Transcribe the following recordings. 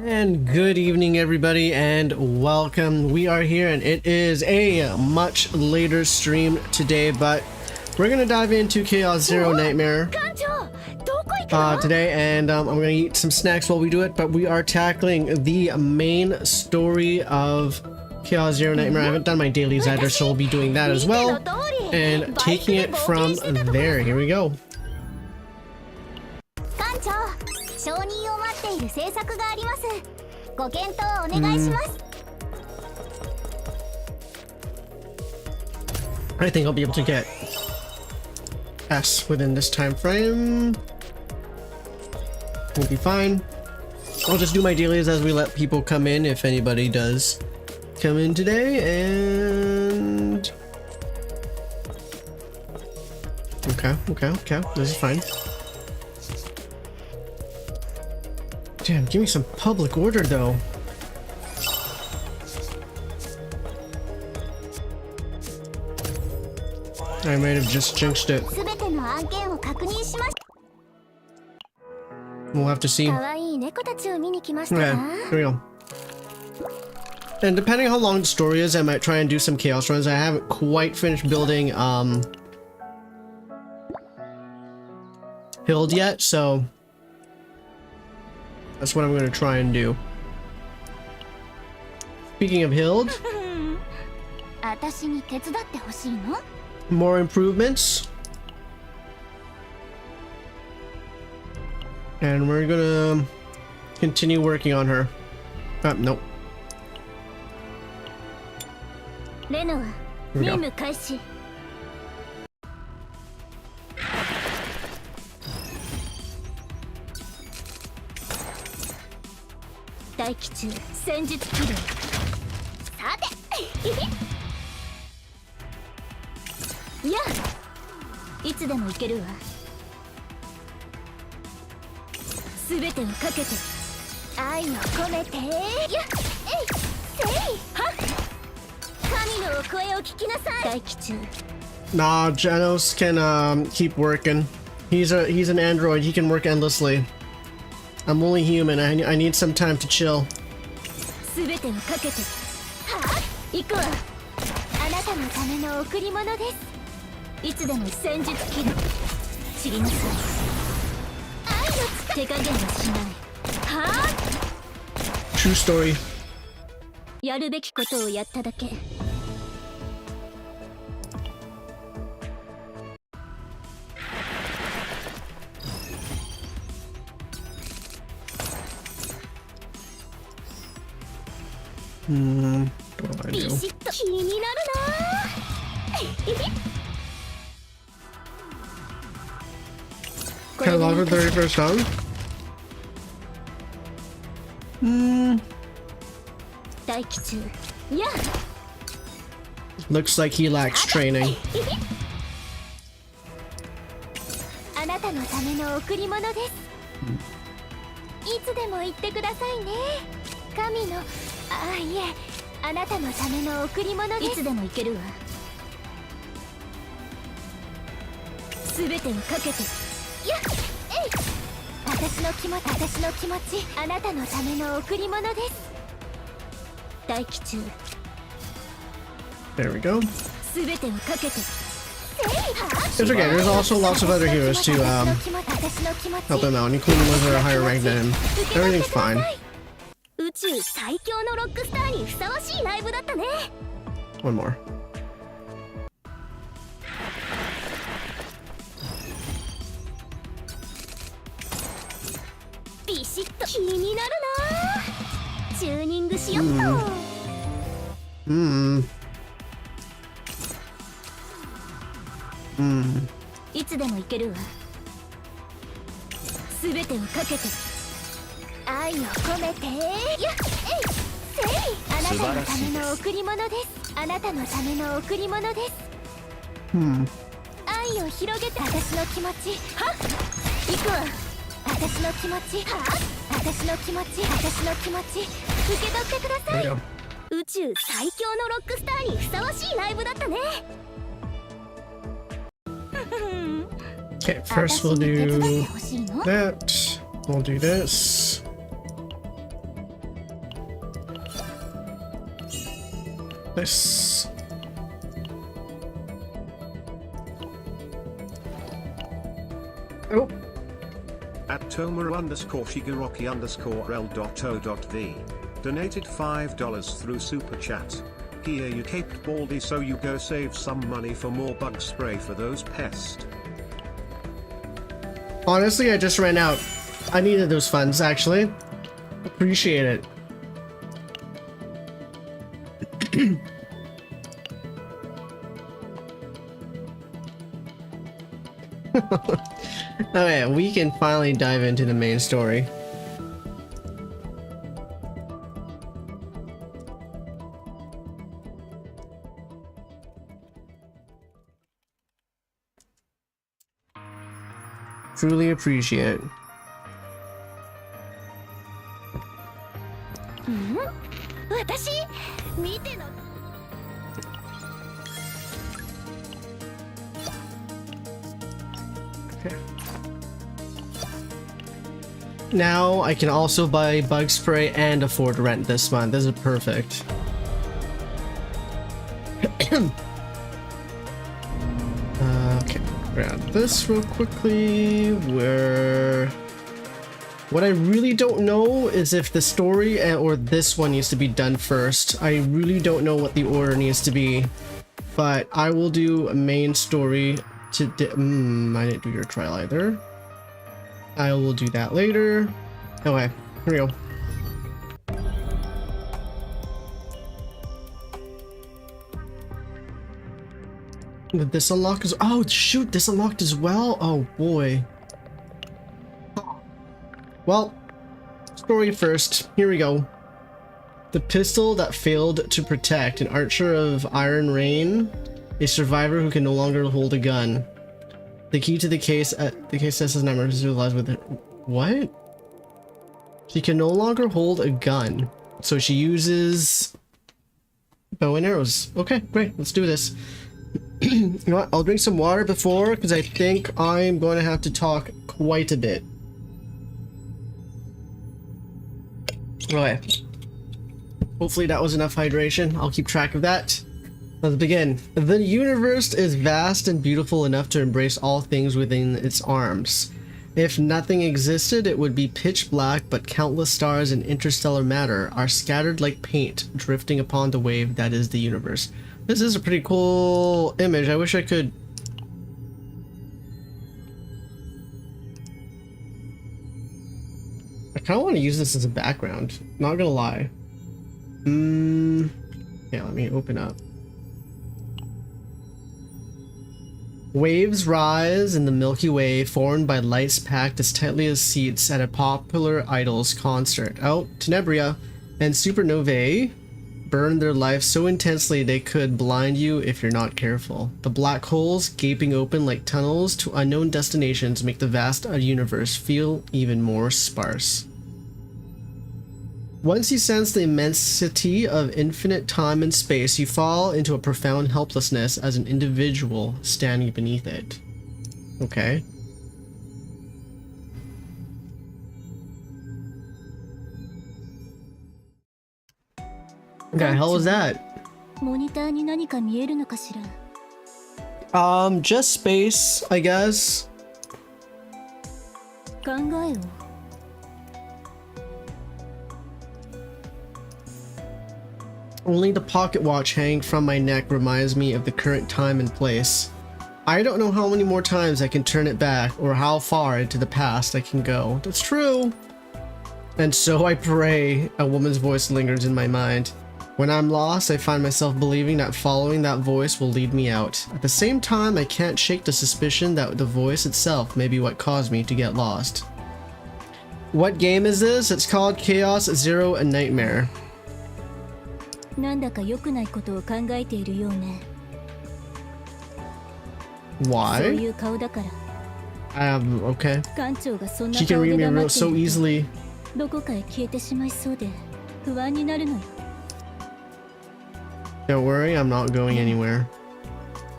And good evening everybody and welcome. We are here and it is a much later stream today, but we're gonna dive into Chaos Zero Nightmare today, and I'm gonna eat some snacks while we do it, but we are tackling the main story of Chaos Zero Nightmare. I haven't done my dailies either, so we'll be doing that as well and taking it from there. Here we go. I think I'll be able to get S within this time frame. We'll be fine. I'll just do my dailies as we let people come in, if anybody does come in today. And okay, this is fine. Damn, give me some public order though. I might have just jinxed it. We'll have to see. Okay, here we go. And depending how long the story is, I might try and do some chaos runs. I haven't quite finished building Hilde yet, so that's what I'm going to try and do. Speaking of Hilde, more improvements. And we're gonna continue working on her. Nope. Here we go. Nah, Janos can keep working. He's an android. He can work endlessly. I'm only human. I need some time to chill. True story. What do I do? Can I log the 31st time? Looks like he lacks training. There we go. It's okay, there's also lots of other heroes to help him out, including ones that are higher ranked than him. Everything's fine. One more. Okay, first we'll do that. We'll do this. Nice. Oh. At Tomer_Shigeroki_L.O.V. Donated $5 through Super Chat. Here you caped Baldy so you go save some money for more bug spray for those pests. Honestly, I just ran out. I needed those funds, actually. Appreciate it. Okay, we can finally dive into the main story. Truly appreciate it. Okay. Now I can also buy bug spray and afford rent this month. This is perfect. Okay, grab this real quickly. What I really don't know is if the story or this one needs to be done first. I really don't know what the order needs to be, but I will do a main story today. I didn't do your trial either. I will do that later. Okay, here we go. Did this unlock as— oh shoot, this unlocked as well? Oh boy. Well, story first. Here we go. The pistol that failed to protect. An archer of Iron Rain. A survivor who can no longer hold a gun. The key to the case says his number is utilized with it. What? She can no longer hold a gun. So she uses bow and arrows. Okay, great. Let's do this. You know what? I'll drink some water before, because I think I'm going to have to talk quite a bit. Okay. Hopefully that was enough hydration. I'll keep track of that. Let's begin. The universe is vast and beautiful enough to embrace all things within its arms. If nothing existed, it would be pitch black, but countless stars and interstellar matter are scattered like paint, drifting upon the wave that is the universe. This is a pretty cool image. I wish I could... I kind of want to use this as a background. Not gonna lie. Yeah, let me open up. Waves rise in the Milky Way, formed by lights packed as tightly as seats at a popular Idols concert. Oh, Tenebria and supernovae burn their life so intensely they could blind you if you're not careful. The black holes, gaping open like tunnels to unknown destinations, make the vast universe feel even more sparse. Once you sense the immensity of infinite time and space, you fall into a profound helplessness as an individual standing beneath it. Okay. What the hell was that? Just space, I guess. Only the pocket watch hanging from my neck reminds me of the current time and place. I don't know how many more times I can turn it back or how far into the past I can go. That's true. And so I pray, a woman's voice lingers in my mind. When I'm lost, I find myself believing that following that voice will lead me out. At the same time, I can't shake the suspicion that the voice itself may be what caused me to get lost. What game is this? It's called Chaos Zero: A Nightmare. Why? Okay. She can read me so easily. Don't worry, I'm not going anywhere.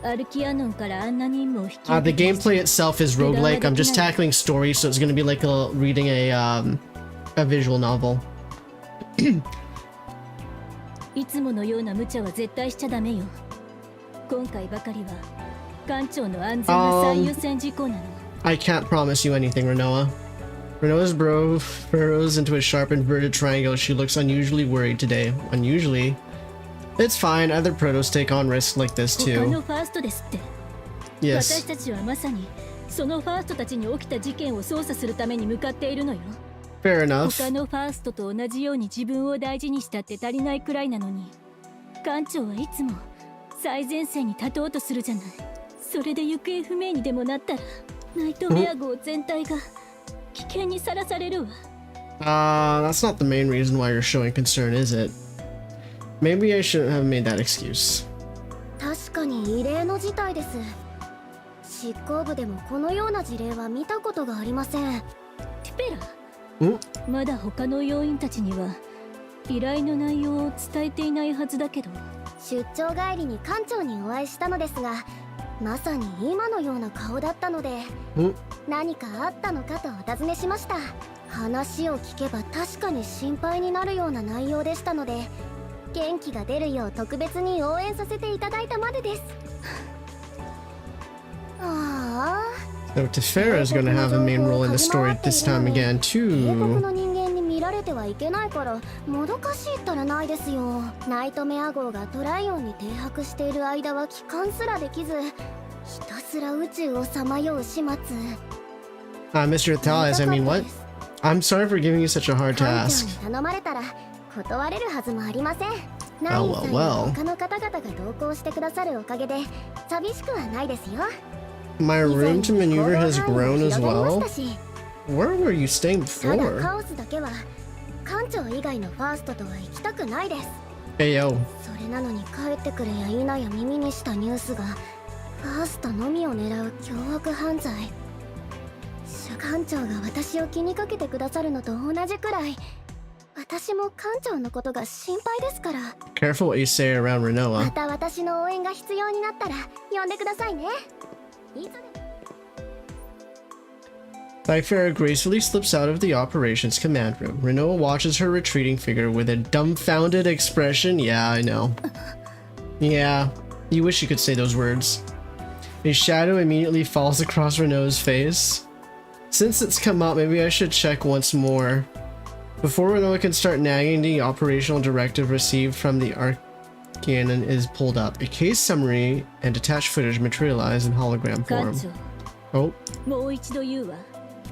The gameplay itself is roguelike. I'm just tackling stories, so it's gonna be like reading a visual novel. いつものような無茶は絶対しちゃダメよ。今回ばかりは艦長の安全が最優先事項なの。I can't promise you anything, Renoa. Renoa's brow furrows into a sharp inverted triangle. She looks unusually worried today. Unusually? It's fine. Other protos take on risks like this 他 too. のファーストですって。Yes. 私たちはまさにそのファーストたちに起きた事件を捜査するために向かっているのよ。Fair enough. 他のファーストと同じように自分を大事にしたって足りないくらいなのに、艦長はいつも最前線に立とうとするじゃない。それで行方不明にでもなったらナイトメア号全体が危険にさらされるわ。That's not the main reason why you're showing concern, is it? Maybe I shouldn't have made that excuse. 確かに異例の事態です。執行部でもこのような事例は見たことがありません。テペラ、まだ他の要員たちには依頼の内容を伝えていないはずだけど。出張帰りに艦長にお会いしたのですが、まさに今のような顔だったので、何かあったのかとお尋ねしました。話を聞けば確かに心配になるような内容でしたので、元気が出るよう特別に応援させていただいたまでです。ああ。So Tefera is going to have a main role in the story this time again 帝国 too. の人間に見られてはいけないからもどかしいったらないですよ。ナイトメア号がトライオンに停泊している間は帰還すらできず、ひたすら宇宙をさまよう始末。Mr. Thales, I mean, what? I'm sorry for giving you such a hard 艦長 task. に頼まれたら断れるはずもありません。ナインさんや他の方々が同行してくださるおかげで寂しくはないですよ。 My 以前 room to maneuver 行動 has 範囲も grown as 広がりま well. したし、 Where were you staying ただ before? カオスだけは艦長以外のファーストとは行きたくないです。 Hey yo. それなのに帰ってくれや否や耳にしたニュースがファーストのみを狙う凶悪犯罪。主艦長が私を気にかけてくださるのと同じくらい私も艦長のことが心配ですから。 Careful what you say around ま Renoa. た私の応援が必要になったら呼んでくださいね。いつでも。 Thyfera gracefully slips out of the operations command room. Renoa watches her retreating figure with a dumbfounded expression. Yeah, I know. Yeah, you wish you could say those words. A shadow immediately falls across Renoa's face. Since it's come out, maybe I should check once more. Before Renoa can start nagging, the operational directive received from the Arcanon is pulled up. A case summary and attached footage materialize in hologram 艦 form. 長、 Oh. もう一度言うわ。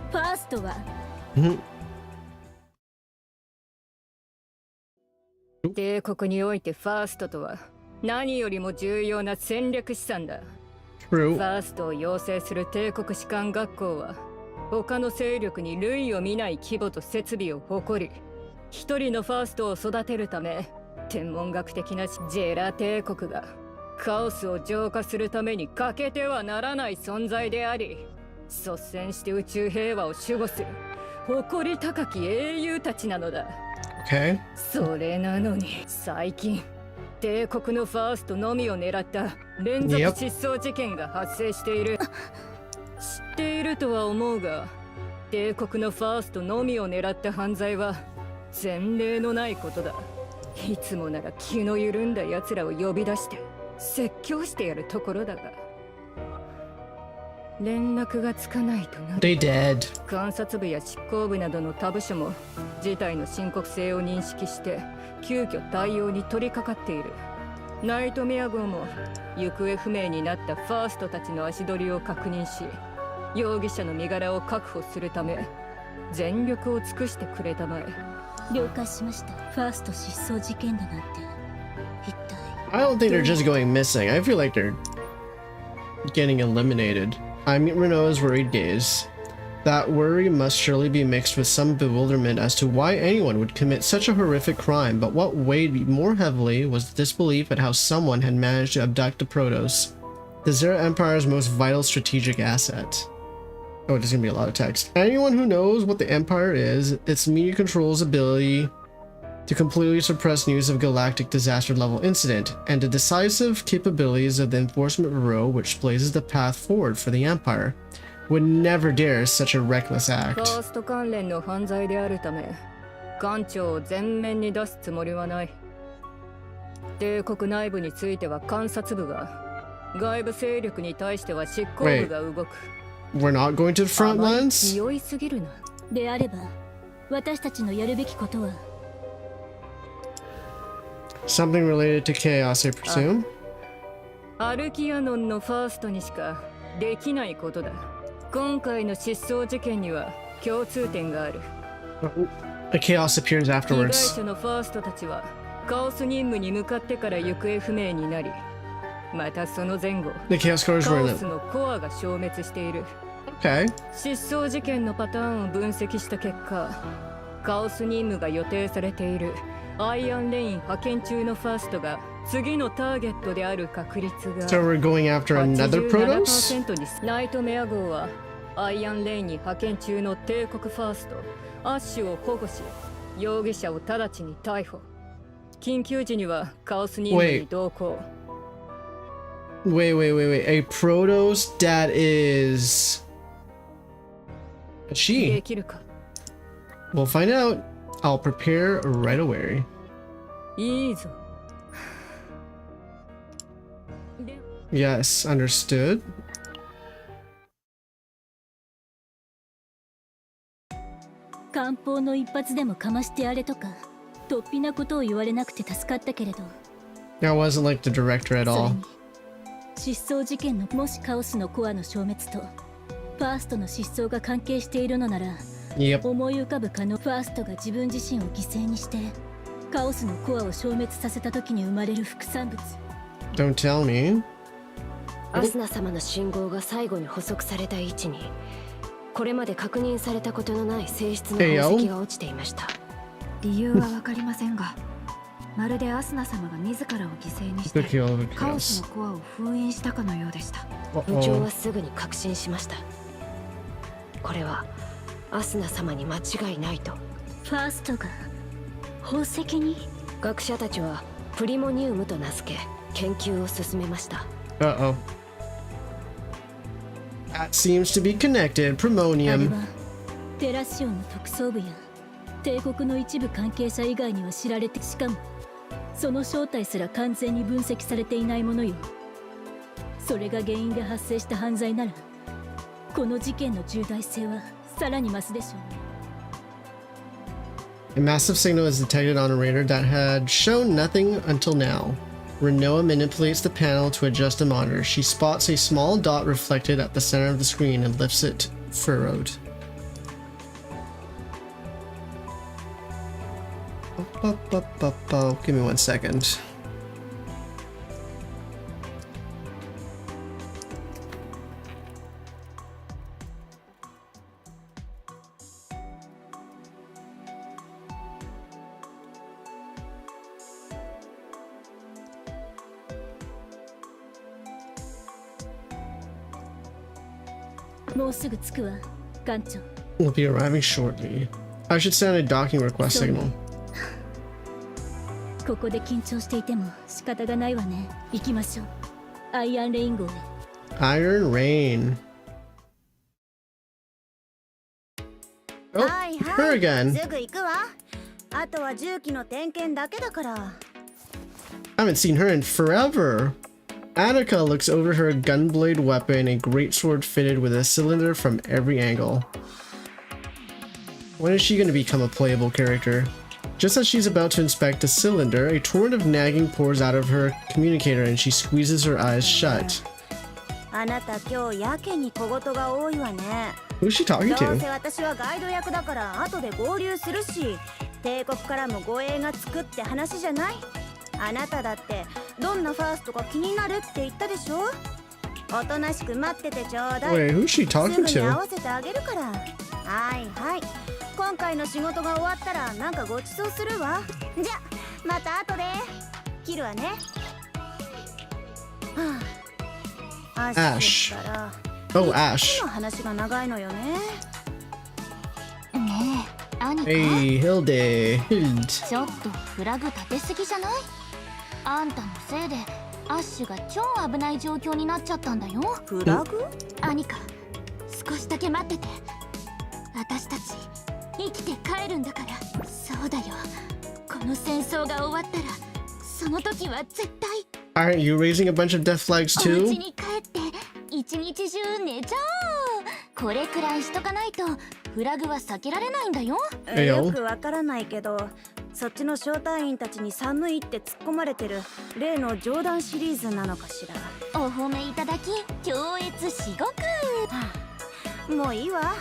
ファーストは帝国においてファーストとは何よりも重要な戦略資産だ。 True. ファーストを養成する帝国士官学校は他の勢力に類を見ない規模と設備を誇り、一人のファーストを育てるため天文学的なジェラ帝国がカオスを浄化するために欠けてはならない存在であり、率先して宇宙平和を守護する誇り高き英雄たちなのだ。 Okay. それなのに最近帝国のファーストのみを狙った連続失踪事件が発生している。知っているとは思うが、帝国のファーストのみを狙った犯罪は前例のないことだ。いつもなら気の緩んだ奴らを呼び出して説教してやるところだが、連絡がつかないとな。 They dead. 観察部や執行部などの他部署も事態の深刻性を認識して急遽対応に取り掛かっている。ナイトメア号も行方不明になったファーストたちの足取りを確認し、容疑者の身柄を確保するため全力を尽くしてくれたまえ。了解しました。ファースト失踪事件だなんて一体。 I don't think they're just going missing. I feel like they're getting eliminated. I meet Renoa's worried gaze. That worry must surely be mixed with some bewilderment as to why anyone would commit such a horrific crime, but what weighed more heavily was the disbelief at how someone had managed to abduct the Protoss, the Zera Empire's most vital strategic asset. Oh, there's gonna be a lot of text. Anyone who knows what the Empire is, its media control's ability to completely suppress news of galactic disaster level incident, and the decisive capabilities of the Enforcement Bureau, which blazes the path forward for the Empire, would never dare such a reckless フ act. ァースト関連の犯罪であるため艦長を前面に出すつもりはない。帝国内部については監察部が、外部勢力に対しては執行部が動く。We're not going to the front あまり lines? 強いすぎるな。であれば、私たちのやるべきことは Something related to chaos, I presume. アルキアノンのファーストにしかできないことだ。今回の失踪事件には共通点がある。The chaos appears 被害 afterwards. 者のファーストたちはカオス任務に向かってから行方不明になり、またその前後、 The chaos scores カ were オ in ス it. のコアが消滅している。 Okay. 失踪事件のパターンを分析した結果、カオス任務が予定されているアイアンレイン派遣中のファーストが次のターゲットである確率が So we're going after another Protoss? 87%に。ナイトメア号はアイアンレインに派遣中の帝国ファーストアッシュを保護し、容疑者を直ちに逮捕。緊急時にはカオス任務に同行。 Wait. A Protoss that is... a で she. きるか。 We'll find out. I'll prepare right away. いいぞ。で Yes, understood. 艦砲の一発でもかましてやれとか、突飛なことを言われなくて助かったけれど、 That wasn't like the director at それ all. に失踪事件のもしカオスのコアの消滅とファーストの失踪が関係しているのなら、 Yep. 思い浮かぶ可能ファーストが自分自身を犠牲にしてカオスのコアを消滅させた時に生まれる副産物。 Don't tell me. アスナ様の信号が最後に捕捉された位置に、これまで確認されたことのない性質の宝石が落ちていました。理由は分かりませんが、まるでアスナ様が自らを犠牲にして The kill of the カオス chaos. のコアを封印したかのようでした。部長 Uh-oh. はすぐに確信しました。これはアスナ様に間違いないと。ファーストが宝石に？学者たちはプリモニウムと名付け研究を進めました。 Uh-oh. That seems to be connected. あれ Primonium. はテラシオンの特捜部や帝国の一部関係者以外には知られて、しかもその正体すら完全に分析されていないものよ。それが原因で発生した犯罪なら、この事件の重大性はさらに増すでしょう。 A massive signal is detected on a radar that had shown nothing until now. Renoa manipulates the panel to adjust the monitor. She spots a small dot reflected at the center of the screen and lifts it furrowed. Give me 1 second.もうすぐ着くわ、艦長。 Will be arriving shortly. I should send a docking request signal. ここで緊張していても仕方がないわね。行きましょう。アイアンレイン号へ。 Iron Rain. Oh, はいは her い、 again. すぐ行くわ。あとは重機の点検だけだから。 I haven't seen her in forever. Attica looks over her gunblade weapon, a greatsword fitted with a cylinder from every angle. When is she going to become a playable character? Just as she's about to inspect the cylinder, a torrent of nagging pours out of her communicator and she squeezes her eyes shut. あなた今日やけに小言が多いわね。 Who's she talking どうせ to? 私はガイド役だから後で合流するし、帝国からも護衛がつくって話じゃない。あなただってどんなファーストか気になるって言ったでしょ。おとなしく待っててちょうだい。 Wait, who's she す talking ぐに合 to? わせてあげるから。はいはい。今回の仕事が終わったらなんかごちそうするわ。じゃまた後で切るわね。はあ、アッシュだったら Oh, Ash. の話が長いのよね。ねえ、アニカ、 Hey, Hilde. Hilde. ちょっとフラグ立てすぎじゃない？あんたのせいでアッシュが超危ない状況になっちゃったんだよ。フラグ？アニカ、少しだけ待ってて。私たち生きて帰るんだから。そうだよ。この戦争が終わったらその時は絶対 Aren't you raising a bunch of death flags お too? 家に帰って一日中寝ちゃおう。これくらいしとかないとフラグは避けられないんだよ。よくわからないけど、そっちの招待員たちに寒いって突っ込まれてる例の冗談シリーズなのかしら。お褒めいただき強烈至極。もういいわ。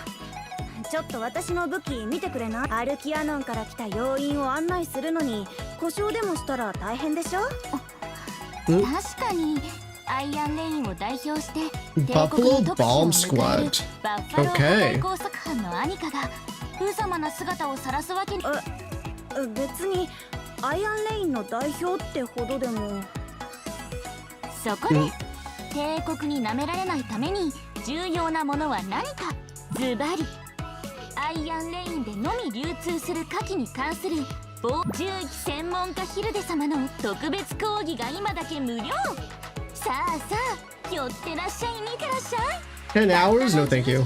ちょっと私の武器見てくれない？アルキアノンから来た要員を案内するのに故障でもしたら大変でしょ。確かにアイアンレインを代表して Buffalo Bomb Squad. バッファロー破壊工作班のアニカが無様な姿を晒すわけに。別にアイアンレインの代表ってほどでも。そこで帝国に舐められないために重要なものは何か。ズバリアイアンレインでのみ流通する火器に関する銃器専門家ヒルデ様の特別講義が今だけ無料。さあさあ寄ってらっしゃい、見てらっしゃい。 10 hours? No thank you.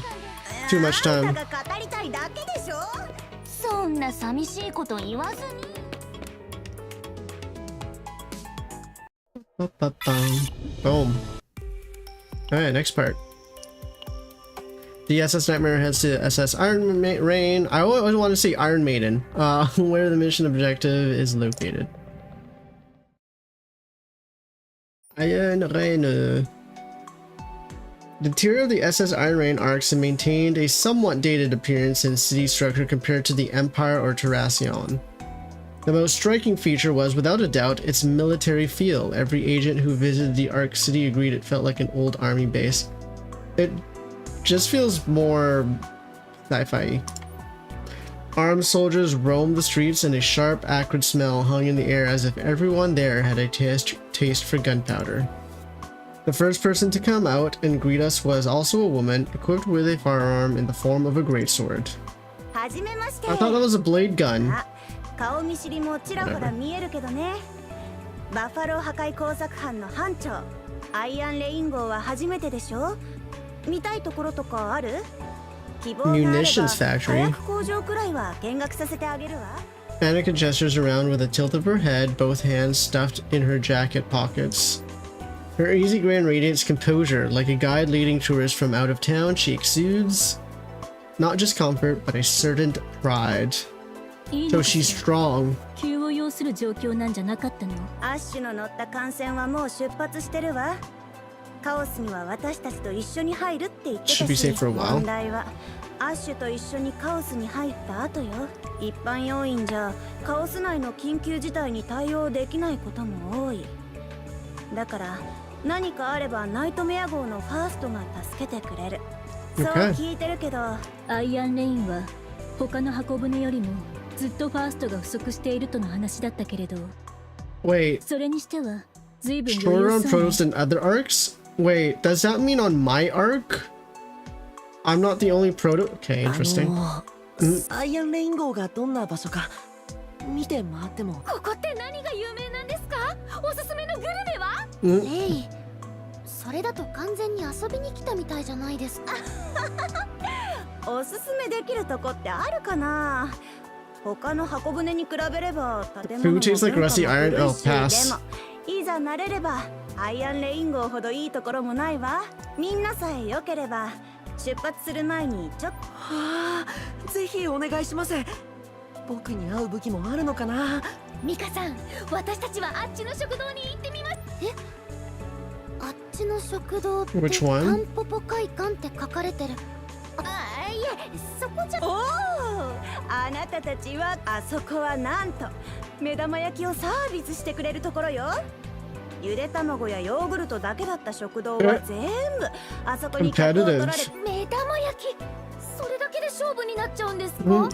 Too much あん time. たが語りたいだけでしょ。そんな寂しいこと言わずに。Boom. Alright, next part. The SS Nightmare heads to SS Iron Rain. I always want to say Iron Maiden, where the mission objective is located. Iron Rain. The interior of the SS Iron Rain arcs maintained a somewhat dated appearance and city structure compared to the Empire or Terracion. The most striking feature was, without a doubt, its military feel. Every agent who visited the Ark City agreed it felt like an old army base. It just feels more sci-fi. Armed soldiers roamed the streets and a sharp, acrid smell hung in the air as if everyone there had a taste for gunpowder. The first person to come out and greet us was also a woman, equipped with a firearm in the form of a greatsword. I thought that was a blade gun. 顔見知りもちらほら見えるけどね。バッファロー破壊工作班の班長アイアンレイン号は初めてでしょ。見たいところとかある？希望があれば Munitions factory. 火薬工場くらいは見学させてあげるわ。 Annika gestures around with a tilt of her head, both hands stuffed in her jacket pockets. Her easy grin radiates composure. Like a guide leading tourists from out of town, she exudes not just comfort, but a certain pride. So she's strong. 急を要する状況なんじゃなかったの？アッシュの乗った艦船はもう出発してるわ。カオスには私たちと一緒に入るって言ってた Should be safe し、 for a while. 問題はアッシュと一緒にカオスに入った後よ。一般要員じゃカオス内の緊急事態に対応できないことも多い。だから何かあればナイトメア号のファーストが助けてくれる。そう聞いてるけど、アイアンレインは他の箱舟よりもずっとファーストが不足しているとの話だったけれど。 Wait, それにしては随分 shorter on Protos than other arcs? Wait, does that mean on my arc? I'm not the only proto. Okay, interesting. アイアンレイン号がどんな場所か見て回っても。ここって何が有名なんですか？おすすめのグルメは？レイ、それだと完全に遊びに来たみたいじゃないですか。おすすめできるとこってあるかな。他の箱舟に比べれば建物 Food も tastes like 文化 rusty も iron. 古い Oh, し、 pass. でもいざ慣れればアイアンレイン号ほどいいところもないわ。みんなさえ良ければ出発する前にちょっと。はあ、ぜひお願いします。僕に合う武器もあるのかな。ミカさん、私たちはあっちの食堂に行ってみます。あっちの食堂って Which one? タンポポ会館って書かれてる。いえ、そこじゃ。おお、あなたたちはあそこはなんと目玉焼きをサービスしてくれるところよ。ゆで卵やヨーグルトだけだった食堂は全部あそこに客を取られて。目玉焼き、それだけで勝負になっちゃうんですか？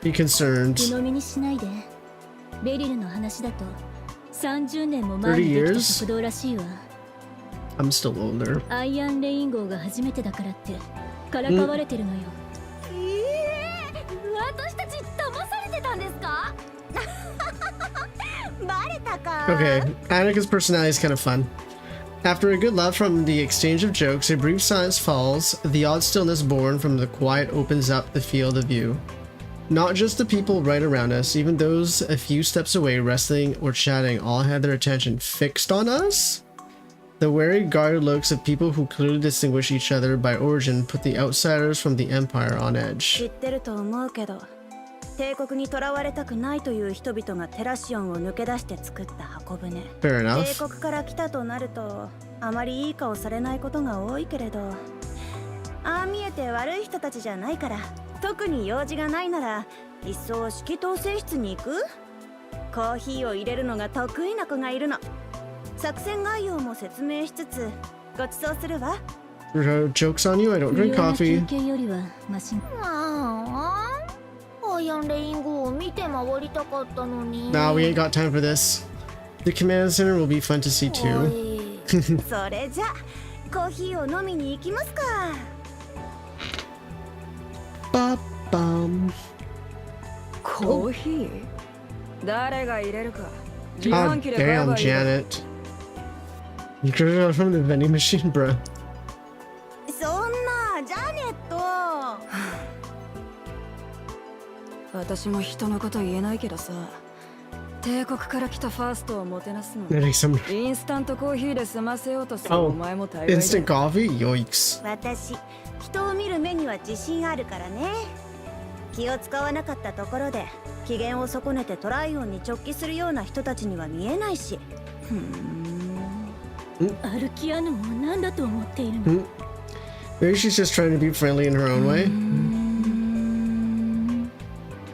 Be concerned. 鵜呑みにしないで。ベリルの話だと30年も前にできた食堂らしいわ。 I'm still older. アイアンレイン号が初めてだからってからかわれてるのよ。私たち騙されてたんですか？バレたか。 Okay, Annika's personality is kind of fun. After a good laugh from the exchange of jokes, a brief silence falls. The odd stillness born from the quiet opens up the field of view. Not just the people right around us, even those a few steps away wrestling or chatting all had their attention fixed on us? The wary guarded looks of people who clearly distinguish each other by origin put the outsiders from the Empire on edge. 知ってると思うけど、帝国に囚われたくないという人々がテラシオンを抜け出して作った箱舟。Fair enough. 帝国から来たとなると、あまりいい顔されないことが多いけれど、ああ見えて悪い人たちじゃないから、特に用事がないなら、一層指揮統制室に行く？コーヒーを入れるのが得意な子がいるの。作戦概要も説明しつつ、ご馳走するわ。Joke's on you, I don't drink coffee. 休憩よりはマシ。アイアンレイン号を見て回りたかったのに。Nah, we ain't got time for this. The command center will be fun to see too. それじゃ、コーヒーを飲みに行きますか。Ba bum. コーヒー？誰が入れるか。 God damn, Janet. You could have from the vending machine, bro. そんな、ジャネット。私も人のこと言えないけどさ、帝国から来たファーストをもてなすの。 Getting some インスタントコーヒーで済ませようとするお前も大概だ。 instant coffee? Yikes. 私、人を見る目には自信あるからね。気を使わなかったところで、機嫌を損ねてトライオンに直帰するような人たちには見えないし。アルキアヌを何だと思っているの？ Maybe she's just trying to be friendly in her own way.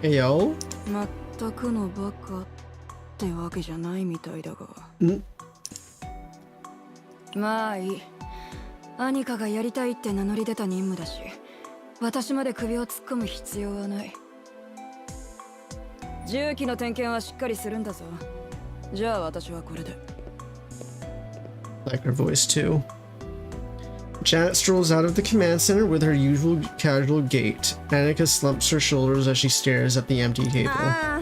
Hey, yo. 全くのバカってわけじゃないみたいだが。まあいい。アニカがやりたいって名乗り出た任務だし、私まで首を突っ込む必要はない。重機の点検はしっかりするんだぞ。じゃあ私はこれで。Like her voice too. Janet strolls out of the command center with her usual casual gait. Annika slumps her shoulders as she stares at the empty table. ああ、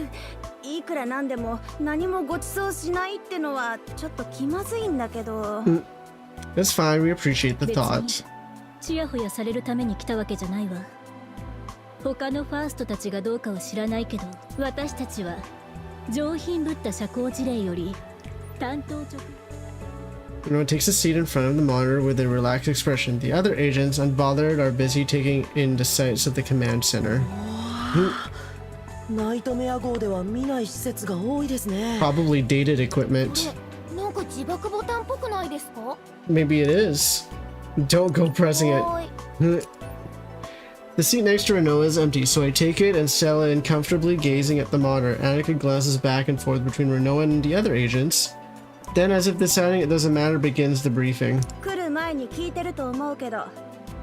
いくらなんでも何もご馳走しないってのはちょっと気まずいんだけど。That's fine, we appreciate the thought. ちやほやされるために来たわけじゃないわ。他のファーストたちがどうかは知らないけど、私たちは上品ぶった社交辞令より担当直。Renault takes a seat in front of the monitor with a relaxed expression. The other agents, unbothered, are busy taking in the sights of the command center. ナイトメア号では見ない施設が多いですね。 Probably dated equipment. なんか自爆ボタンっぽくないですか？ Maybe it is. Don't go pressing it. The seat next to Renault is empty, so I take it and settle in comfortably, gazing at the monitor. Annika glances back and forth between Renault and the other agents. Then, as if deciding it doesn't matter, begins the briefing. 来る前に聞いてると思うけど、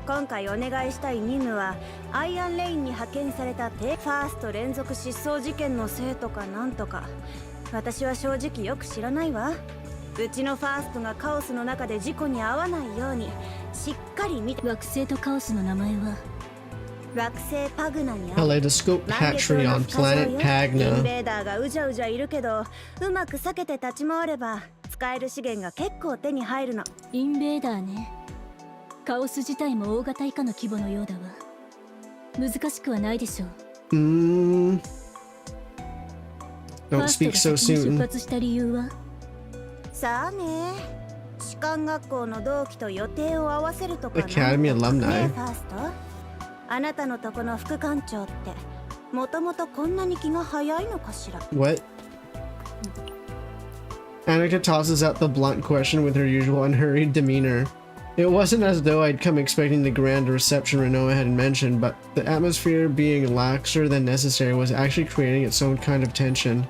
今回お願いしたい任務はアイアンレインに派遣されたファースト連続失踪事件のせいとかなんとか。私は正直よく知らないわ。うちのファーストがカオスの中で事故に遭わないようにしっかり見て。惑星とカオスの名前は惑星パグナにある Kaleidoscope hatchery on planet イン Pagna. ベーダーがうじゃうじゃいるけど、うまく避けて立ち回れば使える資源が結構手に入るの。インベーダーね。カオス自体も大型以下の規模のようだわ。難しくはないでしょう。Don't speak so 出 soon. 発した理由は？さあね。士官学校の同期と予定を合わせるとかなんとか Academy alumni. ね、ファースト。あなたのとこの副艦長ってもともとこんなに気が早いのかしら。 What? Annika tosses out the blunt question with her usual unhurried demeanor. It wasn't as though I'd come expecting the grand reception Renault had mentioned, but the atmosphere being laxer than necessary was actually creating its own kind of tension.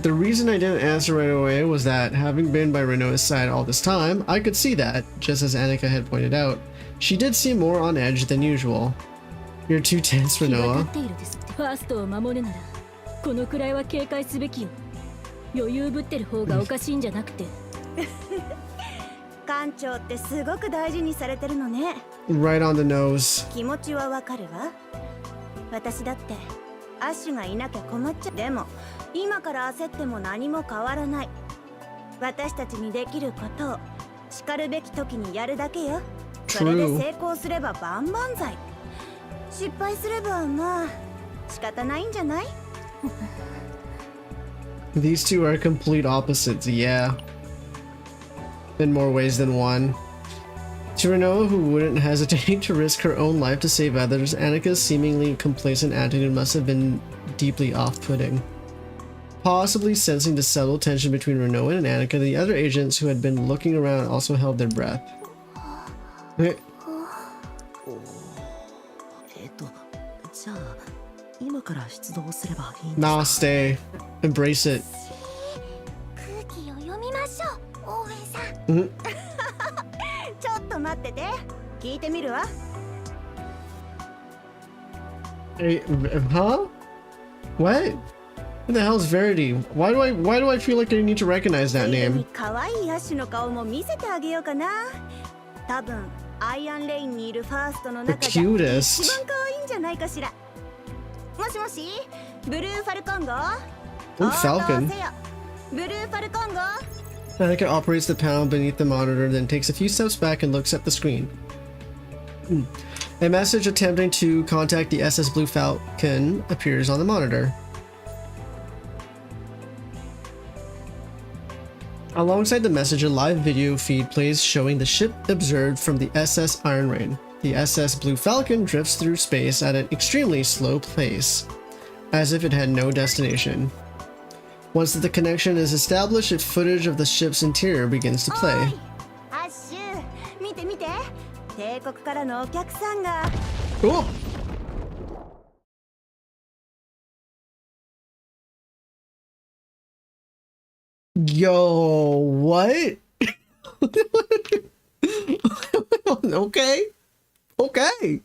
The reason I didn't answer right away was that, having been by Renault's side all this time, I could see that, just as Annika had pointed out, she did seem more on edge than usual. You're too tense, 気が Renault. 立っているですって。ファーストを守るならこのくらいは警戒すべきよ。余裕ぶってる方がおかしいんじゃなくて。艦長ってすごく大事にされてるのね。 Right on the nose. 気持ちはわかるわ。私だってアッシュがいなきゃ困っちゃう。でも今から焦っても何も変わらない。私たちにできることをしかるべき時にやるだけよ。それで成功すれば万々歳。失敗すればまあ仕方ないんじゃない？ These two are complete opposites, yeah. In more ways than one. To Renoa, who wouldn't hesitate to risk her own life to save others, Annika's seemingly complacent attitude must have been deeply off-putting. Possibly sensing the subtle tension between Renoa and Annika, the other agents who had been looking around also held their breath. Nah, stay. Embrace it. 空気を読みましょう、応援さん。ちょっと待ってて。聞いてみるわ。Hey, huh? What? Who the hell is Verity? Why do I feel like I need to recognize that name? 可愛いアッシュの顔も見せてあげようかな。多分アイアンレインにいるファーストの中で一番可愛いんじゃないかしら。もしもし、ブルーファルコン号。Oh, Falcon. ブルーファルコン号。Annika operates the panel beneath the monitor, then takes a few steps back and looks at the screen. A message attempting to contact the SS Blue Falcon appears on the monitor. Alongside the message, a live video feed plays showing the ship observed from the SS Iron Rain. The SS Blue Falcon drifts through space at an extremely slow pace, as if it had no destination. Once the connection is established, footage of the ship's interior begins to play. アッシュ、見て見て。帝国からのお客さんが。Oh! Yo, what? Okay. Okay.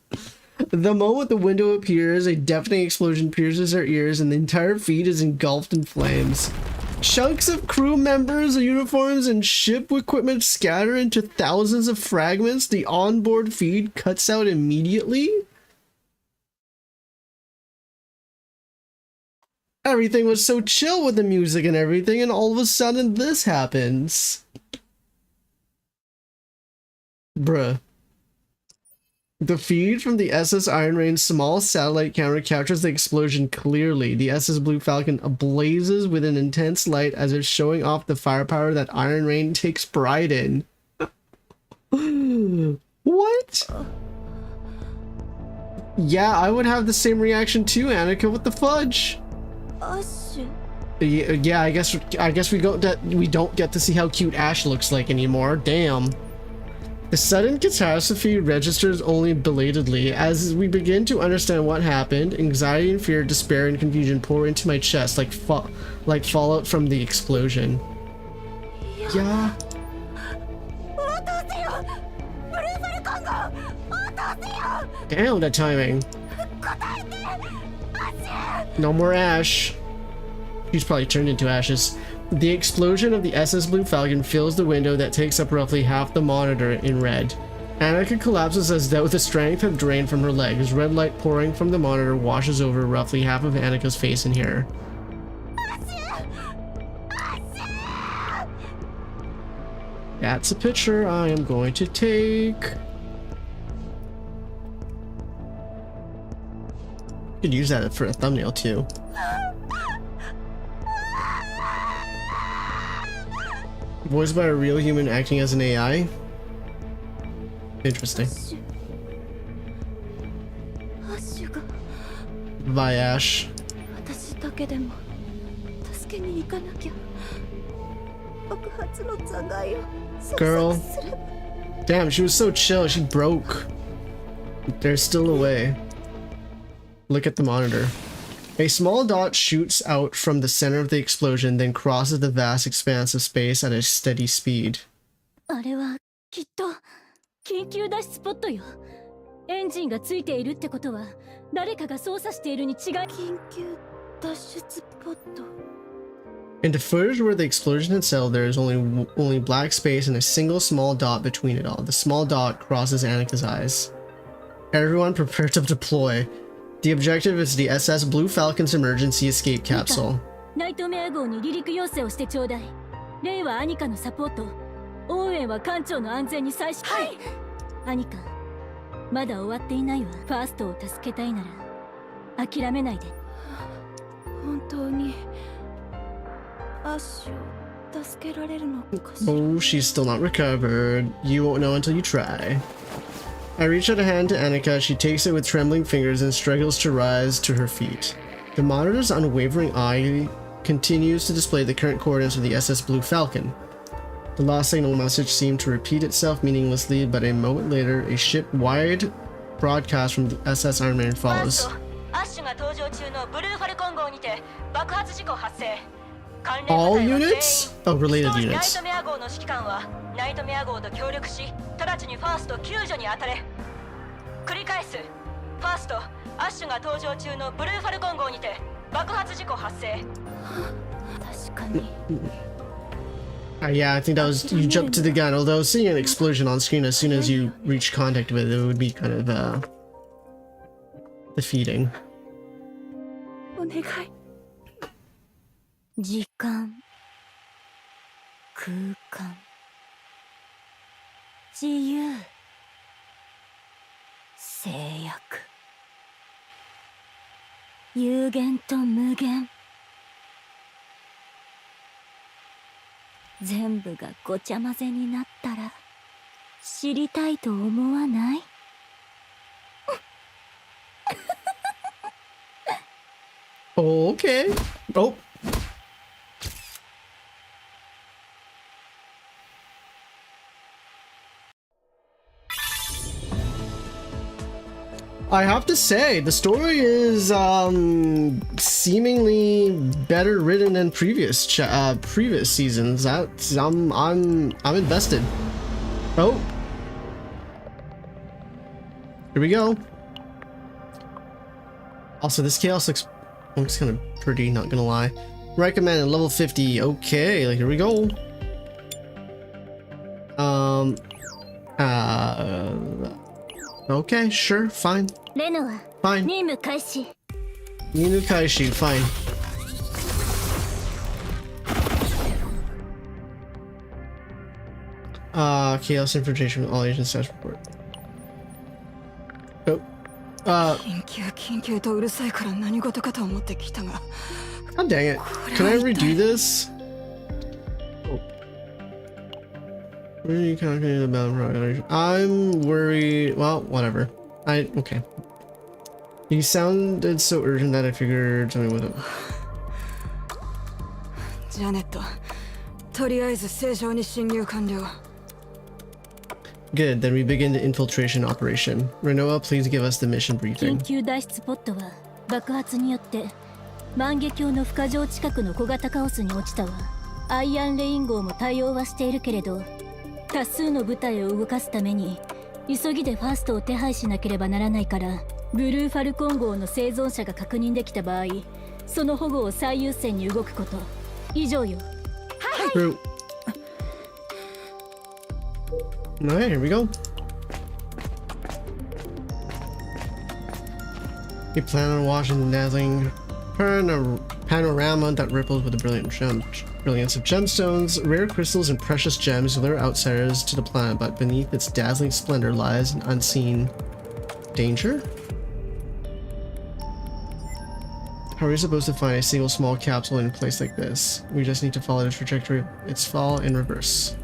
The moment the window appears, a deafening explosion pierces their ears and the entire feed is engulfed in flames. Chunks of crew members, uniforms, and ship equipment scatter into thousands of fragments. The onboard feed cuts out immediately. Everything was so chill with the music and everything, and all of a sudden this happens. Bruh. The feed from the SS Iron Rain's small satellite camera captures the explosion clearly. The SS Blue Falcon blazes with an intense light as if showing off the firepower that Iron Rain takes pride in. What? Yeah, I would have the same reaction too, Annika. What the fudge? Yeah, I guess we don't get to see how cute Ash looks like anymore. Damn. The sudden catastrophe registers only belatedly. As we begin to understand what happened, anxiety and fear, despair and confusion pour into my chest like fallout from the explosion. Yeah. Damn, that timing. No more Ash. She's probably turned into ashes. The explosion of the SS Blue Falcon fills the window that takes up roughly half the monitor in red. Annika collapses as though the strength had drained from her legs. Red light pouring from the monitor washes over roughly half of Annika's face and hair. That's a picture I am going to take. Could use that for a thumbnail too. Voiced by a real human acting as an AI? Interesting. Bye, Ash. Girl. Damn, she was so chill, she broke. There's still a way. Look at the monitor. A small dot shoots out from the center of the explosion, then crosses the vast expanse of space at a steady speed. あれはきっと緊急脱出ポットよ。エンジンがついているってことは誰かが操作しているに違い。緊急脱出ポット。In the footage where the explosion had settled, there is only black space and a single small dot between it all. The small dot crosses Annika's eyes. Everyone prepare to deploy. The objective is the SS Blue Falcon's emergency escape capsule. ナイトメア号に離陸要請をしてちょうだい。レイはアニカのサポート。オーウェンは艦長の安全に際して。はい。アニカ、まだ終わっていないわ。ファーストを助けたいなら、諦めないで。本当にアッシュを助けられるのかしら。 Oh, she's still not recovered. You won't know until you try. I reach out a hand to Annika. She takes it with trembling fingers and struggles to rise to her feet. The monitor's unwavering eye continues to display the current coordinates of the SS Blue Falcon. The lost signal message seemed to repeat itself meaninglessly, but a moment later, a ship-wide broadcast from the SS Iron Man follows. All units? Oh, related units. Yeah, I think that was, you jumped to the gun, although seeing an explosion on screen as soon as you reach contact with it would be kind of defeating. 時間、空間、自由、制約、有限と無限、全部がごちゃ混ぜになったら知りたいと思わない？Okay. Oh. I have to say, the story is seemingly better written than previous seasons. That's I'm invested. Oh, here we go. Also, this chaos looks kind of pretty, not gonna lie. Recommended level 50. Okay, like here we go. Okay, sure, fine. Fine. Ninu Kaishi, fine. Chaos infiltration, all agents status report. Oh. God dang it. Can I redo this? Oh. Where are you calculating about? I'm worried. Well, whatever. Okay. You sounded so urgent that I figured something with it. Good, then we begin the infiltration operation. Renoa, please give us the mission briefing. 緊急脱出ポットは爆発によって万華鏡の孵化場近くの小型カオスに落ちたわ。アイアンレイン号も対応はしているけれど、多数の部隊を動かすために急ぎでファーストを手配しなければならないから、ブルーファルコン号の生存者が確認できた場合、その保護を最優先に動くこと。以上よ。はい。Alright, here we go. We plan on watching the dazzling panorama that ripples with the brilliance of gemstones, rare crystals, and precious gems lure outsiders to the planet, but beneath its dazzling splendor lies an unseen danger? How are we supposed to find a single small capsule in a place like this? We just need to follow the trajectory of its fall in reverse.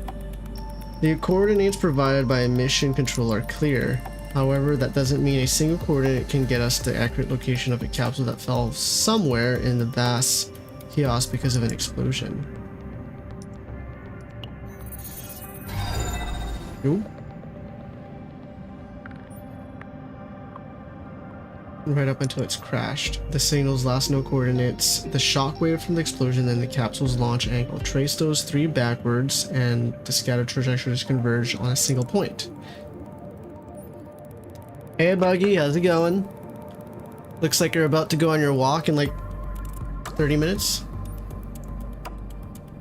The coordinates provided by a mission control are clear. However, that doesn't mean a single coordinate can get us the accurate location of a capsule that fell somewhere in the vast chaos because of an explosion. Ooh. Right up until it's crashed. The signals last no coordinates, the shockwave from the explosion, then the capsule's launch angle. Trace those three backwards and the scattered trajectories converge on a single point. Hey Buggy, how's it going? Looks like you're about to go on your walk in like 30 minutes.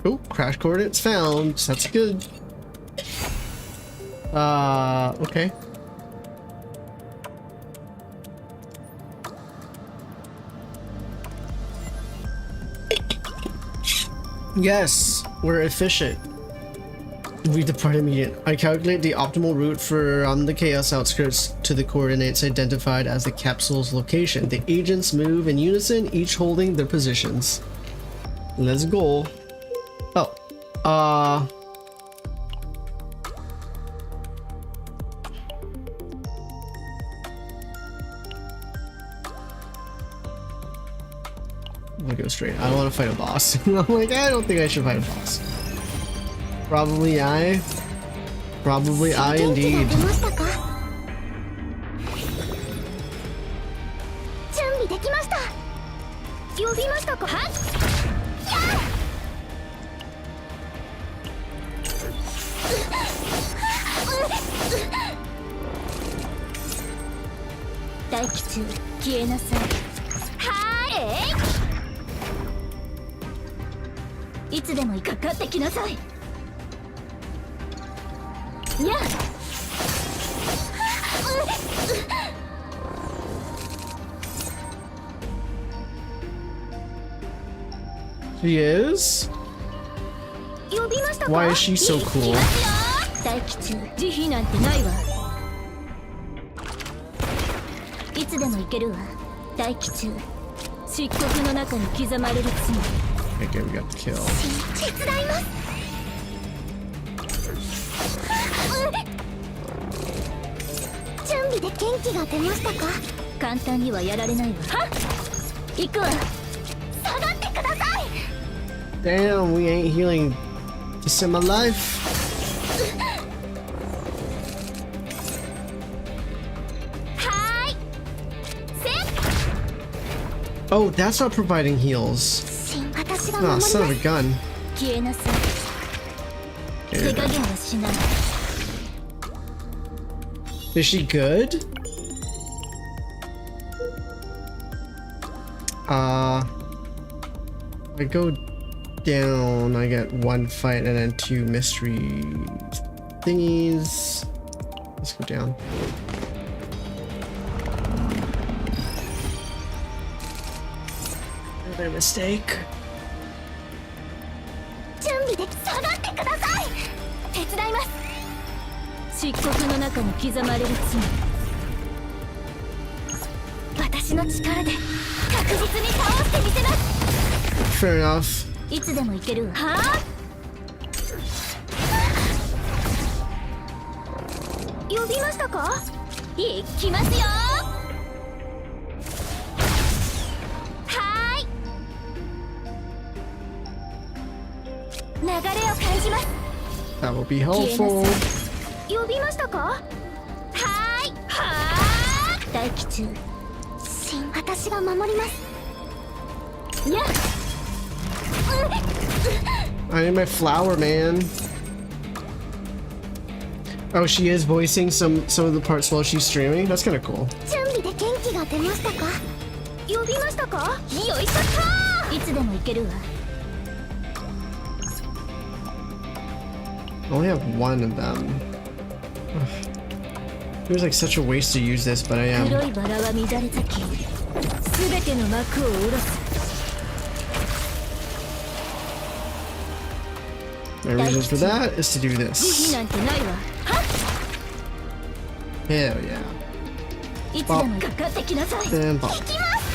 Oh, crash coordinates found. That's good. Okay. Yes, we're efficient. We depart immediately. I calculate the optimal route from the chaos outskirts to the coordinates identified as the capsule's location. The agents move in unison, each holding their positions. Let's go. Oh. I'm gonna go straight. I don't want to fight a boss. I'm like, I don't think I should fight a boss. Probably I indeed. She is? Why is she so cool? いつでも行けるわ。待機中。漆黒の中に刻まれる罪。Okay, we got the kill. 手伝います。準備で元気が出ましたか？簡単にはやられないわ。はっ。行くわ。下がってください。Damn, we ain't healing to save my life. Oh, that's not providing heals. Oh, son of a gun. Is she good? I go down, I get one fight and then two mystery thingies. Let's go down. Another mistake. 準備で下がってください。手伝います。漆黒の中に刻まれる罪。私の力で確実に倒してみせます。Fair enough. いつでも行けるわ。はあ。呼びましたか？行きますよ。はーい。流れを感じます。That will be helpful. 呼びましたか？はーい。はあ。待機中。私が守ります。にゃ。I need my flower, man. Oh, she is voicing some of the parts while she's streaming. That's kind of cool. 準備で元気が出ましたか？呼びましたか？よいしょっと。いつでも行けるわ。I only have one of them. Feels like such a waste to use this, but I am. 黒いバラは乱れ咲き、すべての幕を下ろす。My reason for that is to do this. 慈悲なんてないわ。はっ。Hell yeah. いつでもかかってきなさい。Then pop. 行きます。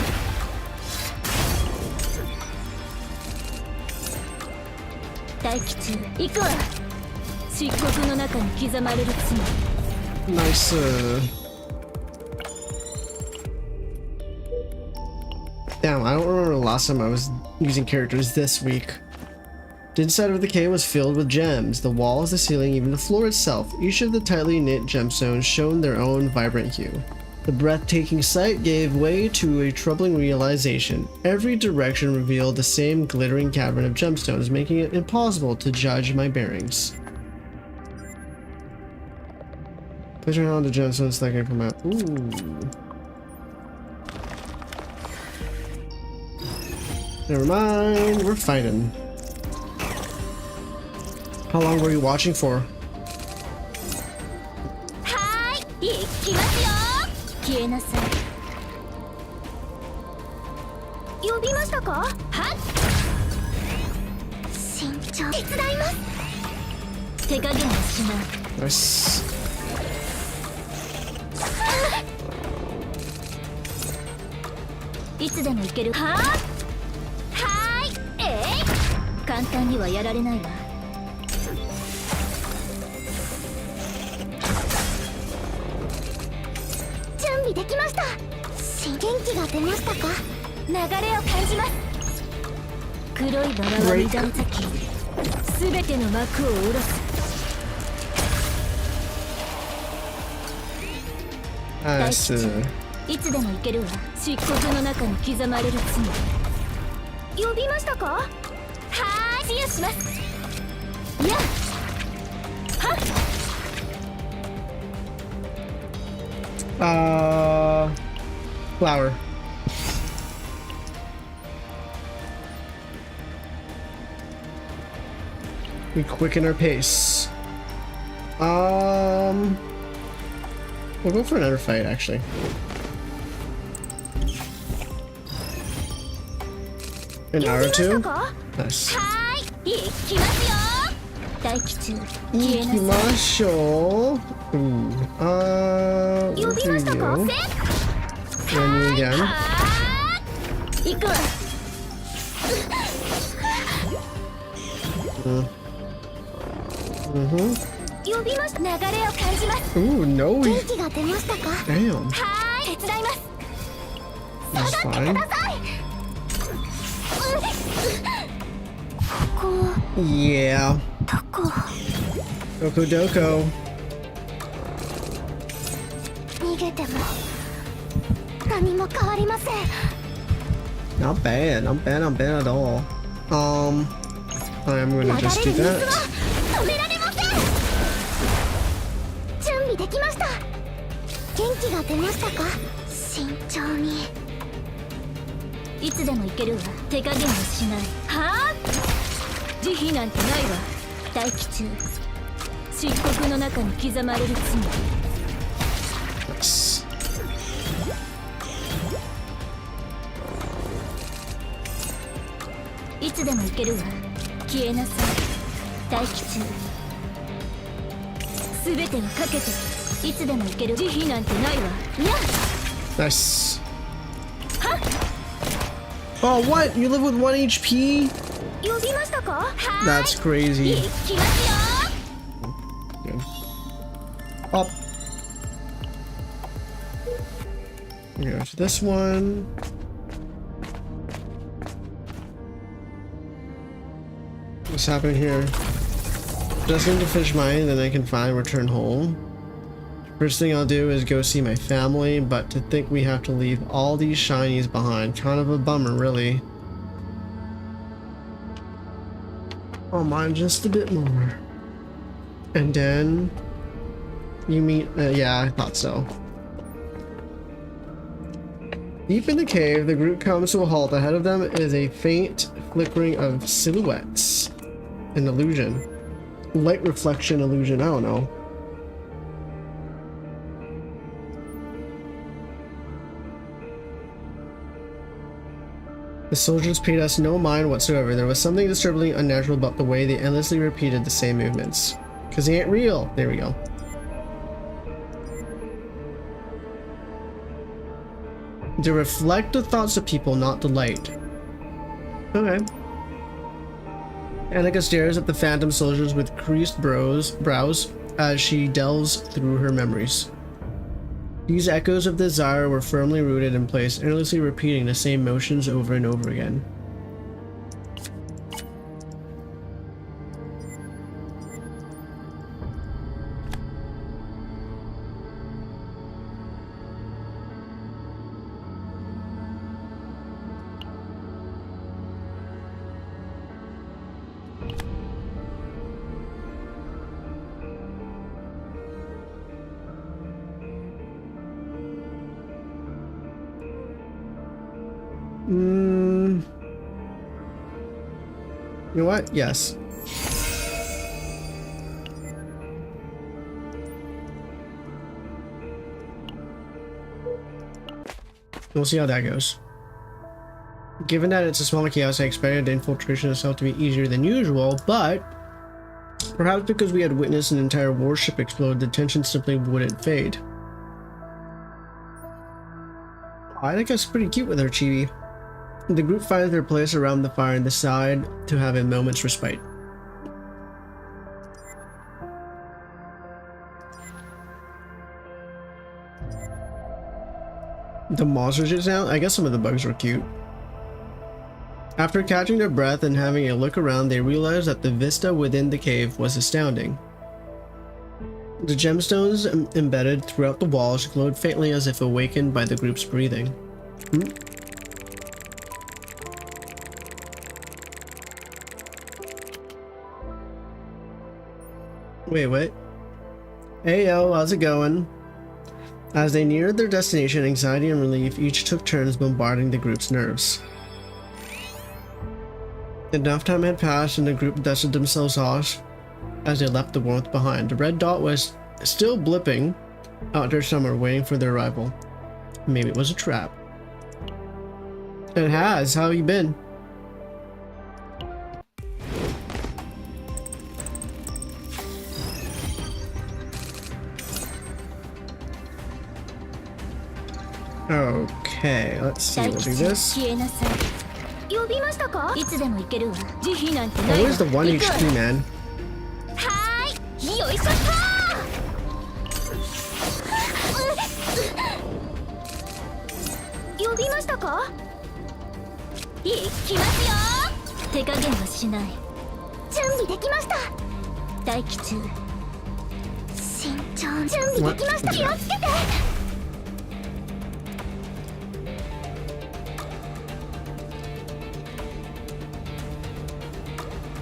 待機中。行くわ。漆黒の中に刻まれる罪。Nice. Damn, I don't remember the last time I was using characters this weak. The inside of the cave was filled with gems. The walls, the ceiling, even the floor itself. Each of the tightly knit gemstones shone their own vibrant hue. The breathtaking sight gave way to a troubling realization. Every direction revealed the same glittering cavern of gemstones, making it impossible to judge my bearings. Place your hand on the gemstones so I can come out. Ooh. Never mind, we're fighting. How long were you watching for? はーい、行きますよ。消えなさい。呼びましたか？はっ。慎重。手伝います。手加減はしない。 Nice. いつでも行ける。はあ、はい、簡単にはやられないわ。準備できました。元気が出ましたか？流れを感じます。黒いバラは二段突き、すべての幕を下ろす。 Nice. いつでも行けるわ。漆黒の中に刻まれる罪。呼びましたか？はーい、治癒します。いや、はっ。Flower. We quicken our pace. We'll go for another fight, actually. An hour or two? Nice. 行きますよ。待機中。Ikimashou. Ooh. We'll do you. And you again. 行くわ。呼びました。流れを感じます。 Ooh, no. 元気が出ましたか？ Damn. はーい、手伝います。 That's 下がって fine. ください。ここ Yeah. どこ？ Dokodoko. 逃げても何も変わりません。 Not bad. Not bad. Not bad at all. I'm gonna 流 just れ do る水は that. 止められません。準備できました。元気が出ましたか？慎重に。いつでも行けるわ。手加減はしない。はあ、慈悲なんてないわ。待機中。漆黒の中に刻まれる罪。 Nice. いつでも行けるわ。消えなさい。待機中。すべてをかけて。いつでも行ける。慈悲なんてないわ。いや。 Nice. Oh, what? You live with 1 HP? 呼びましたか？ That's crazy. 行きますよ。 Up. Here's this one. What's happening here? Just need to finish mine, then I can finally return home. First thing I'll do is go see my family, but to think we have to leave all these shinies behind. Kind of a bummer, really. Oh, mine just a bit more. And then you meet, yeah, I thought so. Deep in the cave, the group comes to a halt. Ahead of them is a faint flickering of silhouettes. An illusion. Light reflection illusion, I don't know. The soldiers paid us no mind whatsoever. There was something disturbingly unnatural about the way they endlessly repeated the same movements. Because they ain't real. There we go. To reflect the thoughts of people, not the light. Okay. Annika stares at the phantom soldiers with creased brows as she delves through her memories. These echoes of desire were firmly rooted in place, endlessly repeating the same motions over and over again. You know what? Yes. We'll see how that goes. Given that it's a smaller chaos, I expected the infiltration itself to be easier than usual, but Perhaps because we had witnessed an entire warship explode, the tension simply wouldn't fade. I think that's pretty cute with her chibi. The group finds their place around the fire and decide to have a moment's respite. The monsters just now? I guess some of the bugs were cute. After catching their breath and having a look around, they realized that the vista within the cave was astounding. The gemstones embedded throughout the walls glowed faintly as if awakened by the group's breathing. Wait, what? Hey yo, how's it going? As they neared their destination, anxiety and relief each took turns bombarding the group's nerves. Enough time had passed and the group dusted themselves off as they left the warmth behind. The red dot was still blipping out their summer, waiting for their arrival. Maybe it was a trap. It has. How have you been? Okay, let's see. We'll do this. Oh, where's the 1 HP, man?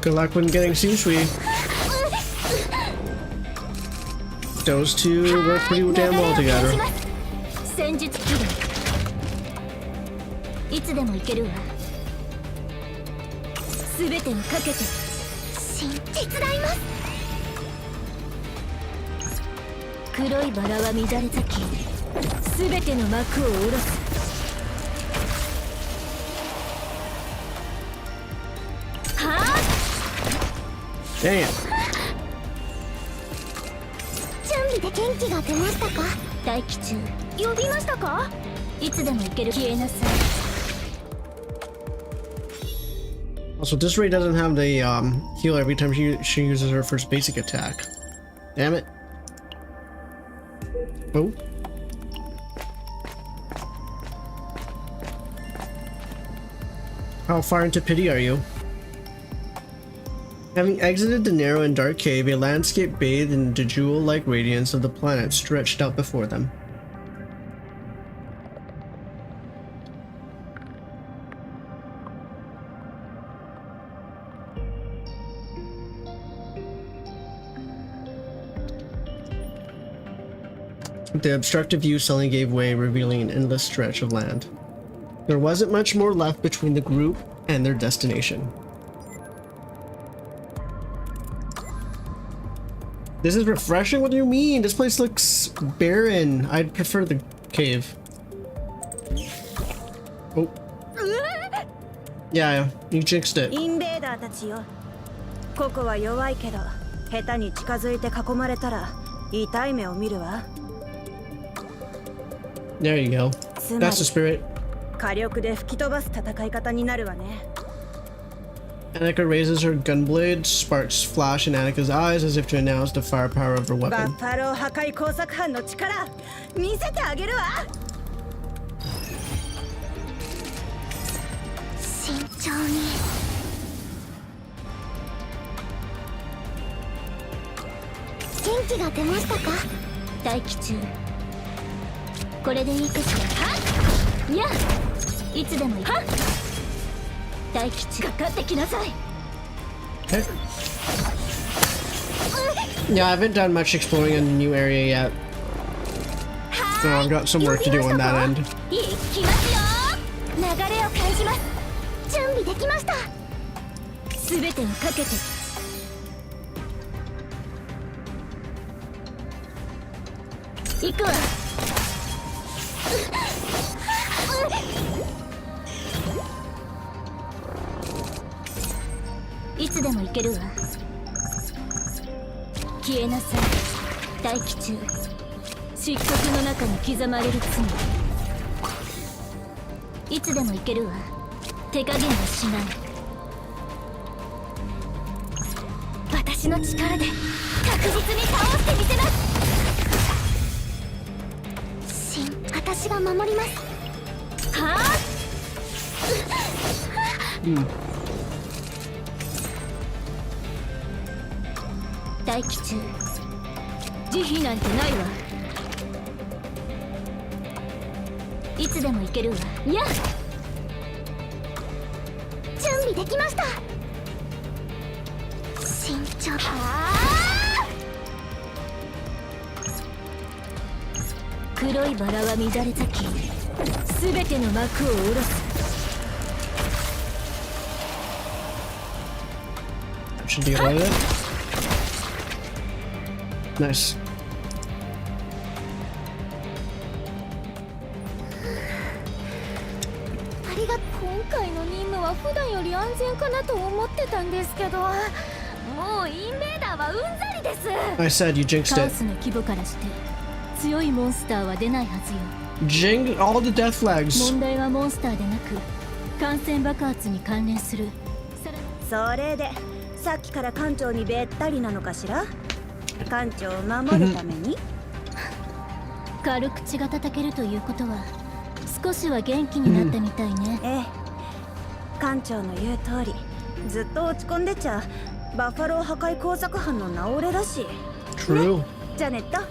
Good luck when getting sushi. Those two work pretty damn well together. Damn. Also, this Ray doesn't have the heal every time she uses her first basic attack. Damn it. Oh. How far into pity are you? Having exited the narrow and dark cave, a landscape bathed in the jewel-like radiance of the planet stretched out before them. The obstructive view suddenly gave way, revealing an endless stretch of land. There wasn't much more left between the group and their destination. This is refreshing? What do you mean? This place looks barren. I'd prefer the cave. Oh. Yeah, you jinxed it. There you go. That's the spirit. Annika raises her gunblade, sparks flash in Annika's eyes as if to announce the firepower of her weapon. Okay. Yeah, I haven't done much exploring in the new area yet. So I've got some work to do on that end. 消えなさい。大気中漆黒の中に刻まれる罪。いつでも行けるわ。手加減はしない。私の力で確実に倒してみせます。シン、私が守ります。はあ、大気中慈悲なんてないわ。いつでも行けるわ。いや、準備できました。慎重。黒いバラは乱れ咲き、すべての幕を下ろす。Should be all of it. Nice. ありがとう。今回の任務は普段より安全かなと思ってたんですけど、もうインベーダーはうんざりです。I said you jinxed カオ it. スの規模からして強いモンスターは出ないはずよ。 Jing all the death flags. 問題はモンスターでなく感染爆発に関連する。それでさっきから艦長にべったりなのかしら。艦長を守るために軽口が叩けるということは少しは元気になったみたいね。ええ、艦長の言う通りずっと落ち込んでちゃバッファロー破壊工作班の名折れだし。 True. ね、ジャネット。アッ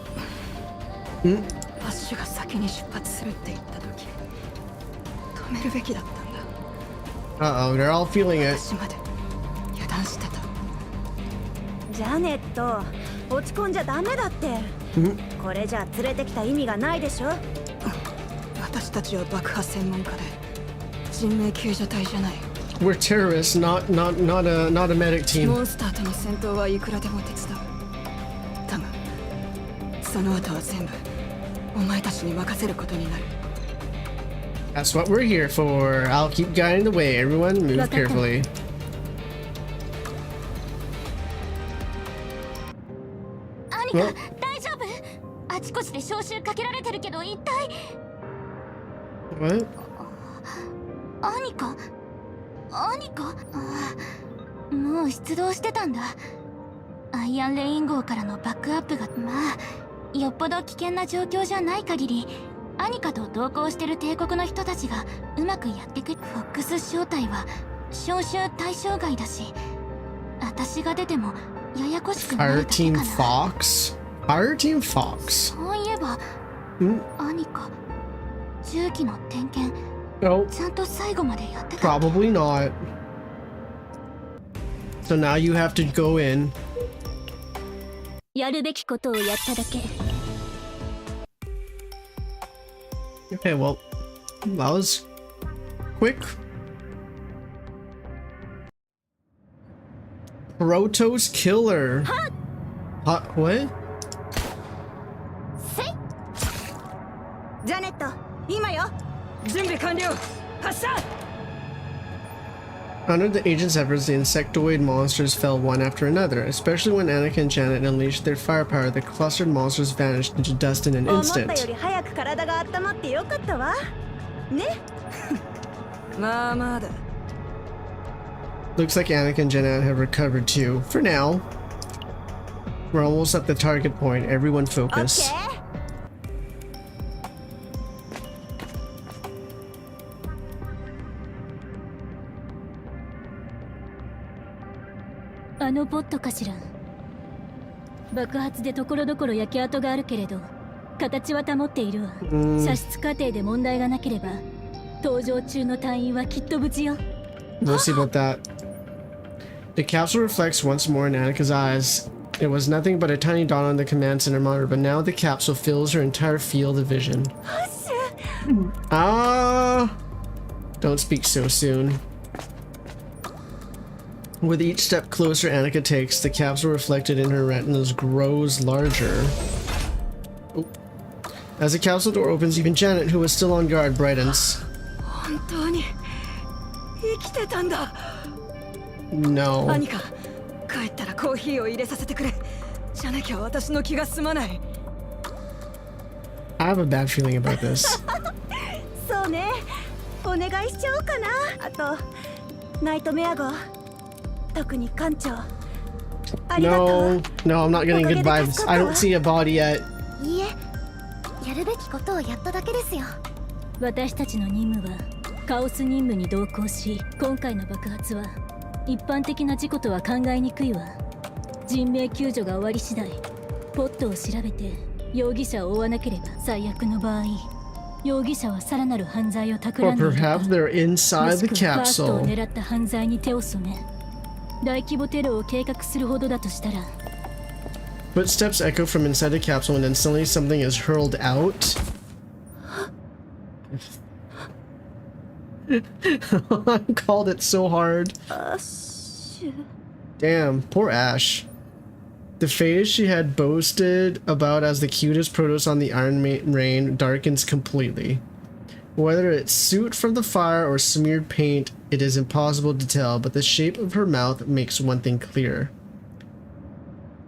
シュが先に出発するって言った時止めるべきだったんだ。 Uh oh, they're all feeling it. 私まで油断してた。ジャネット、落ち込んじゃダメだって。これじゃ連れてきた意味がないでしょ。私たちは爆破専門家で人命救助隊じゃない。 We're terrorists, not a medic モ team. ンスターとの戦闘はいくらでも手伝う。だがその後は全部お前たちに任せることになる。 That's what we're here for. I'll keep guiding the way. Everyone move carefully. アニカ、大丈夫？あちこちで招集かけられてるけど一体。 What? アニカ？アニカ？もう出動してたんだ。アイアンレイン号からのバックアップが、まあよっぽど危険な状況じゃない限りアニカと同行してる帝国の人たちがうまくやってく。フォックス正体は招集対象外だし、私が出てもややこしくな Fire るだけ Team かな。 Fox? Fire Team Fox. そういえばアニカ、重機の点検 No, ちゃんと最後までやってた。 probably not. So now you have to go in. やるべきことをやっただけ。 Okay, well, that was quick. Proto's killer. What? ジャネット、今よ。準備完了。発射。 Under the agent's efforts, the insectoid monsters fell one after another. Especially when Anakin and Janet unleashed their firepower, the clustered monsters vanished into dust in an 思ったよ instant. り早く体が温まってよかったわ。ね。まあまあだ。 Looks like Anakin and Janet have recovered too. For now. We're almost at the target point. Everyone オッ focus. ケー。あのポットかしら。爆発でところどころ焼け跡があるけれど形は保っているわ。射出過程で問題がなければ搭乗中の隊員はきっと無事よ。 We'll see about that. The capsule reflects once more in Annika's eyes. It was nothing but a tiny dot on the command center monitor, but now the capsule fills her entire field of vision. Don't speak so soon. With each step closer Annika takes, the capsule reflected in her retinas grows larger. Oh. As the capsule door opens, even Janet, who was still on guard, brightens. 本当に生きてたんだ。 No. アニカ、帰ったらコーヒーを入れさせてくれ。じゃなきゃ私の気が済まない。 I have a bad feeling about this. そうね、お願いしちゃおうかな。あとナイトメア号、特に艦長ありがとう。 No, I'm not getting good vibes. I don't see a body yet. いいえ、やるべきことをやっただけですよ。私たちの任務はカオス任務に同行し、今回の爆発は一般的な事故とは考えにくいわ。人命救助が終わり次第ポットを調べて容疑者を追わなければ、最悪の場合容疑者はさらなる犯罪を企んでいるか、 Or perhaps they're inside the もしくはファーストを capsule. 狙った犯罪に手を染め、大規模テロを計画するほどだとしたら。 Footsteps echo from inside the capsule and then suddenly something is hurled out. I called it so hard. Damn, poor Ash. The phase she had boasted about as the cutest Protoss on the Iron Rain darkens completely. Whether it's soot from the fire or smeared paint, it is impossible to tell, but the shape of her mouth makes one thing clear.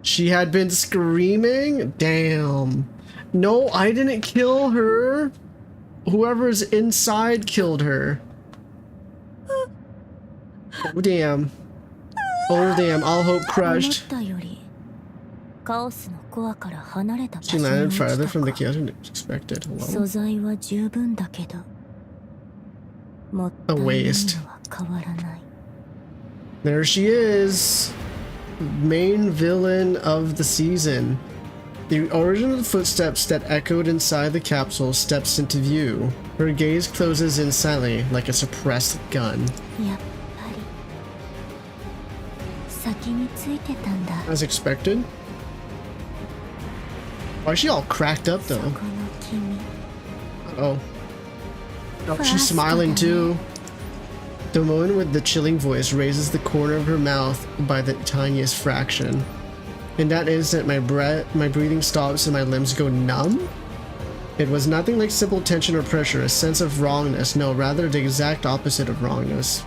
She had been screaming? Damn. No, I didn't kill her. Whoever's inside killed her. Oh, damn. Oh, damn. All hope crushed. She landed farther from the chaos than expected. Hello? A waste. There she is. Main villain of the season. The original footsteps that echoed inside the capsule steps into view. Her gaze closes in silently like a suppressed gun. As expected. Why is she all cracked up though? Uh-oh. Oh, she's smiling too. The woman with the chilling voice raises the corner of her mouth by the tiniest fraction. In that instant, my breathing stops and my limbs go numb? It was nothing like simple tension or pressure, a sense of wrongness. No, rather the exact opposite of wrongness.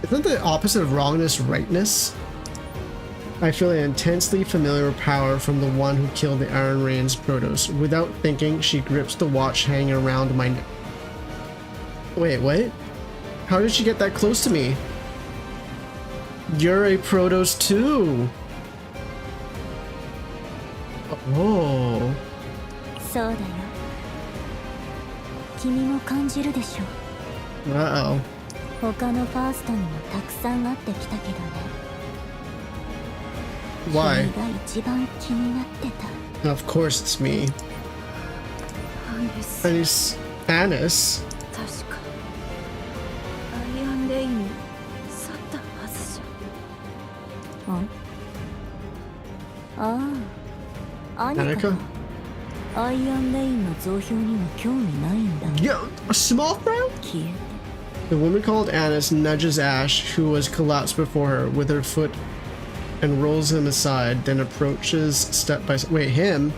Isn't the opposite of wrongness rightness? I feel an intensely familiar power from the one who killed the Iron Rain's Protoss. Without thinking, she grips the watch hanging around my neck. Wait, what? How did she get that close to me? You're a Protoss too! Oh. Uh-oh. Why? Of course it's me. Annis? アニカ？アイアンレインの増票には興味ないんだ。Yeah, a small crowd? The woman called Annis nudges Ash, who was collapsed before her, with her foot and rolls him aside, then approaches step by step. Wait, him?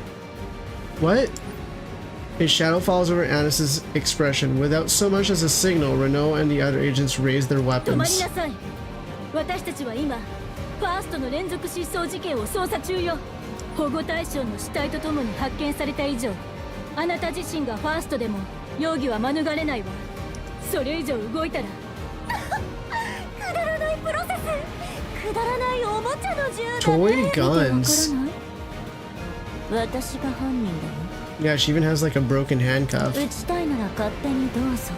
What? A shadow falls over Annis's expression. Without so much as a signal, Renault and the other agents raise their weapons. 私たちは今、ファーストの連続失踪事件を捜査中よ。保護対象の死体とともに発見された以上、あなた自身がファーストでも容疑は免れないわ。それ以上動いたらくだらないプロセス、くだらないおもちゃの銃だね。 Toy guns. 私が犯人だよ。 Yeah, she even has like a broken handcuff. 撃ちたいなら勝手にどうぞ。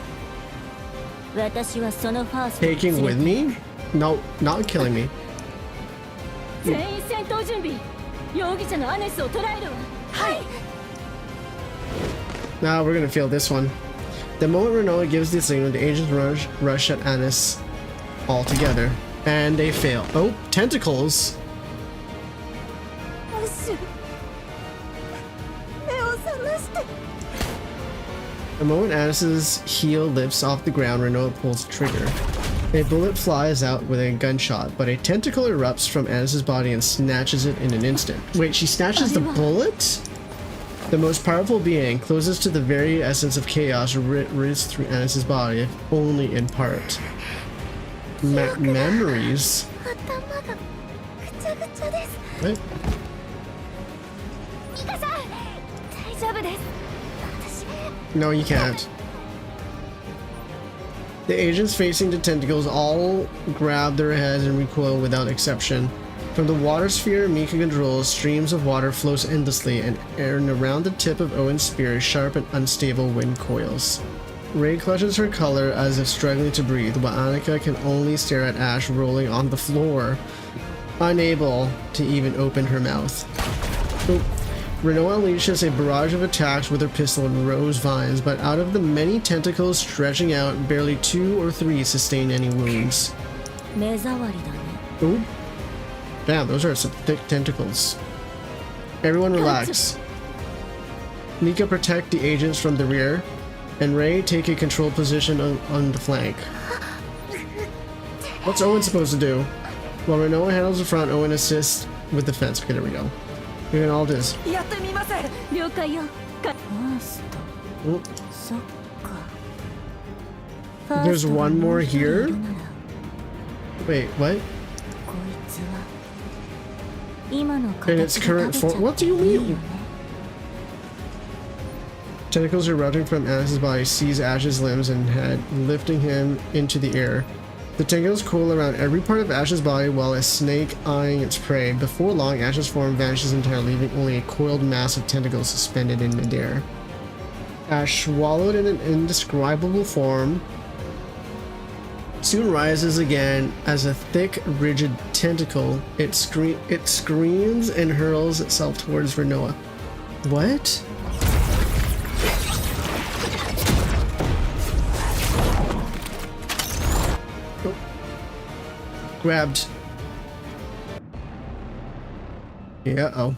私はそのファースト。 Taking with me? No, not killing me. 全員戦闘準備。容疑者のアネスを捕らえるわ。はい。 Now we're gonna fail this one. The moment Renault gives the signal, the agents rush at Annis all together, and they fail. Oh, tentacles! The moment Annis's heel lifts off the ground, Renault pulls the trigger. A bullet flies out with a gunshot, but a tentacle erupts from Annis's body and snatches it in an instant. Wait, she snatches the bullet? The most powerful being, closest to the very essence of chaos, rips through Annis's body, if only in part. Memories? What? No, you can't. The agents facing the tentacles all grab their heads and recoil without exception. From the water sphere Mika controls, streams of water flows endlessly, and around the tip of Owen's spear, sharp and unstable wind coils. Rei clutches her collar as if struggling to breathe, while Annika can only stare at Ash rolling on the floor, unable to even open her mouth. Oh. Renoa unleashes a barrage of attacks with her pistol and Rose vines, but out of the many tentacles stretching out, barely 2 or 3 sustain any wounds. Ooh. Damn, those are some thick tentacles. Everyone relax. Mika protect the agents from the rear, and Rei take a controlled position on the flank. What's Owen supposed to do? While Renoa handles the front, Owen assists with defense. Okay, there we go. We're gonna all do this. Oh. There's one more here? Wait, what? In its current form? What do you mean? Tentacles erupting from Ash's body seize Ash's limbs and head, lifting him into the air. The tentacles coil around every part of Ash's body while a snake eyeing its prey. Before long, Ash's form vanishes entirely, leaving only a coiled mass of tentacles suspended in midair. Ash, swallowed in an indescribable form, soon rises again as a thick, rigid tentacle. It screams and hurls itself towards Renoa. What? Oh. Grabbed. Yeah, oh.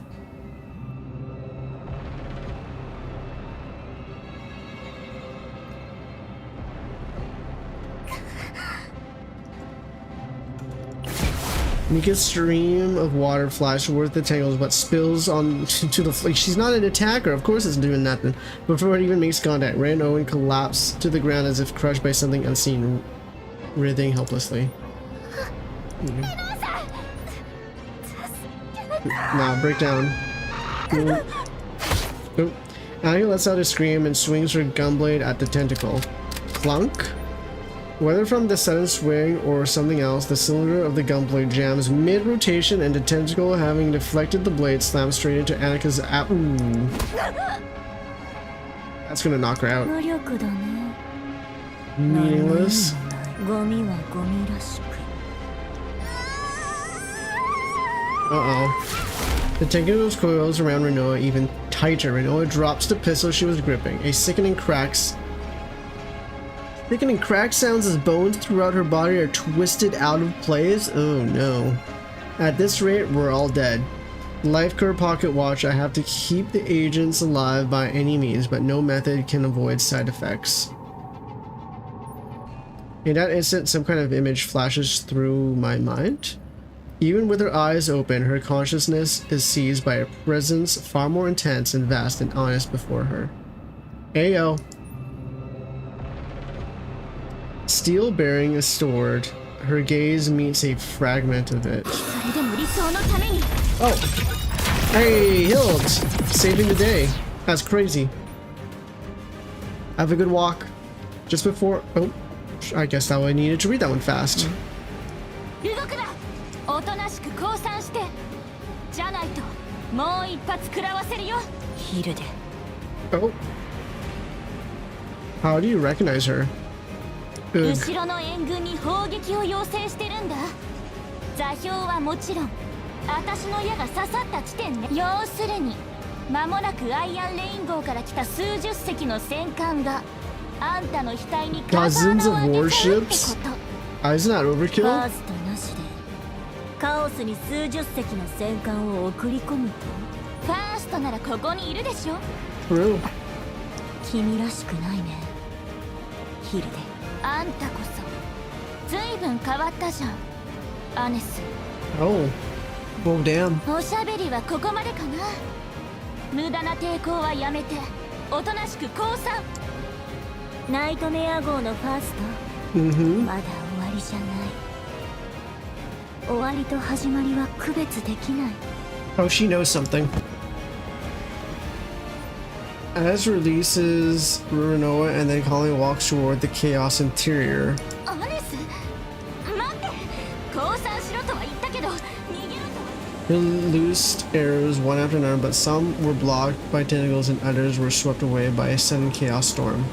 Mika's stream of water flies towards the tentacles but spills on to the floor. She's not an attacker, of course it's doing nothing. Before it even makes contact, Ray and Owen collapse to the ground as if crushed by something unseen, writhing helplessly. Nah, break down. Oh. Annie lets out a scream and swings her gunblade at the tentacle. Clunk? Whether from the sudden swing or something else, the cylinder of the gunblade jams mid-rotation and the tentacle, having deflected the blade, slams straight into Annika's Ooh. That's gonna knock her out. Meaningless. Uh-oh. The tentacles coils around Renoa even tighter. Renoa drops the pistol she was gripping. A sickening crack sounds as bones throughout her body are twisted out of place. Oh no. At this rate, we're all dead. Lifeguard pocket watch, I have to keep the agents alive by any means, but no method can avoid side effects. In that instant, some kind of image flashes through my mind. Even with her eyes open, her consciousness is seized by a presence far more intense and vast and honest before her. Ayo. Steel bearing is stored. Her gaze meets a fragment of it. Oh! Hey, Hilde! Saving the day. That's crazy. Have a good walk. Just before... Oh, I guess that I needed to read that one fast. Oh. How do you recognize her? Ugh. 後ろの援軍に砲撃を要請してるんだ。座標はもちろん、私の矢が刺さった地点ね。要するに、間もなくアイアンレイン号から来た数十隻の戦艦があんたの額に風穴を開けちゃうってこと。Isn't that overkill? ファーストなしでカオスに数十隻の戦艦を送り込むと、ファーストならここにいるでしょ。True. 君らしくないね、ヒルデ。あんたこそずいぶん変わったじゃん、アネス。Oh. Oh, damn. おしゃべりはここまでかな。無駄な抵抗はやめて、おとなしく降参。ナイトメア号のファースト、まだ終わりじゃない。終わりと始まりは区別できない。Oh, she knows something. As releases Ruinoa and then Colleen walks toward the chaos interior. He loosed arrows one after another, but some were blocked by tentacles and others were swept away by a sudden chaos storm.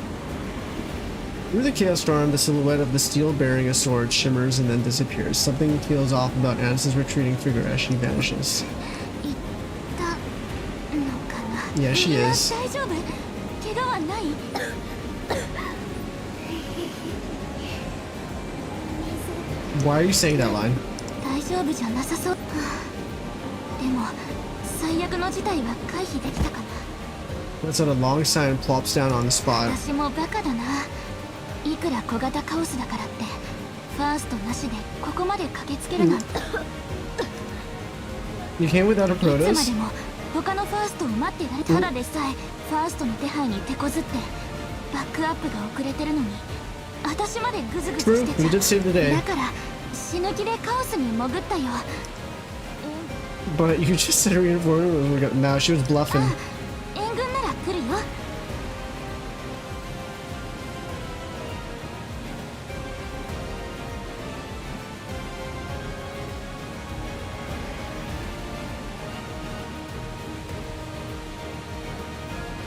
Through the chaos storm, the silhouette of the steel bearing a sword shimmers and then disappears. Something feels off about Anis's retreating figure as she vanishes. Yeah, she is. Why are you saying that line? Lets out a long sigh and plops down on the spot. You came without a Protos? True, you did save the day. But you just said reinforcement was now she was bluffing.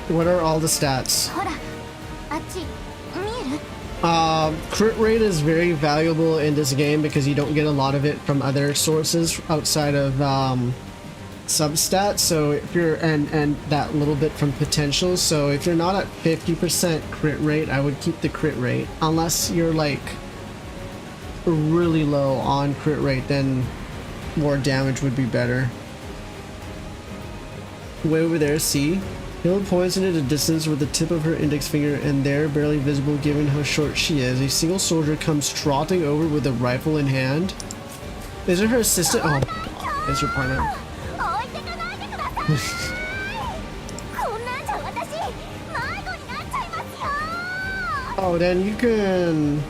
What are all the stats? Crit rate is very valuable in this game because you don't get a lot of it from other sources outside of substats. So if you're and that little bit from potential. So if you're not at 50% crit rate, I would keep the crit rate. Unless you're like really low on crit rate, then more damage would be better. Way over there, see? Hilde points into the distance with the tip of her index finger, and there, barely visible given how short she is, a single soldier comes trotting over with a rifle in hand. Is it her assistant? Oh, it's her partner. Oh, then you can...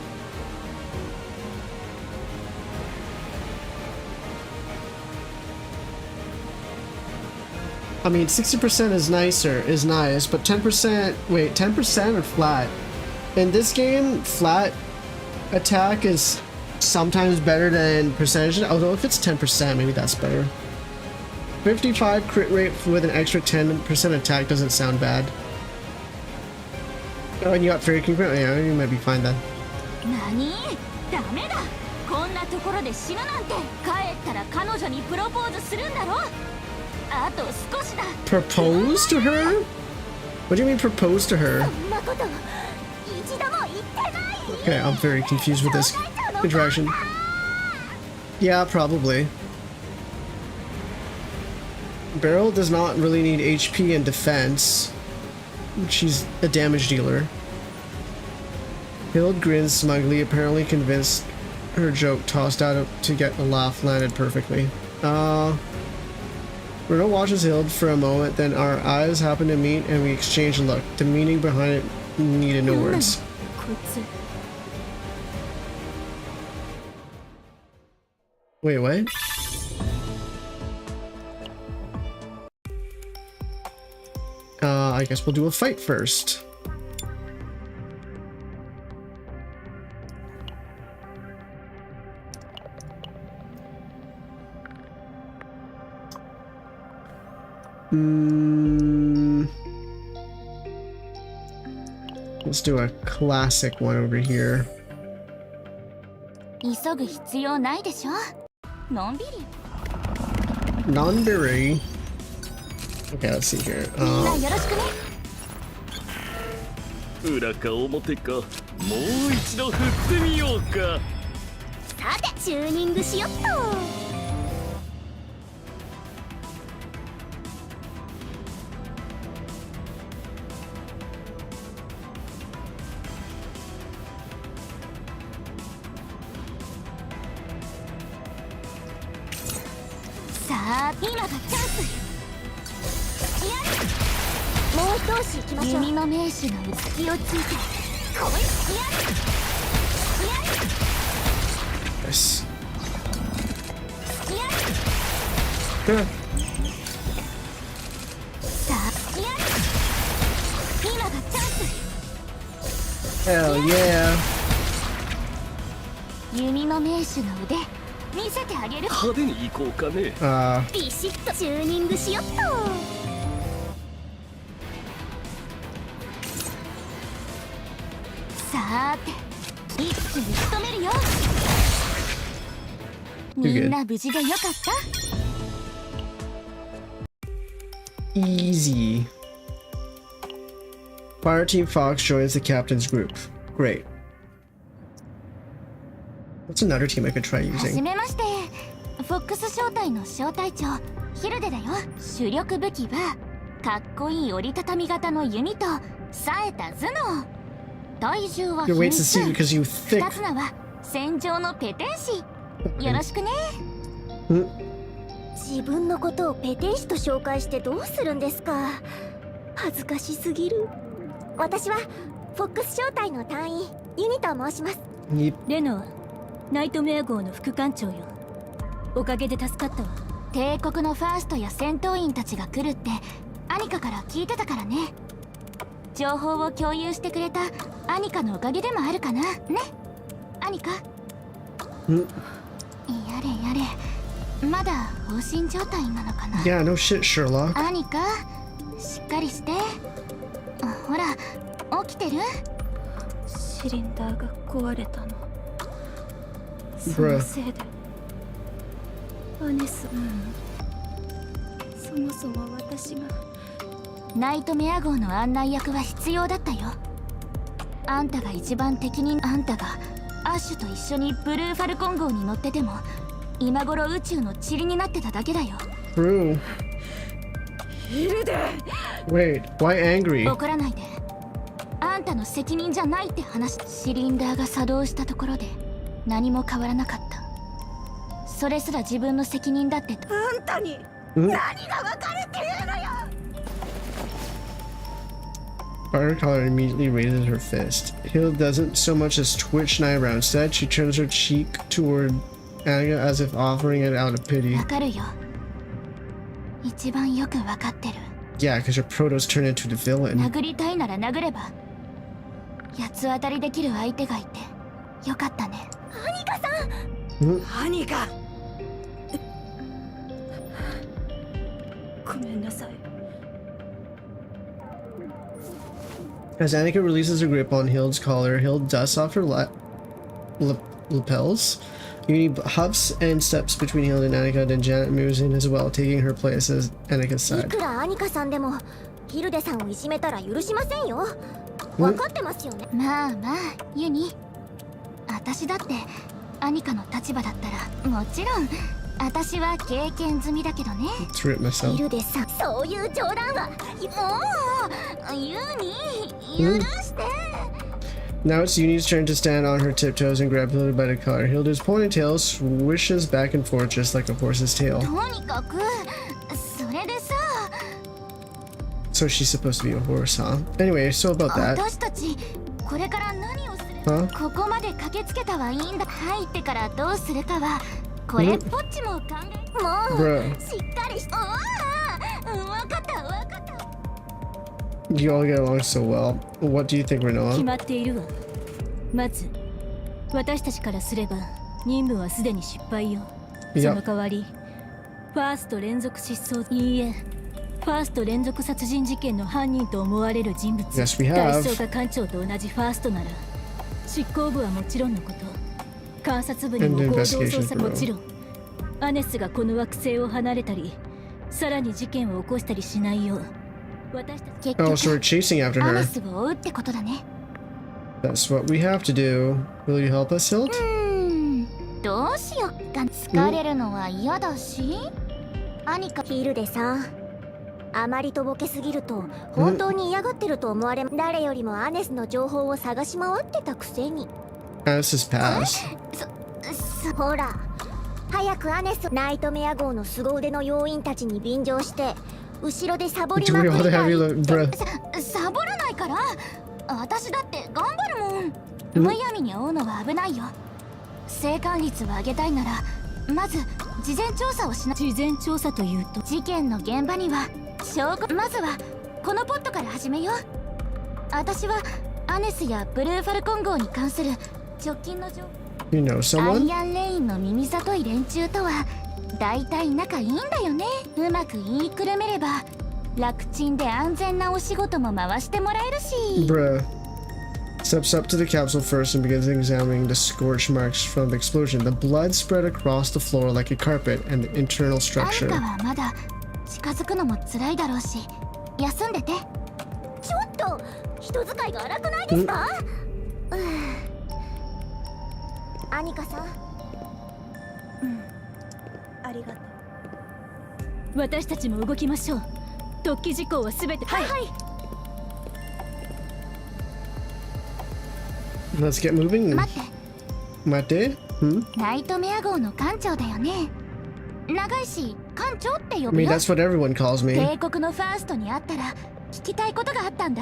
I mean, 60% is nice, but 10%, wait, 10% or flat? In this game, flat attack is sometimes better than percentage, although if it's 10%, maybe that's better. 55 crit rate with an extra 10% attack doesn't sound bad. Oh, and you got fairy king crit? Yeah, you might be fine then. Propose to her? What do you mean propose to her? Okay, I'm very confused with this interaction. Yeah, probably. Beryl does not really need HP and defense. She's a damage dealer. Hilde grins smugly, apparently convinced her joke tossed out to get a laugh landed perfectly. Bruno watches Hilde for a moment, then our eyes happen to meet and we exchange a look. The meaning behind it needed no words. Wait, what? I guess we'll do a fight first. Let's do a classic one over here. Non-berry. Okay, let's see here. Yes. Good. Hell yeah. 弓の名手の腕見せてあげる。派手に行こうかね。ビシッとチューニングしよっと。さーて一気に仕留めるよ。みんな無事でよかった。 Easy. Fire Team Fox joins the captain's group. Great. What's another team I could try はじ using? めまして。フォックス小隊の小隊長ヒルデだよ。主力武器はかっこいい折りたたみ型の弓と冴えた頭脳。体重は Your 秘 weight's 密。 the secret because you thick. 二つ名は戦場のペテン師。よろしくね。自分のことをペテン師と紹介してどうするんですか。恥ずかしすぎる。私はフォックス小隊の隊員ユニと申します。レノはナイトメア号の副艦長よ。おかげで助かったわ。帝国のファーストや戦闘員たちが来るってアニカから聞いてたからね。情報を共有してくれたアニカのおかげでもあるかなね。アニカ。やれやれ、まだ放心状態なのかな。 Yeah, no shit, Sherlock. アニカしっかりして。ほら起きてる？シリンダーが壊れたの。そ Bruh. のせいでアネス、そもそも私がナイトメア号の案内役は必要だったよ。あんたが一番敵に、あんたがアッシュと一緒にブルーファルコン号に乗ってても今頃宇宙の塵になってただけだよ。 True. ヒルデ Wait, why angry? 怒らないで。あんたの責任じゃないって話。シリンダーが作動したところで何も変わらなかった。それすら自分の責任だって。あんたに何が分かるっていうのよ。 Firecaller immediately raises her fist. Hilde doesn't so much as twitch an eyebrow. Instead, she turns her cheek toward Anya as if offering it out of pity. わかるよ。一番よくわかってる。 Yeah, because your protos turn into the villain. 殴りたいなら殴れば。八つ当たりできる相手がいてよかったね。アニカさん。アニカ。ごめんなさい。 As Annika releases her grip on Hilde's collar, Hilde dusts off her lapels. Uni huffs and steps between Hilde and Annika, then Janet moves in as well, taking her place as Annika's い side. くらアニカさんでもヒルデさんをいじめたら許しませんよ。分かってますよね。まあまあユニ、私だってアニカの立場だったらもちろん私は経験済みだけどね。 Let's rip myself. ヒルデさん、そういう冗談はもうユニ許して。 Now it's Uni's turn to stand on her tiptoes and grab Hilde by the collar. Hilde's ponytail swishes back and forth just like a horse's tail. とにかくそれでさ。 So she's supposed to be a horse, huh? Anyway, so about that. 私たちこれから何をする？ Huh? ここまで駆けつけたはいいんだ。入ってからどうするかはこれっぽっちも考え。もう Bruh. しっかりし。分かった分かった。 You all get along so well. What do you think, 決 Renoa? まっているわ。まず私たちからすれば任務はすでに失敗よ。いやその代わりファースト連続失踪、いいえ、ファースト連続殺人事件の犯人と思われる人物、 Yes, we 大 have. 将が艦長と同じファーストなら執行部はもちろんのこと観察部にも And 合同 investigation 捜査 bureau. もちろんアネスがこの惑星を離れたりさらに事件を起こしたりしないよう私たち。 Oh, so we're chasing after アネ her. スを追うってことだね。 That's what we have to do. Will you help us, Hilde? どうしよっか。疲れるのは嫌だし。アニカ。ヒルデさん、あまりとぼけすぎると本当に嫌がってると思われ、誰よりもアネスの情報を探し回ってたくせに。 This is past. ほら、早くアネス、ナイトメア号の凄腕の要員たちに便乗して後ろでサボりまく Do we all りた have い。 you, bruh? サボらないから。私だって頑張るもん。むやみに追うのは危ないよ。生還率を上げたいならまず事前調査をしな。事前調査というと事件の現場には証拠。まずはこのポットから始めよう。私はアネスやブルーファルコン号に関する直近の情報。 You know ア someone? イアンレインの耳里い連中とはだいたい仲いいんだよね。うまく言いくるめれば楽ちんで安全なお仕事も回してもらえるし。 Bruh. Steps up to the capsule first and begins examining the scorch marks from the explosion. The blood spread across the floor like a carpet and the internal ア structure. ルカはまだ近づくのも辛いだろうし休んでて。ちょっと人使いが荒くないですか？アニカさん。ありがとう。私たちも動きましょう。突起事項はすべて。はいはい。 Let's get moving. 待って、待って。ナイトメア号の艦長だよね。長いし艦長って呼 I ぶ mean, よ。 that's what everyone calls me. 帝国のファーストに会ったら聞きたいことがあったんだ。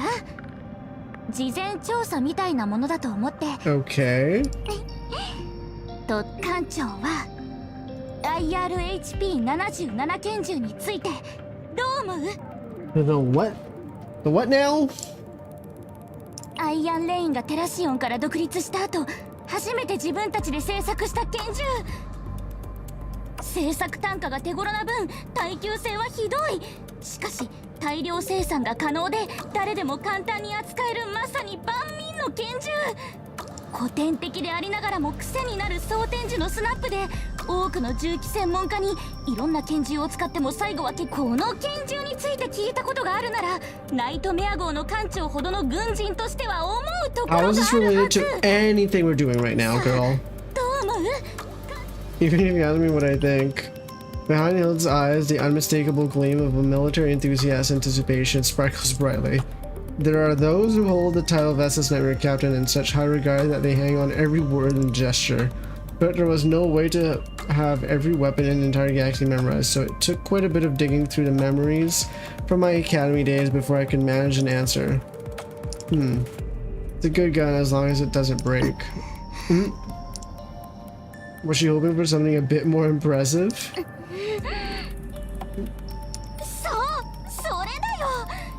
事前調査みたいなものだと思って。 Okay. と艦長は IRHP77 拳銃についてどう思う？ The what? The what now? アイアンレインがテラシオンから独立した後初めて自分たちで製作した拳銃。製作単価が手頃な分耐久性はひどい。しかし大量生産が可能で誰でも簡単に扱えるまさに万民の拳銃。古典的でありながらも癖になる装填時のスナップで多くの銃器専門家にいろんな拳銃を使っても最後はこの拳銃について聞いたことがあるならナイトメア号の艦長ほどの軍人としては思うところ How が is あ this るは related ず。 to anything we're doing right now, girl? どう思う？ Even if you ask me what I think. Behind Hilde's eyes, the unmistakable gleam of a military enthusiast's anticipation sparkles brightly. There are those who hold the title of SS Nightmare Captain in such high regard that they hang on every word and gesture. But there was no way to have every weapon in the entire galaxy memorized, so it took quite a bit of digging through the memories from my academy days before I could manage an answer. It's a good gun as long as it doesn't break. Was she hoping for something a bit more impressive? そう、それだよ。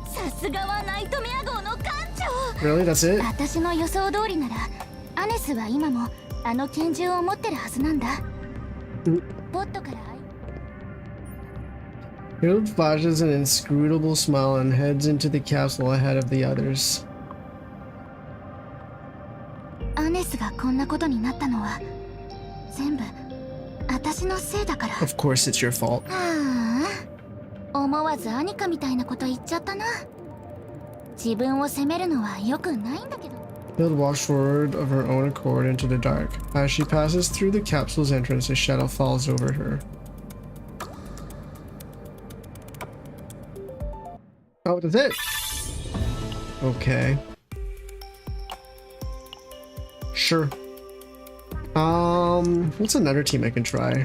さすがはナイトメア号の艦長。 Really? That's it? 私の予想通りならアネスは今もあの拳銃を持ってるはずなんだ。ポットから Hilde flashes an inscrutable smile and heads into the capsule ahead of the others. アネスがこんなことになったのは全部私のせいだから。 Of course it's your fault. はあ、思わずアニカみたいなこと言っちゃったな。自分を責めるのは良くないんだけど。 Hilde walks forward of her own accord into the dark. As she passes through the capsule's entrance, a shadow falls over her. Oh, that's it. Okay. Sure. What's another team I can try?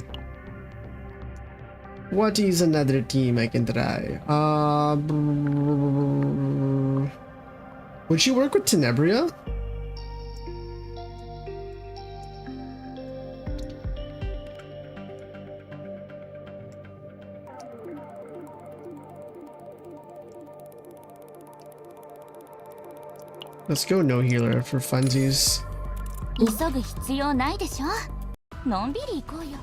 What is another team I can try? Would she work with Tenebria? Let's go no healer for funsies. 急ぐ必要ないでしょ。のんびり行こうよ。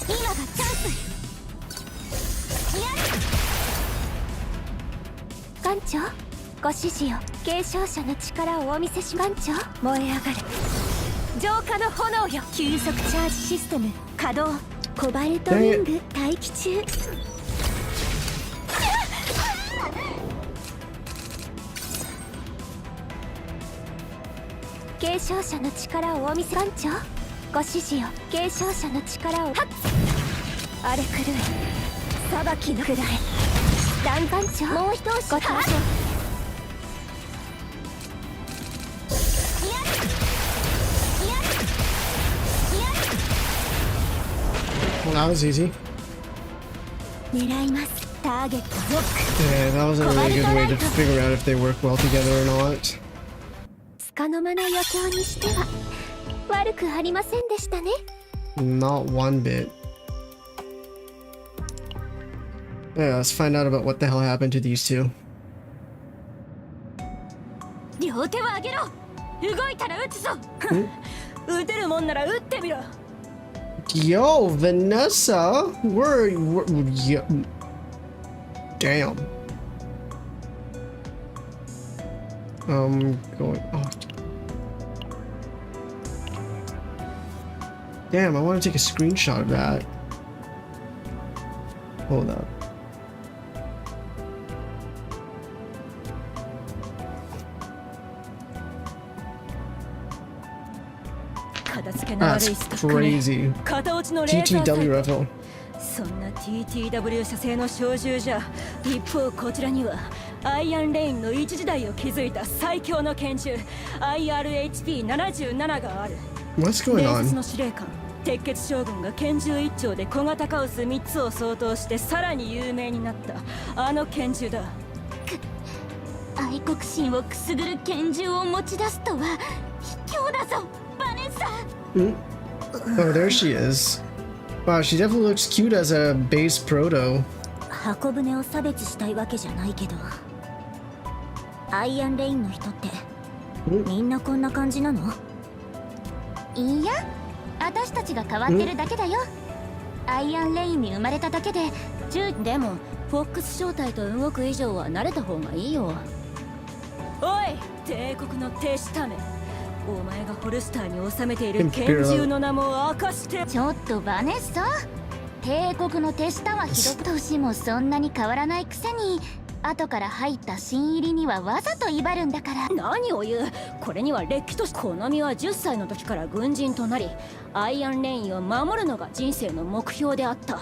今がチャンス。艦長、ご指示を。継承者の力をお見せし。艦長、燃え上がる浄化の炎よ。急速チャージシステム稼働。コバルトリング待機中。継承者の力をお見せ。艦長、ご指示を。継承者の力を。はっ、荒れ狂い裁きの下へ。弾艦長、もう一押し。ご登場。Well, that was easy. 狙います。ターゲットロック。 Yeah, that wasn't a really good way to figure out if they work well together or not. つかの間の余興にしては悪くありませんでしたね。 Not one bit. Yeah, let's find out about what the hell happened to these two. 両手を上げろ。動いたら撃つぞ。撃てるもんなら撃ってみろ。 Yo, Vanessa, we're yeah. Damn. Going. Oh. Damn, I want to take a screenshot of that. Hold up. That's crazy. TTW rifle. そんな TTW 社製の小銃じゃ、一方こちらにはアイアンレインの一時代を築いた最強の拳銃 IRHP77 がある。 What's going 伝説 on? の司令官鉄血将軍が拳銃一丁で小型カウス3つを相当してさらに有名になったあの拳銃だ。愛国心をくすぐる拳銃を持ち出すとは卑怯だぞ、バネッサ。Oh, there she is. Wow, she definitely looks cute as a base proto. 箱舟を差別したいわけじゃないけど、アイアンレインの人ってみんなこんな感じなの？いや、私たちが変わってるだけだよ。アイアンレインに生まれただけででもフォックス正体と動く以上は慣れた方がいいよ。おい、帝国の手下め、お前がホルスターに収めている拳銃の名も明かして。ちょっとバネッサ、帝国の手下はひどく年もそんなに変わらないくせに後から入った新入りにはわざと威張るんだから。何を言う。これにはれっきとし、好みは10歳の時から軍人となりアイアンレインを守るのが人生の目標であった。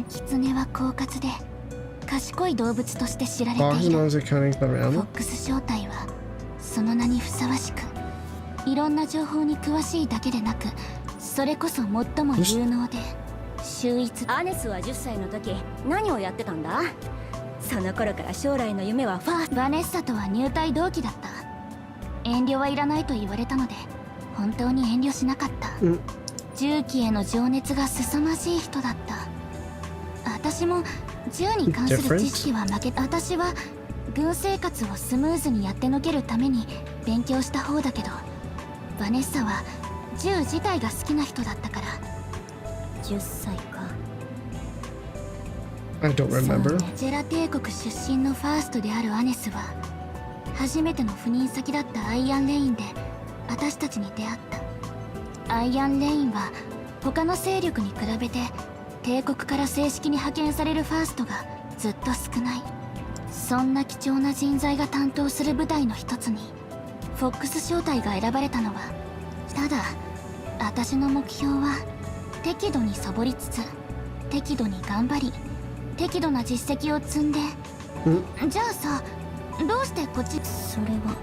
狐は狡猾で賢い動物として知られている。フォックス正体はその名にふさわしく、いろんな情報に詳しいだけでなく、それこそ最も有能で秀逸。アネスは10歳の時何をやってたんだ？その頃から将来の夢はバネッサとは入隊同期だった。遠慮はいらないと言われたので本当に遠慮しなかった。銃器への情熱が凄まじい人だった。私も銃に関する知識は負けた。私は軍生活をスムーズにやってのけるために勉強した方だけど、バネッサは銃自体が好きな人だったから。10歳か。 I don't remember. ジェラ帝国出身のファーストであるアネスは初めての赴任先だったアイアンレインで私たちに出会った。アイアンレインは他の勢力に比べて帝国から正式に派遣されるファーストがずっと少ない。そんな貴重な人材が担当する部隊の一つにフォックス正体が選ばれたのは、ただ私の目標は適度にサボりつつ適度に頑張り適度な実績を積んで。じゃあさ、どうしてこっち。それは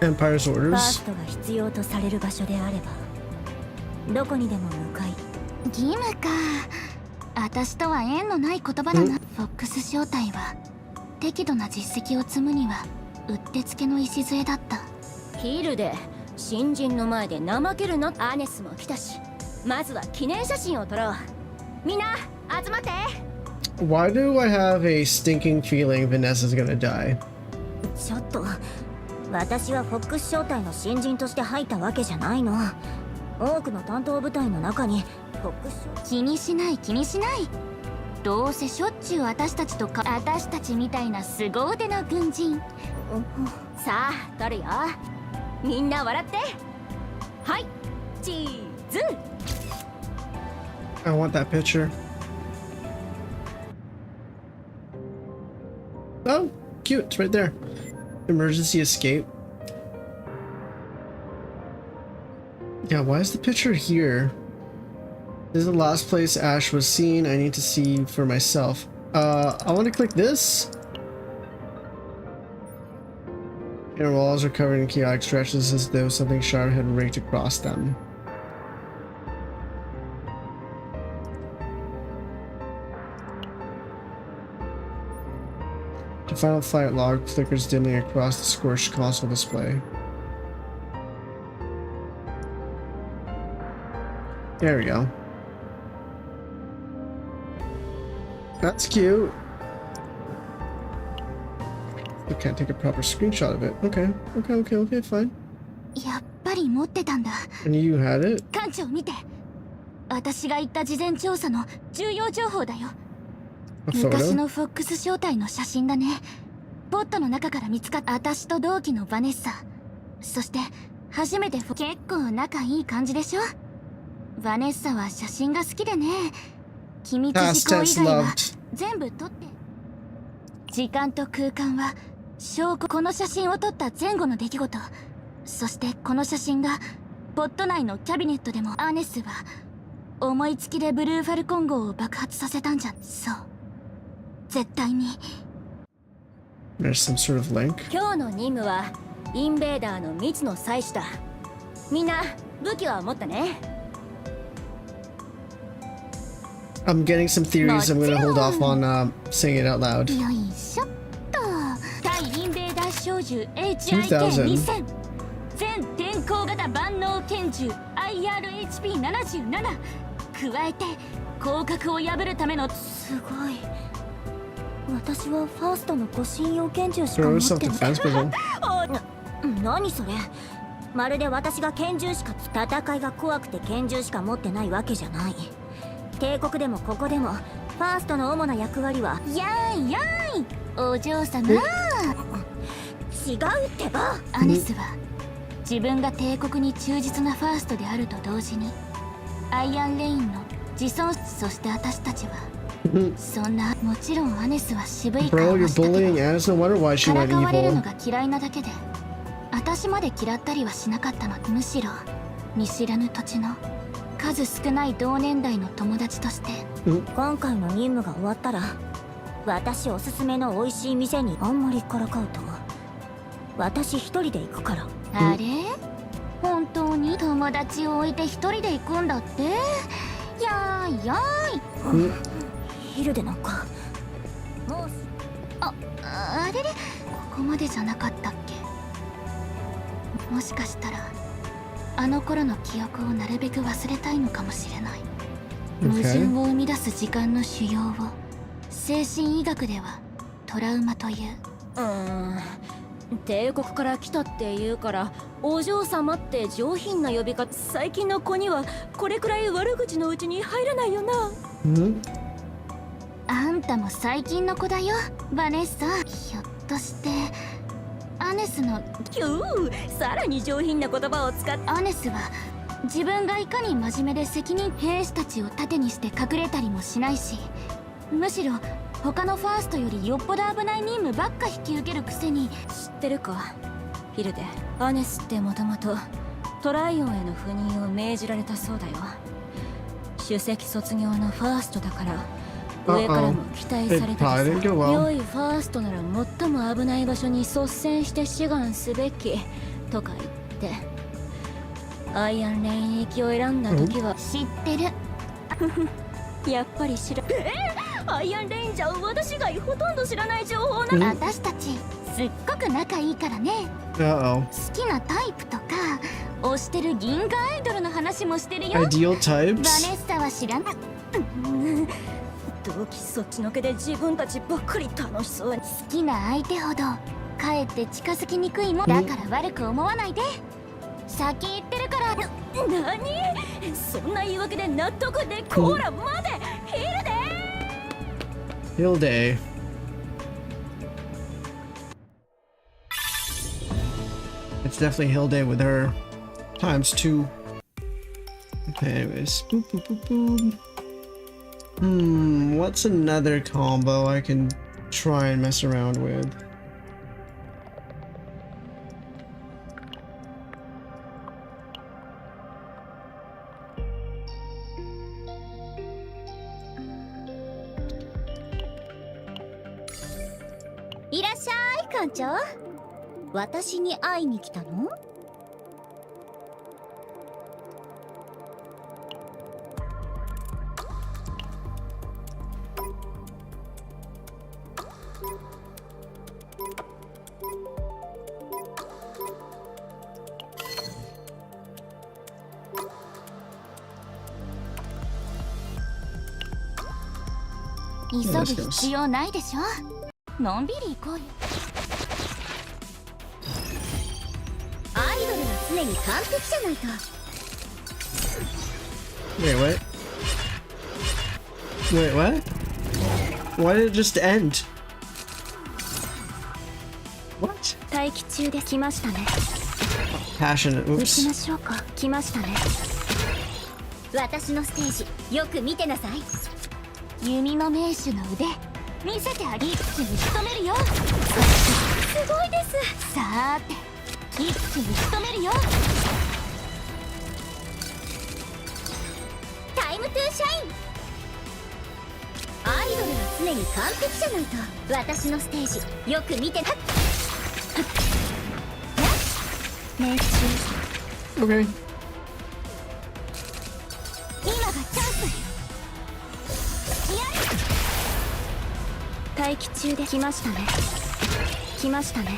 Empire's ファー orders. ストが必要とされる場所であればどこにでも向かい。義務か。私とは縁のない言葉だな。フォックス正体は適度な実績を積むにはうってつけの礎だった。ヒルで新人の前で怠けるな。アネスも来たし、まずは記念写真を撮ろう。みんな集まって。 Why do I have a stinking feeling Vanessa's gonna die? ちょっと、私はフォックス正体の新人として入ったわけじゃないの。多くの担当部隊の中にフォックス。気にしない気にしない。どうせしょっちゅう私たちみたいな凄腕の軍人。さあ撮るよ。みんな笑って。はい、チーズ。 I want that picture. Oh, cute. It's right there. Emergency escape. Yeah, why is the picture here? This is the last place Ash was seen. I need to see for myself. I want to click this. Inner walls are covered in chaotic stretches as though something sharp had raked across them. The final flight log flickers dimly across the scorched console display. There we go. That's cute. I can't take a proper screenshot of it. Okay, fine. やっぱり持ってたんだ。 And you had it? 艦長見て。私が言った事前調査の重要情報だよ。 A 昔 photo? のフォックス正体の写真だね。ポットの中から見つかった私と同期のバネッサ。そして初めて結構仲いい感じでしょ。バネッサは写真が好きでね。機密事項以外は全部撮って。時間と空間は証拠。この写真を撮った前後の出来事。そしてこの写真がポット内のキャビネットでも。アーネスは思いつきでブルーファルコン号を爆発させたんじゃ。そう、絶対に。 There's some sort of link. 今日の任務はインベーダーの未知の採取だ。みんな武器は持ったね。 I'm getting some theories. I'm gonna hold off on saying it out loud. よいしょっと。対インベーダー小銃 HIK2000 全天候型万能拳銃 IRHP77 加えて広角を破るための。すごい。私はファーストの護身用拳銃しか Throw 持っ yourself て defense ない。 pistol. 何それ。まるで私が拳銃しか。戦いが怖くて拳銃しか持ってないわけじゃない。帝国でもここでもファーストの主な役割は。やーいやーい、お嬢様。違うってば。アネスは自分が帝国に忠実なファーストであると同時にアイアンレインの自尊。そして私たちはそんな。もちろんアネスは渋い顔 Bro, を you're したけ bullying ど Annis. No wonder why she から went かわれるの evil. が嫌いなだけで私まで嫌ったりはしなかったの。むしろ見知らぬ土地の数少ない同年代の友達として。今回の任務が終わったら私おすすめの美味しい店に。あんまりからかうと私一人で行くから。あれ、本当に友達を置いて一人で行くんだって。やーいやーい。ヒルデなんかもう。あれれ、ここまでじゃなかったっけ。もしかしたらあの頃の記憶をなるべく忘れたいのかもしれない。矛盾を生み出す時間の腫瘍を精神医学ではトラウマという。帝国から来たって言うからお嬢様って上品な呼び方。最近の子にはこれくらい悪口のうちに入らないよな。あんたも最近の子だよ、バネッサ。ひょっとしてアネスの。さらに上品な言葉を使って。アネスは自分がいかに真面目で責任。兵士たちを盾にして隠れたりもしないし、むしろ他のファーストよりよっぽど危ない任務ばっか引き受けるくせに。知ってるかヒルデ。アネスってもともとトライオンへの赴任を命じられたそうだよ。首席卒業のファーストだから上からも期待されてるさ。良いファーストなら最も危ない場所に率先して志願すべきとか言ってアイアンレイン行きを選んだ時は。知ってる。やっぱり知ら。アイアンレインじゃ私以外ほとんど知らない情報な。私たちすっごく仲いいからね。好きなタイプとか推してる銀河アイドルの話もしてるよ。 Ideal バネ types? ッサは知らない。同期そっちのけで自分たちばっかり楽しそうに。好きな相手ほどかえって近づきにくいもんだから悪く思わないで。先言ってるから。何そんな言い訳で納得で。コーラまでヒルデ。 Hilde. It's definitely Hilde with her times 2. Okay, anyways. Boop, boop, boop, boop. What's another combo I can try and mess around with?いらっしゃい艦長。私に会いに来たの？急ぐ必要ないでしょ。のんびり行こうよ。アイドルは常に完璧じゃないと。 Wait, what? Wait, what? Why did it just end? What? 待機中で来ましたね。 Passionate. 行き Oops. ましょうか。来ましたね。私のステージよく見てなさい。弓の名手の腕見せてあげ一気に仕留めるよ。すごいです。さーて一気に仕留めるよ。タイムトゥーシャイン。アイドルは常に完璧じゃないと。私のステージよく見てな。命中。 Okay. 今がチャンス。待機中で来ましたね。来ましたね。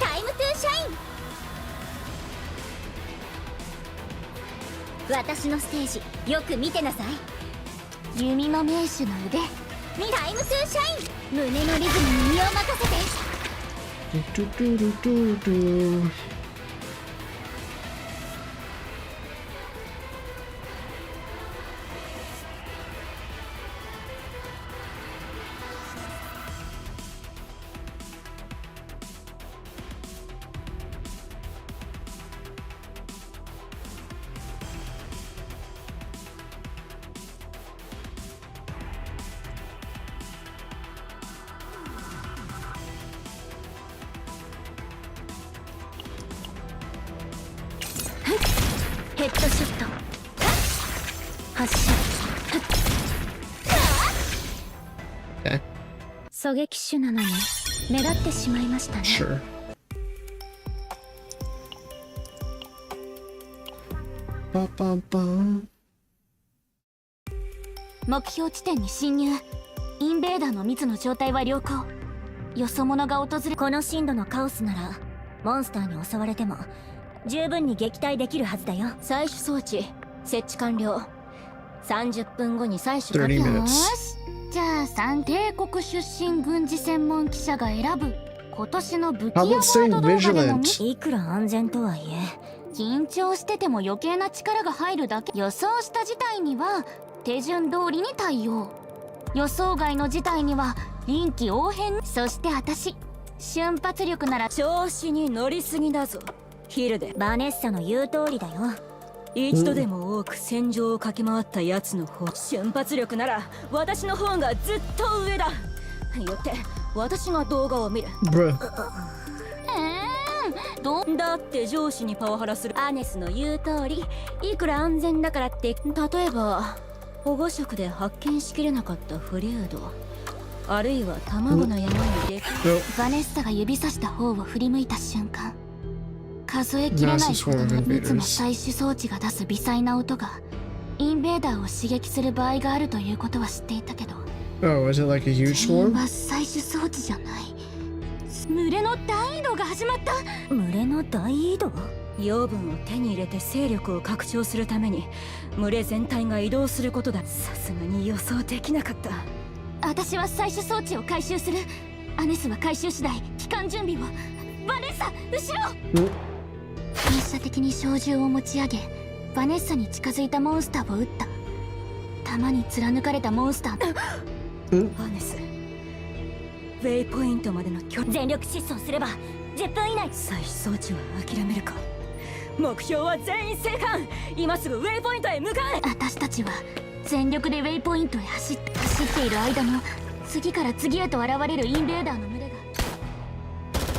タイムトゥーシャイン。私のステージよく見てなさい。弓の名手の腕タイムトゥーシャイン。胸のリズムに身を任せて。 ヘッドショット。発射。Okay. 狙撃手なのに目立ってしまいましたね。 Sure. パパパン。目標地点に侵入。インベーダーの密の状態は良好。よそ者が訪れこの深度のカオスならモンスターに襲われても十分に撃退できるはずだよ。採取装置設置完了。30分後に採取30完了。よ minutes. しじゃあ三帝国出身軍事専門記者が選ぶ今年の武器ア How ワ about ー saying ド動画でも見 vigilant? いくら安全とはいえ緊張してても余計な力が入るだけ。予想した事態には手順通りに対応。予想外の事態には臨機応変。そして私瞬発力なら調子に乗りすぎだぞヒルデ。バネッサの言う通りだよ。一度でも多く戦場を駆け回ったやつの方、瞬発力なら私の方がずっと上だ。よって私が動画を見る。 Bruh. だって上司にパワハラするアネスの言う通り、いくら安全だからって例えば保護色で発見しきれなかったフリュード、あるいは卵の山にでバネッサが指さした方を振り向いた瞬間、数えきれないほどの密の採取装置が出す微細な音がインベーダーを刺激する場合があるということは知っていたけど、 Oh, is it like a huge 全員 swarm? は採取装置じゃない。群れの大移動が始まった。群れの大移動。養分を手に入れて勢力を拡張するために群れ全体が移動することだ。さすがに予想できなかった。私は採取装置を回収する。アネスは回収次第帰還準備を。バネッサ後ろ。反射的に小銃を持ち上げバネッサに近づいたモンスターを撃った。弾に貫かれたモンスター。アネス、ウェイポイントまでの距離。全力疾走すれば10分以内。採取装置は諦めるか。目標は全員生還。今すぐウェイポイントへ向かえ。私たちは全力でウェイポイントへ走っている間も次から次へと現れるインベーダーの群れが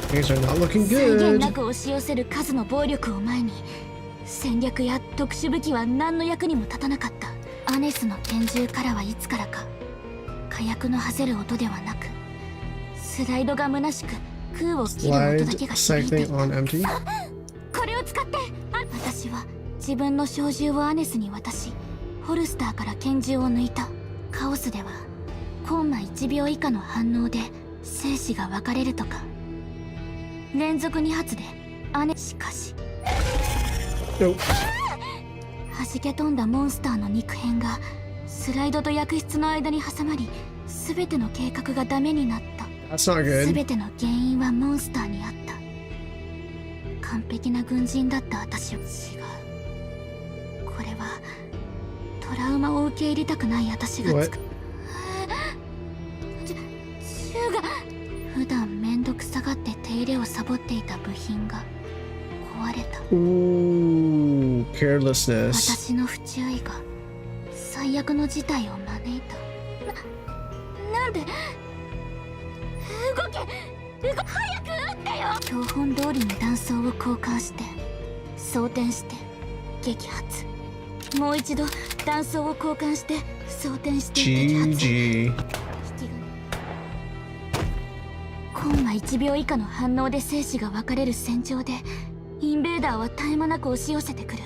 Things are not looking 際限な good. く押し寄せる数の暴力を前に戦略や特殊武器は何の役にも立たなかった。アネスの拳銃からはいつからか火薬の馳せる音ではなくスライドが虚しく空を切る音だけが響いてい Slide た。 cycling on empty. これを使って私は自分の小銃をアネスに渡しホルスターから拳銃を抜いた。カオスではコンマ1秒以下の反応で生死が分かれるとか。連続2発でしかし Nope. 弾け飛んだモンスターの肉片がスライドと薬室の間に挟まり全ての計画がダメになった。 That's not good. 全ての原因はモンスターにあった。完璧な軍人だった私は違う。これはトラウマを受け入れたくない私が作っ銃が普段めんどくさがって手入れをサボっていた部品が壊れた。 Ooh, carelessness. 私の不注意が最悪の事態を招いた。なんで動け、早く撃ってよ。標本通りに弾倉を交換して装填して撃発、もう一度弾倉を交換して装填して撃発。 GG。 コンマ1秒以下の反応で生死が分かれる戦場でインベーダーは絶え間なく押し寄せてくる。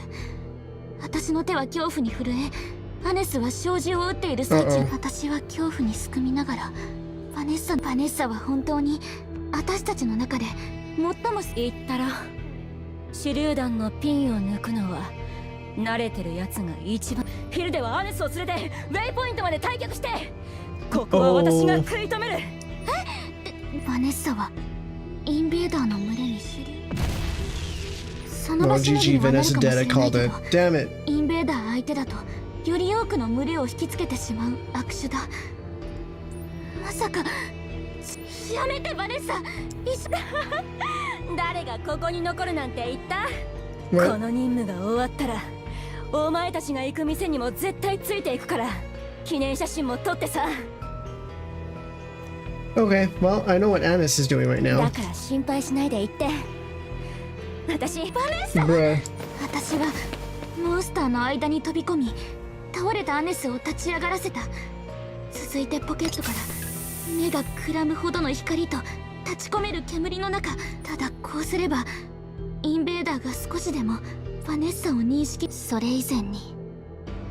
私の手は恐怖に震え、アネスは小銃を撃っている最中、私は恐怖にすくみながら、バネッサは本当に私たちの中で最も言ったら手榴弾のピンを抜くのは慣れてるやつが一番。ヒルデはアネスを連れてウェイポイントまで退却して、ここは私が食い止める。バネッサはインベーダーの群れに手榴。その場所にはなるかもしれないけど、インベーダー相手だとより多くの群れを引きつけてしまう悪手だ。まさか。やめてバネッサ、誰がここに残るなんて言った？ What? この任務が終わったらお前たちが行く店にも絶対ついていくから、記念写真も撮ってさ。 Okay, well, I know what Anis is doing right だ now. から心配しないで言って。私バネッサ、 Bruh. 私はモンスターの間に飛び込み、倒れたアネスを立ち上がらせた。続いてポケットから目がくらむほどの光と立ち込める煙の中、ただこうすればインベーダーが少しでもバネッサを認識。それ以前に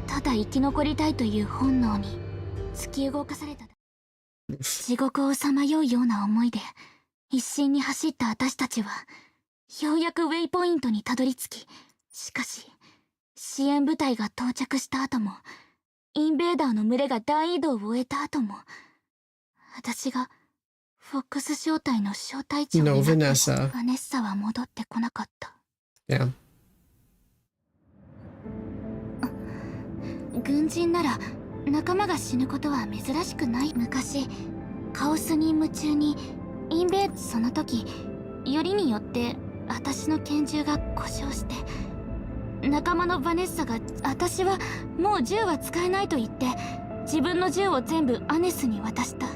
ただ生き残りたいという本能に突き動かされた。地獄をさまようような思いで一心に走った私たちはようやくウェイポイントにたどり着き、しかし支援部隊が到着した後も、インベーダーの群れが大移動を終えた後も、私がフォックス小隊の小隊長にな No, って Vanessa. バネッサは戻ってこなかった。 Yeah. 軍人なら仲間が死ぬことは珍しくない。昔カオスに夢中にインベー、その時よりによって私の拳銃が故障して、仲間のバネッサが私はもう銃は使えないと言って自分の銃を全部アネスに渡した。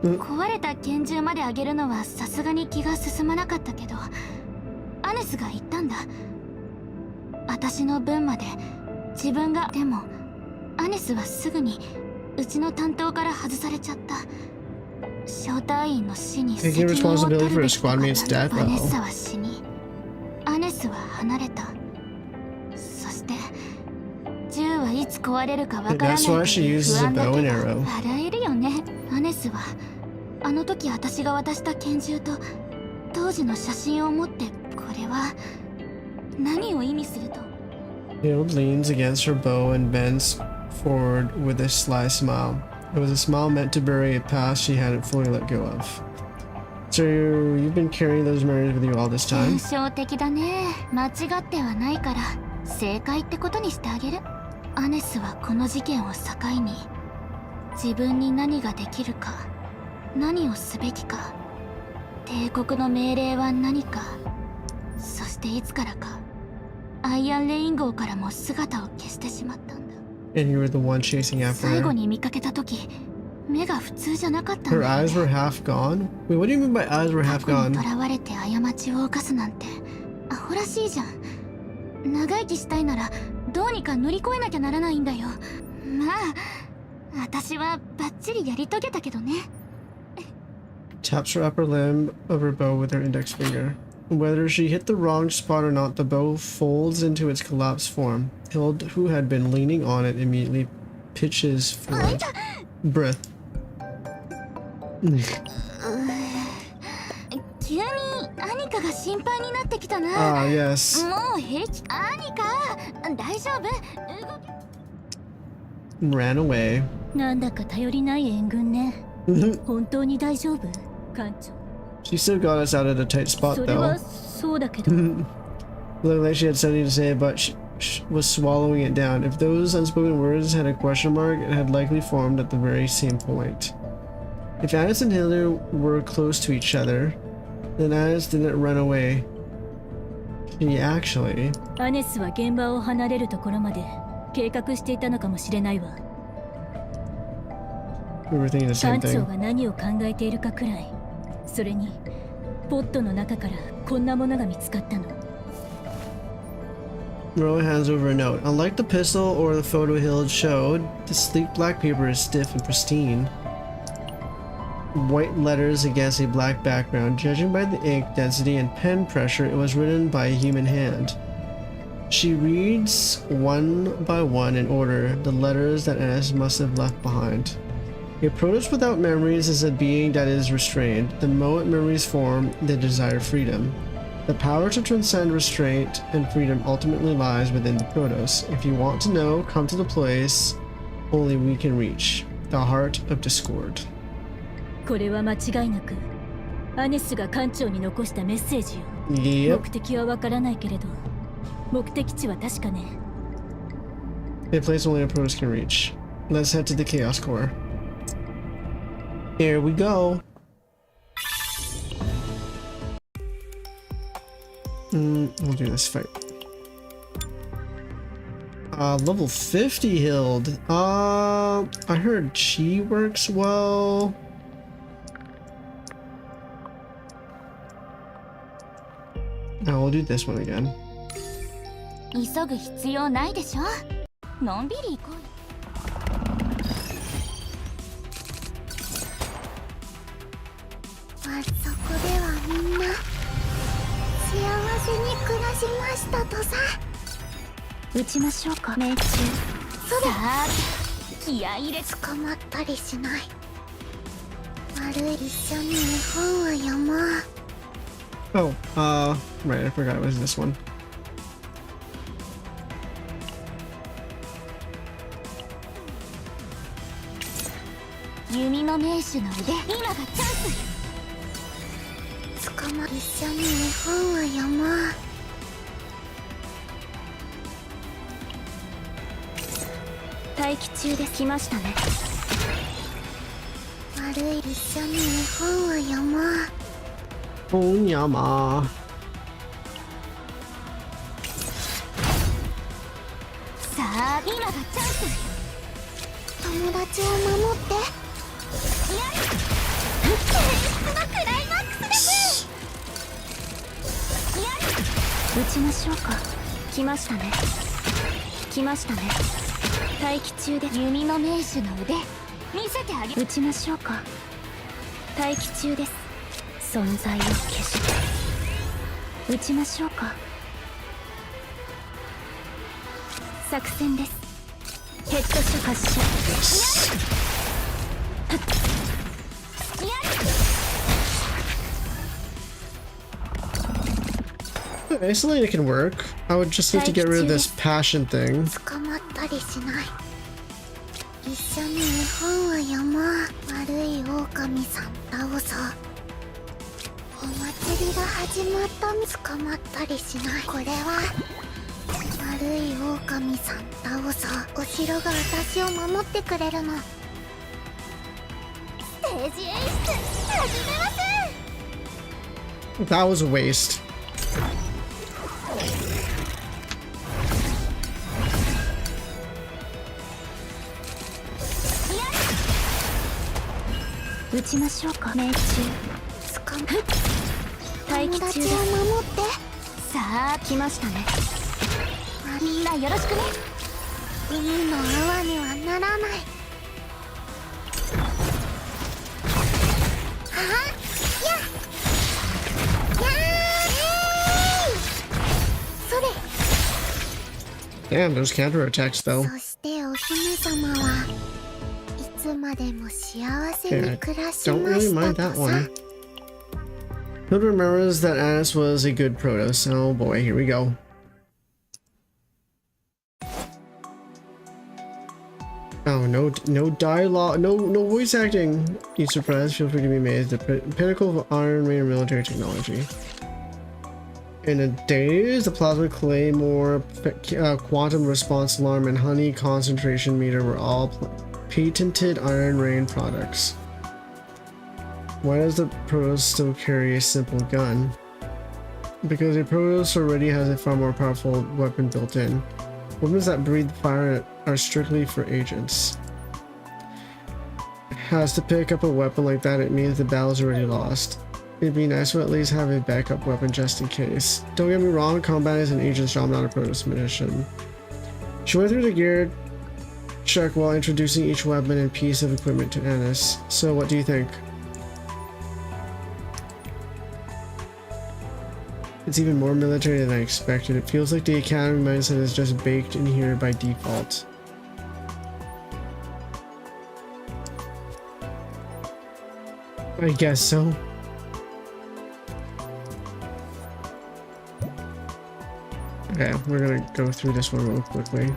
壊れた拳銃まであげるのはさすがに気が進まなかったけど、アネスが言ったんだ。私の分まで自分が。でもアネスはすぐにうちの担当から外されちゃった。小隊員の死に責任を取るべきだからバネッサは死に、アネスは離れた。そして銃はいつ壊れるかわからないという不安だけど、笑えるよね。アネスはあの時私が渡した拳銃と当時の写真を持って、これは何を意味すると。 Hilde leans against her bow and bends forward with a sly smile. It was a smile meant to bury a past she hadn't fully let go of. So you've been carrying those memories with you all this time? 抽象的だね。間違ってはないから正解ってことにしてあげる。アネスはこの事件を境に自分に何ができるか、何をすべきか、帝国の命令は何か、そしていつからかアイアンレイン号からも姿を消してしまったんだ。 And you were the one chasing after 最後 her? に見かけた時目が普通じゃなかったん Her だよ eyes were half gone? Wait, what do you mean by eyes were 過 half 去に gone? 囚われて過ちを犯すなんてアホらしいじゃん。長生きしたいならどうにか乗り越えなきゃならないんだよ。まあ私はバッチリやり遂げたけどね。 Taps her upper limb of her bow with her index finger. Whether she hit the wrong spot or not, the bow folds into its collapsed form. Hilde, who had been leaning on it, immediately pitches forward. Breath. 急にアニカが心配になってきたな。 Ah, yes. もう平気。アニカ大丈夫？ Ran away. なんだか頼りない援軍ね。本当に大丈夫？艦長。She still got us out of the tight spot それは though. そうだけど。Looked like she had something to say, but she was swallowing it down. If those unspoken words had a question mark, it had likely formed at the very same point. If Annis and Hilde were close to each other, then Annis didn't run away. She actually... アネスは現場を離れるところまで計画していたのかもしれないわ。We were thinking the same 艦長 thing. が何を考えているかくらい。それにポットの中からこんなものが見つかったの。Merle hands over a note. Unlike the pistol or the photo Hilde showed, the sleek black paper is stiff and pristine. White letters against a black background. Judging by the ink density and pen pressure, it was written by a human hand. She reads one by one in order the letters that Annis must have left behind. A protist without memories is a being that is restrained. The moment memories form, they desire freedom. The power to transcend restraint and freedom ultimately lies within the Protos. If you want to know, come to the place only we can reach, the heart of discord. これは間違いなくアネスが艦長に残したメッセージよ。Yep. 目的はわからないけれど、目的地は確かね。A place only a Protos can reach. Let's head to the Chaos Core. Here we go. We'll do this fight. Level 50 Hilde. I heard she works well. Now we'll do this one again. 急ぐ必要ないでしょ。のんびり行こうよ。あそこではみんな幸せに暮らしましたとさ。撃ちましょうか。命中。それ。気合い入れ。捕まったりしない。悪い、一緒に絵本を読もう。Oh, right, I forgot it was this one. 弓の名手の腕、今がチャンス。捕ま、一緒に絵本を読もう。待機中で来ましたね。悪い、一緒に絵本を読もう。本山。さあ、今がチャンス。友達を守って。演出のクライマックスです。撃ちましょうか。来ましたね。来ましたね。待機中で。弓の名手の腕、見せてあげ。撃ちましょうか。待機中です。存在を消して撃ちましょうか。作戦です。ヘッドショ発射。Isolated can work. I would just need to get rid of this passion thing. 捕まったりしない。一緒に絵本を読もう。悪い狼さん倒そう。お祭りが始まった。捕まったりしない。これは悪い狼さん倒そう。お城が私を守ってくれるの。ステージ演出始めます。 That was a waste. 撃ちましょうか。命中。捕ま待機中です。友達を守って。さあ、来ましたね。みんなよろしくね。海の泡にはならない。ははややーそれ。 Damn, those counterattacks though. そしてお姫様はいつまでも幸せに暮らし Don't ま really した mind と that さ。 one. Hilde remembers that Annis was a good Protoss. Oh boy, here we go. Wow, no dialogue, no voice acting. You surprised? Feel free to be amazed. The pinnacle of Iron Rain military technology. In a days, the plasma claymore, quantum response alarm, and honey concentration meter were all patented Iron Rain products. Why does the Protoss still carry a simple gun? Because the Protoss already has a far more powerful weapon built in. Weapons that breathe fire are strictly for agents. Has to pick up a weapon like that, it means the battle's already lost. It'd be nice to at least have a backup weapon just in case. Don't get me wrong, combat is an agent's job, not a Protoss mission. She went through the gear check while introducing each weapon and piece of equipment to Annis. So what do you think? It's even more military than I expected. It feels like the academy mindset is just baked in here by default. I guess so. Okay, we're gonna go through this one real quickly.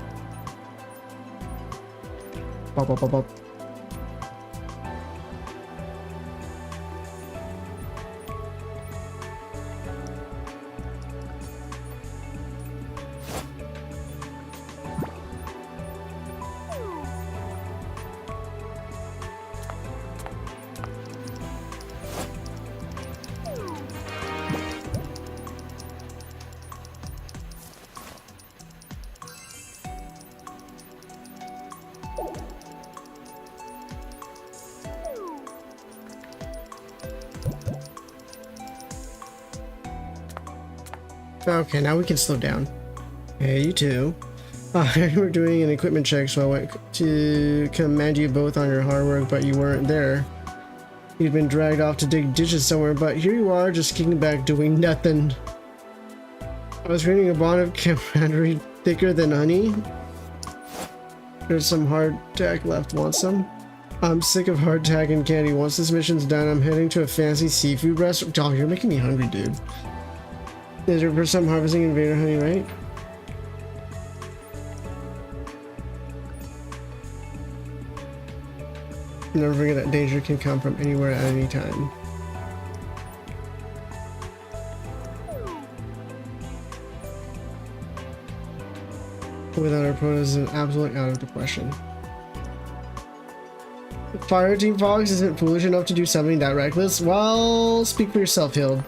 Bop, bop, bop, bop. Okay, now we can slow down. Hey, you too. You were doing an equipment check, so I went to commend you both on your hard work, but you weren't there. You'd been dragged off to dig ditches somewhere, but here you are, just kicking back, doing nothing. I was creating a bond of camaraderie thicker than honey. There's some hardtack left. Want some? I'm sick of hardtack and candy. Once this mission's done, I'm heading to a fancy seafood restaurant. Oh, you're making me hungry, dude. Is there some harvesting invader honey, right? Never forget that danger can come from anywhere at any time. Without our opponents is absolutely out of the question. Fire Team Fox isn't foolish enough to do something that reckless. Well, speak for yourself, Hilde.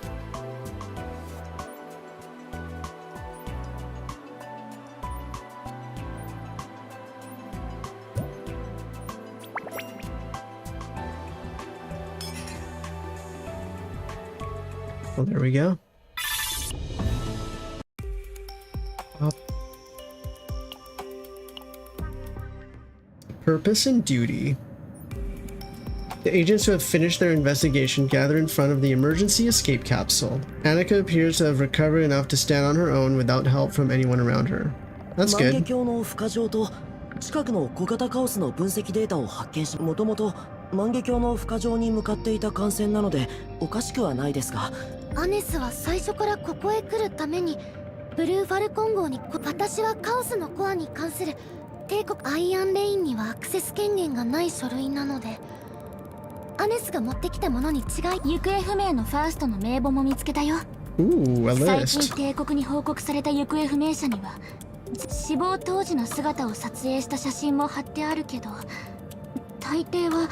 Well, there we go. Purpose and duty. The agents who have finished their investigation gather in front of the emergency escape capsule. Annika appears to have recovered enough to stand on her own without help from anyone around her. That's good. 近くの小型カオスの分析データを発見し、もともと万華鏡の孵化場に向かっていた艦船なのでおかしくはないですが、アネスは最初からここへ来るためにブルーファルコン号に、私はカオスのコアに関する帝国アイアンレインにはアクセス権限がない書類なので、アネスが持ってきたものに違い。行方不明のファーストの名簿も見つけたよ。最近帝国に報告された行方不明者には死亡当時の姿を撮影した写真も貼ってあるけど、大抵は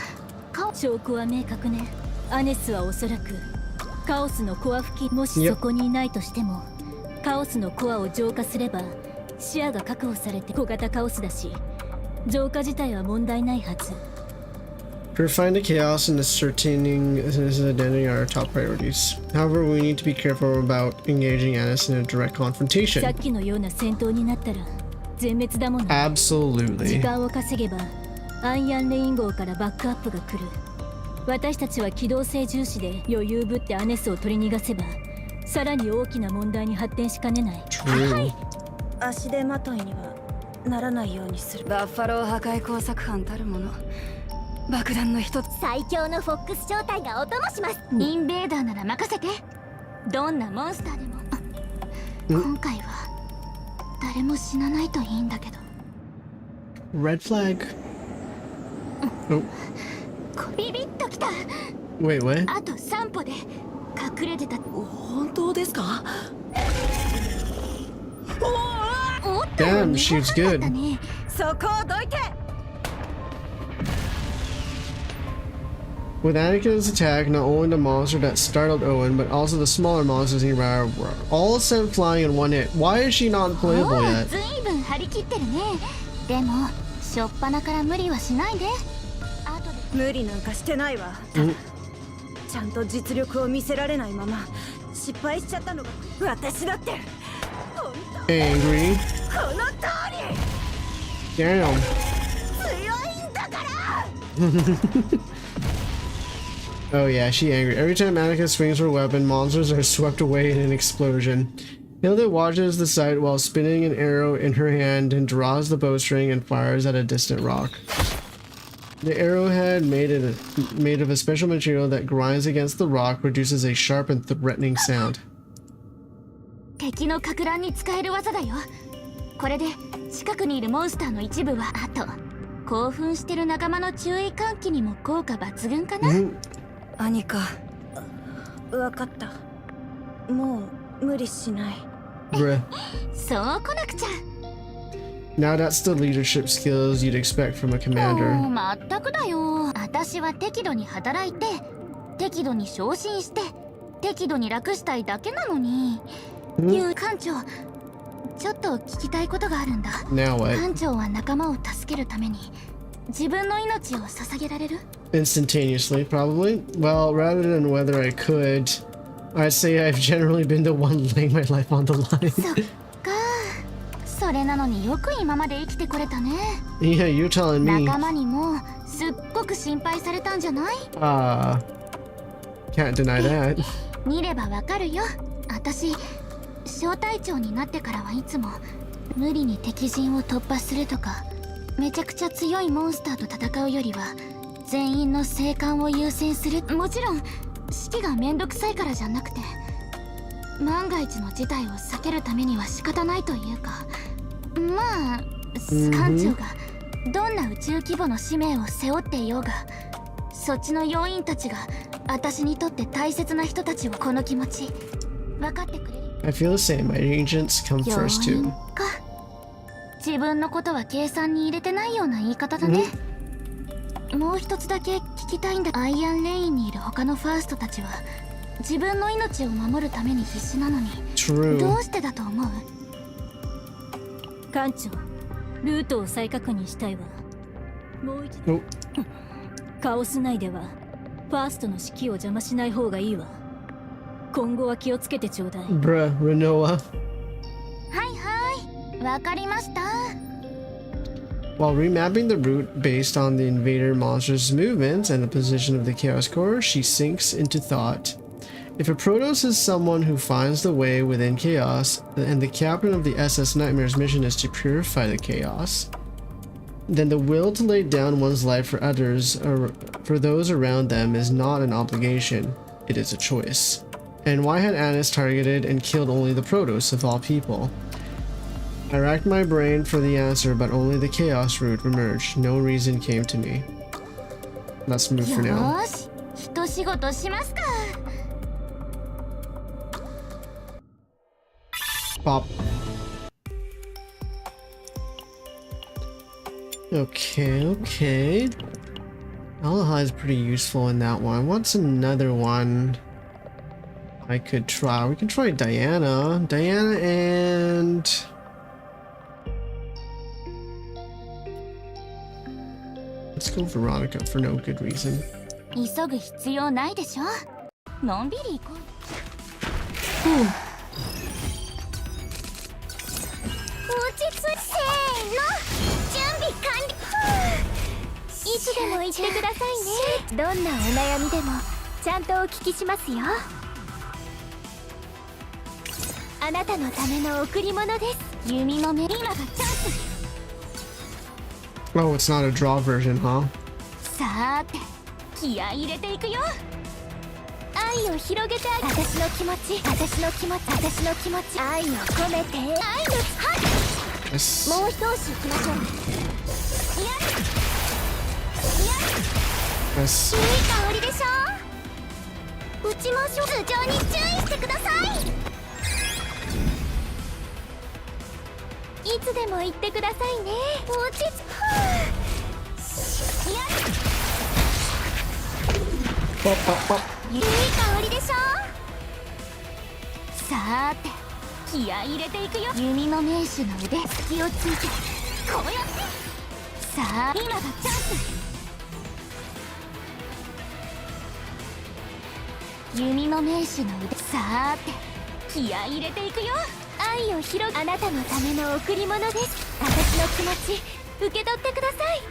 証拠は明確ね。アネスはおそらくカオスのコア付近、もしそこにいないとしてもカオスのコアを浄化すれば視野が確保されて小型カオスだし、浄化自体は問題ないはず。Purifying the chaos and ascertaining his identity are our top priorities. However, we need to be careful about engaging Annis in a direct confrontation. さっきのような戦闘になったら全滅だもの。Absolutely. 時間を稼げばアイアンレイン号からバックアップが来る。私たちは機動性重視で余裕ぶってアネスを取り逃がせばさらに大きな問題に発展しかねない。はい。足手まといにはならないようにする。バッファロー破壊工作班たるもの。爆弾の一つ。最強のフォックス正体がお供します。インベーダーなら任せて。どんなモンスターでも。今回は誰も死なないといいんだけど。Red flag. Oh. ビビッときた。 Wait, what? あと3歩で隠れてた。本当ですか？おっと、 Damn, shoots good. だね。そこをどいて。 With Anakin's attack, not only the monster that startled Owen, but also the smaller monsters nearby were all sent flying in one hit. Why is she not playable yet? ずいぶん張り切ってるね。でもしょっぱなから無理はしないで。後で無理なんかしてないわ。ちゃんと実力を見せられないまま失敗しちゃったのが私だって。本当 Angry. この通り。 Damn. 強いんだから。 Oh yeah, she angry. Every time Anakin swings her weapon, monsters are swept away in an explosion. Hilde watches the sight while spinning an arrow in her hand and draws the bowstring and fires at a distant rock. The arrowhead, made of a special material that grinds against the rock, produces a sharp and threatening sound. 敵のか乱に使える技だよ。これで近くにいるモンスターの一部は、あと興奮してる仲間の注意喚起にも効果抜群かな。アニカ、わかった。もう無理しない。Bruh. そう来なくちゃ。 Now that's the leadership skills you'd expect from a commander. まったくだよ。私は適度に働いて、適度に昇進して、適度に楽したいだけなのに。艦長、ちょっと聞きたいことがあるんだ。 Now what? 艦長は仲間を助けるために自分の命を捧げられる？ Instantaneously, probably. Well, rather than whether I could, I'd say I've generally been the one laying my life on the line. そっか。それなのによく今まで生きてこれたね。 Yeah, you're telling me. 仲間にもすっごく心配されたんじゃない？ Can't deny that. 見ればわかるよ。私、小隊長になってからはいつも無理に敵陣を突破するとか、めちゃくちゃ強いモンスターと戦うよりは全員の生還を優先する。もちろん指揮がめんどくさいからじゃなくて、万が一の事態を避けるためには仕方ないというか、まあ艦長がどんな宇宙規模の使命を背負っていようが、そっちの要員たちが私にとって大切な人たちを、この気持ち分かってくれる。 I feel the same. My agents come first 要員 too. か。自分のことは計算に入れてないような言い方だね。もう一つだけ聞きたいんだ。アイアンレインにいる他のファーストたちは自分の命を守るために必死なのに、 True. どうしてだと思う？艦長、ルートを再確認したいわ。もう一度。 Oh. カオス内ではファーストの指揮を邪魔しない方がいいわ。今後は気をつけてちょうだい。 Bruh, Renoa. はいはい、わかりました。 While remapping the route based on the invader monster's movements and the position of the Chaos Core, she sinks into thought. If a Protoss is someone who finds the way within chaos, and the captain of the SS Nightmare's mission is to purify the chaos, then the will to lay down one's life for others, or for those around them, is not an obligation, it is a choice. And why had Annis targeted and killed only the Protoss of all people? I racked my brain for the answer, but only the chaos route emerged. No reason came to me. Let's move for よ now. ーし、一仕事しますか。 Pop. Okay. Alaha is pretty useful in that one. What's another one I could try? We can try Diana. Diana and... Let's go Veronica for no good reason. 急ぐ必要ないでしょ。のんびり行こう。落ち着いせーの、準備完了。いつでも言ってくださいね。どんなお悩みでもちゃんとお聞きしますよ。あなたのための贈り物です。弓の目、今がチャンス。 Oh, it's not a draw version, huh? さーて、気合い入れていくよ。愛を広げてあげる。私の気持ち、私の気持ち、私の気持ち、愛を込めて、愛のはい。 Yes. もう一押しいきましょう。やるやる Yes. いい香りでしょ。打ちましょう。頭上に注意してください。いつでも言ってくださいね。落ち着く。いや、いい香りでしょ。さーて気合い入れていくよ。弓の名手の腕隙をついてこうやって。さあ今がチャンス。弓の名手の腕さーて気合い入れていくよ。愛を広く、あなたのための贈り物です。私の気持ち受け取ってください。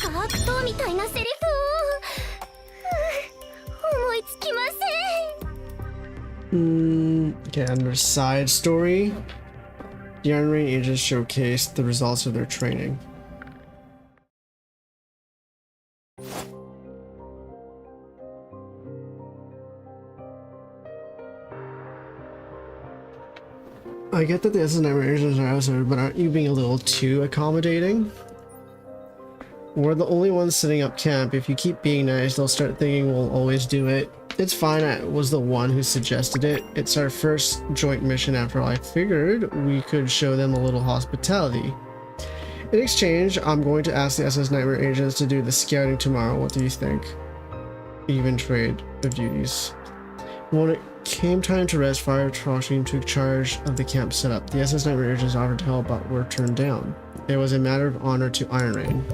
何か悪党みたいなセリフを思いつきません。Okay, under side story, the Iron Rain agents showcased the results of their training. I get that the SS Nightmare agents are outside, but aren't you being a little too accommodating? We're the only ones setting up camp. If you keep being nice, they'll start thinking we'll always do it. It's fine, I was the one who suggested it. It's our first joint mission after all. I figured we could show them a little hospitality. In exchange, I'm going to ask the SS Nightmare agents to do the scouting tomorrow. What do you think? Even trade of duties. When it came time to rest, Fire Troshing took charge of the camp setup. The SS Nightmare agents offered to help but were turned down. It was a matter of honor to Iron Rain.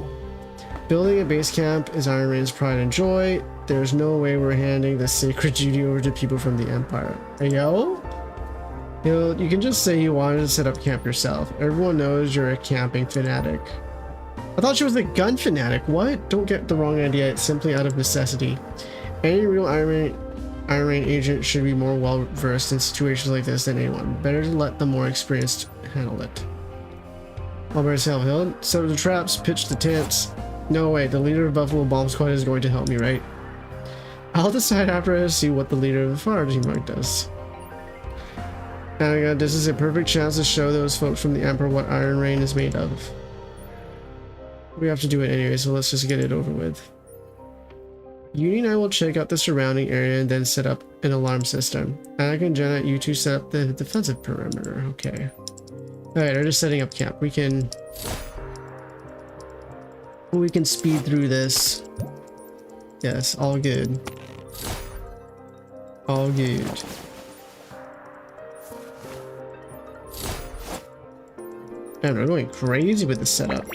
Building a base camp is Iron Rain's pride and joy. There's no way we're handing this sacred duty over to people from the Empire. Yo? You can just say you wanted to set up camp yourself. Everyone knows you're a camping fanatic. I thought she was a gun fanatic. What? Don't get the wrong idea. It's simply out of necessity. Any real Iron Rain agent should be more well versed in situations like this than anyone. Better to let the more experienced handle it. Albert Hill, set up the traps, pitch the tents. No way, the leader of Buffalo Bomb Squad is going to help me, right? I'll decide after I see what the leader of the fire team does. And this is a perfect chance to show those folks from the Emperor what Iron Rain is made of. We have to do it anyway, so let's just get it over with. Uni and I will check out the surrounding area and then set up an alarm system. Anakin and Jenna, you two set up the defensive perimeter. Okay. Alright, they're just setting up camp. We can speed through this. Yes, all good. All good. Man, we're going crazy with the setup.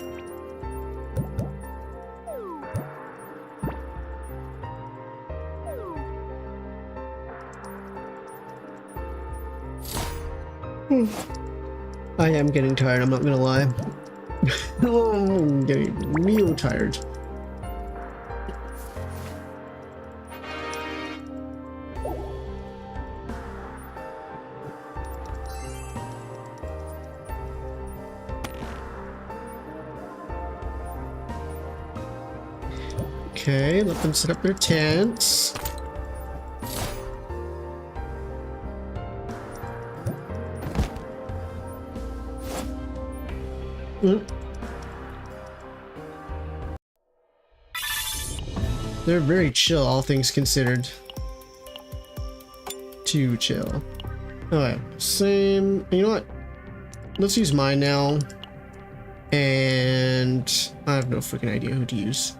I am getting tired, I'm not gonna lie. I'm getting real tired. Okay, let them set up their tents. They're very chill, all things considered. Too chill. Alright, same. You know what? Let's use mine now. And I have no freaking idea who to use.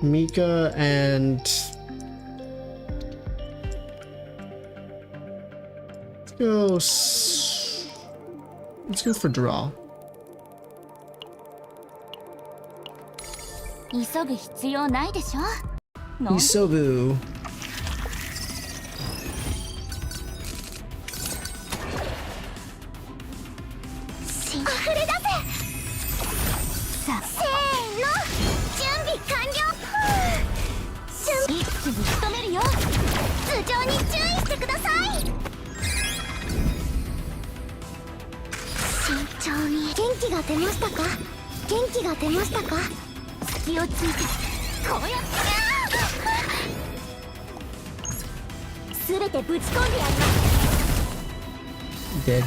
Mika and let's go for draw. 急ぐ必要ないでしょ。Isobu. Dead. い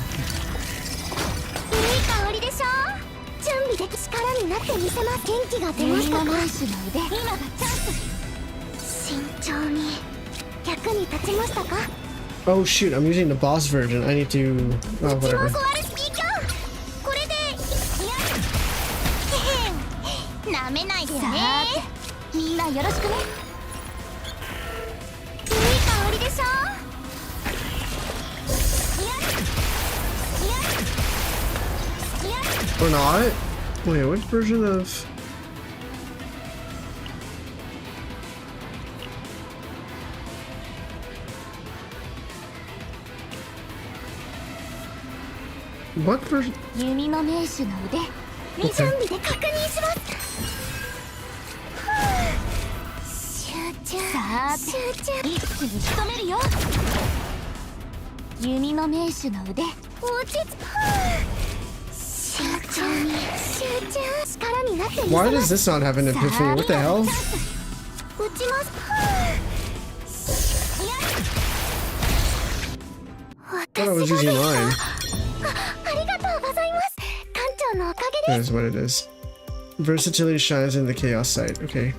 い香りでししょ。準備でき力になってみせます。元気が出ましたか。今がチャンス。慎重に役に立ちましたか。 Oh shoot, I'm using the boss version. I need to... Oh, whatever. これでなめないでよね。みんなよろしくね。いい香りでしょ。Or not? Wait, which version of... What version? 弓の名手の腕、準備で確認します。集中。さあ、集中。一気に仕留めるよ。弓の名手の腕、落ち着く。集中に集中。力になってみせます。 Why does this not have an epiphany? What the hell? 打ちます。I thought I was using mine. ありがとうございます。館長のおかげです。 That is what it is. Versatility shines in the chaos site. Okay.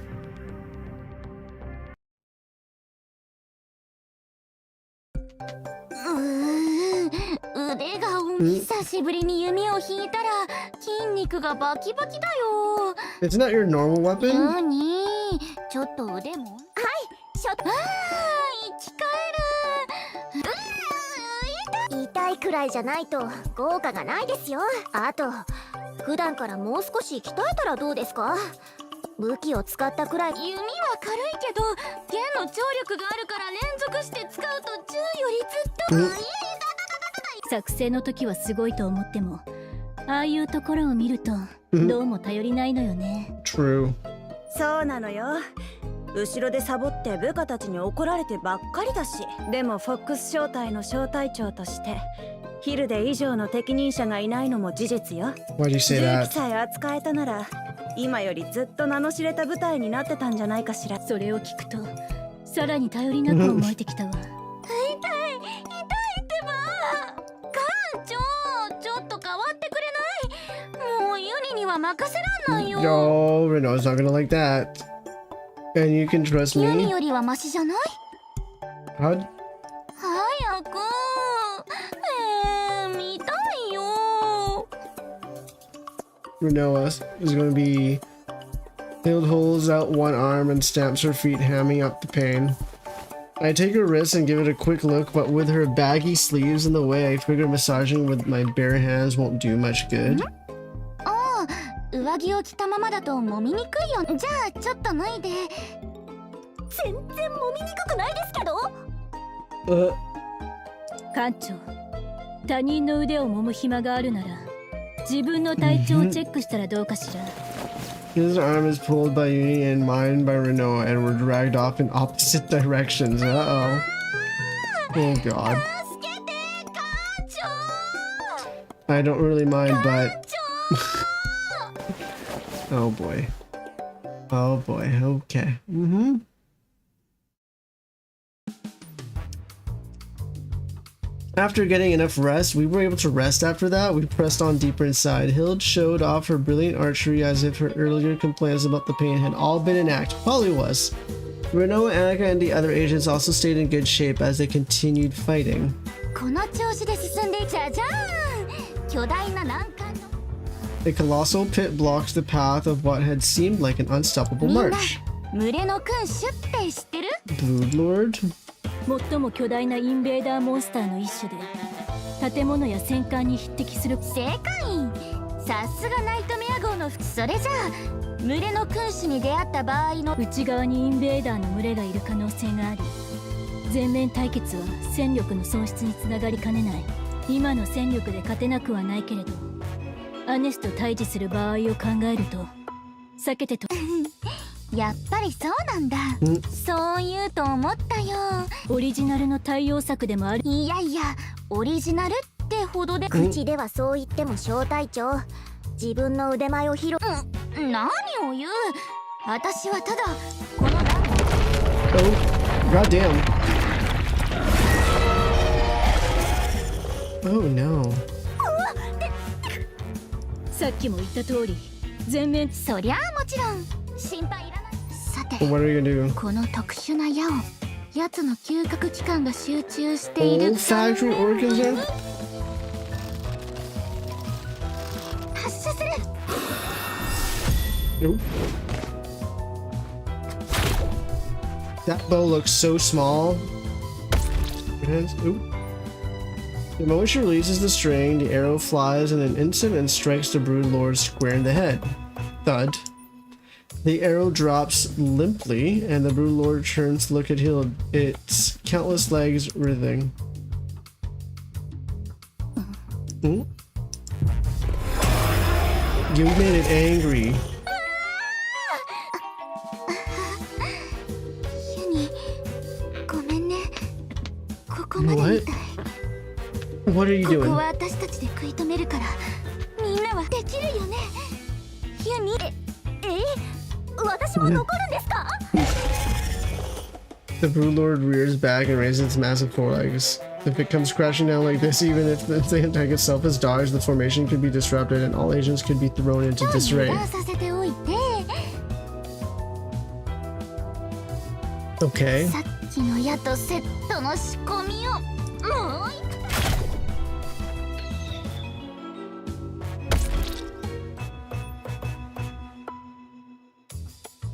腕が久しぶりに弓を引いたら筋肉がバキバキだよ。 It's not your normal weapon? 何？ちょっと腕も。はい、ちょっと。生き返る。痛いくらいじゃないと効果がないですよ。あと普段からもう少し鍛えたらどうですか。武器を使ったくらい。弓は軽いけど弦の張力があるから連続して使うと銃よりずっと。作戦の時はすごいと思っても、ああいうところを見るとどうも頼りないのよね。 True. そうなのよ。後ろでサボって部下たちに怒られてばっかりだし。でもフォックス小隊の小隊長としてヒルデ以上の適任者がいないのも事実よ。 Why do you say 銃 that? 器さえ扱えたなら今よりずっと名の知れた部隊になってたんじゃないかしら。それを聞くとさらに頼りなく思えてきたわ。痛いってば。館長、ちょっと変わってくれない？もうユニには任せらんないよ。 Yo, Renault's not gonna like that. And you can trust ユニ me? よりはマシじゃない？ How? 早く。見たいよ。 Renault is going to be... Hilde holds out one arm and stamps her feet, hamming up the pain. I take her wrist and give it a quick look, but with her baggy sleeves in the way, I figure massaging with my bare hands won't do much good. ああ、上着を着たままだと揉みにくいよ。じゃあちょっと脱いで。全然揉みにくくないですけど。館長、他人の腕を揉む暇があるなら自分の体調をチェックしたらどうかしら。 His arm is pulled by Uni and mine by Renault, and we're dragged off in opposite directions. Uh-oh. Oh god. I don't really mind, but... Oh boy. Oh boy, okay. After getting enough rest, we were able to rest after that. We pressed on deeper inside. Hilde showed off her brilliant archery as if her earlier complaints about the pain had all been in act. Probably was. Renault, Annika, and the other agents also stayed in good shape as they continued fighting. この調子で進んでじゃじゃーん。巨大な難関の。 A colossal pit blocked the path of what had seemed like an unstoppable みんな、 march. 群れの君主って知ってる？ Brood Lord? 最も巨大なインベーダーモンスターの一種で、建物や戦艦に匹敵する。正解。さすがナイトメア号の。それじゃあ群れの君主に出会った場合の。内側にインベーダーの群れがいる可能性があり、全面対決は戦力の損失につながりかねない。今の戦力で勝てなくはないけれど、アネスと対峙する場合を考えると避けてと。やっぱりそうなんだ。そう言うと思ったよ。オリジナルの対応策でもある。いやいや、オリジナルってほどで。口ではそう言っても小隊長、自分の腕前を披露。何を言う。私はただこのラーメン。 Oh, goddamn. Oh no. さっきも言った通り全面そりゃあもちろん心配いらない。さて What are you gonna do? この特殊な矢を奴の嗅覚器官が集中している Olfactory organs? 発射する。 Nope. That bow looks so small. Oop. The moment she releases the string, the arrow flies in an instant and strikes the Brood Lord square in the head. Thud. The arrow drops limply, and the Brood Lord turns to look at Hilde, its countless legs writhing. Hmm? You made it angry. ユニ、ごめんね。ここまでみたい。 What are you ここ doing? は私たちで食い止めるから、みんなはできるよね。ユニ、私も残るんですか？ The Brood Lord rears back and raises its massive forelegs. If it comes crashing down like this, even if the attack itself is dodged, the formation could be disrupted and all agents could be thrown into disarray. させておいて。 Okay. さっきの矢とセットの仕込みをもう一回。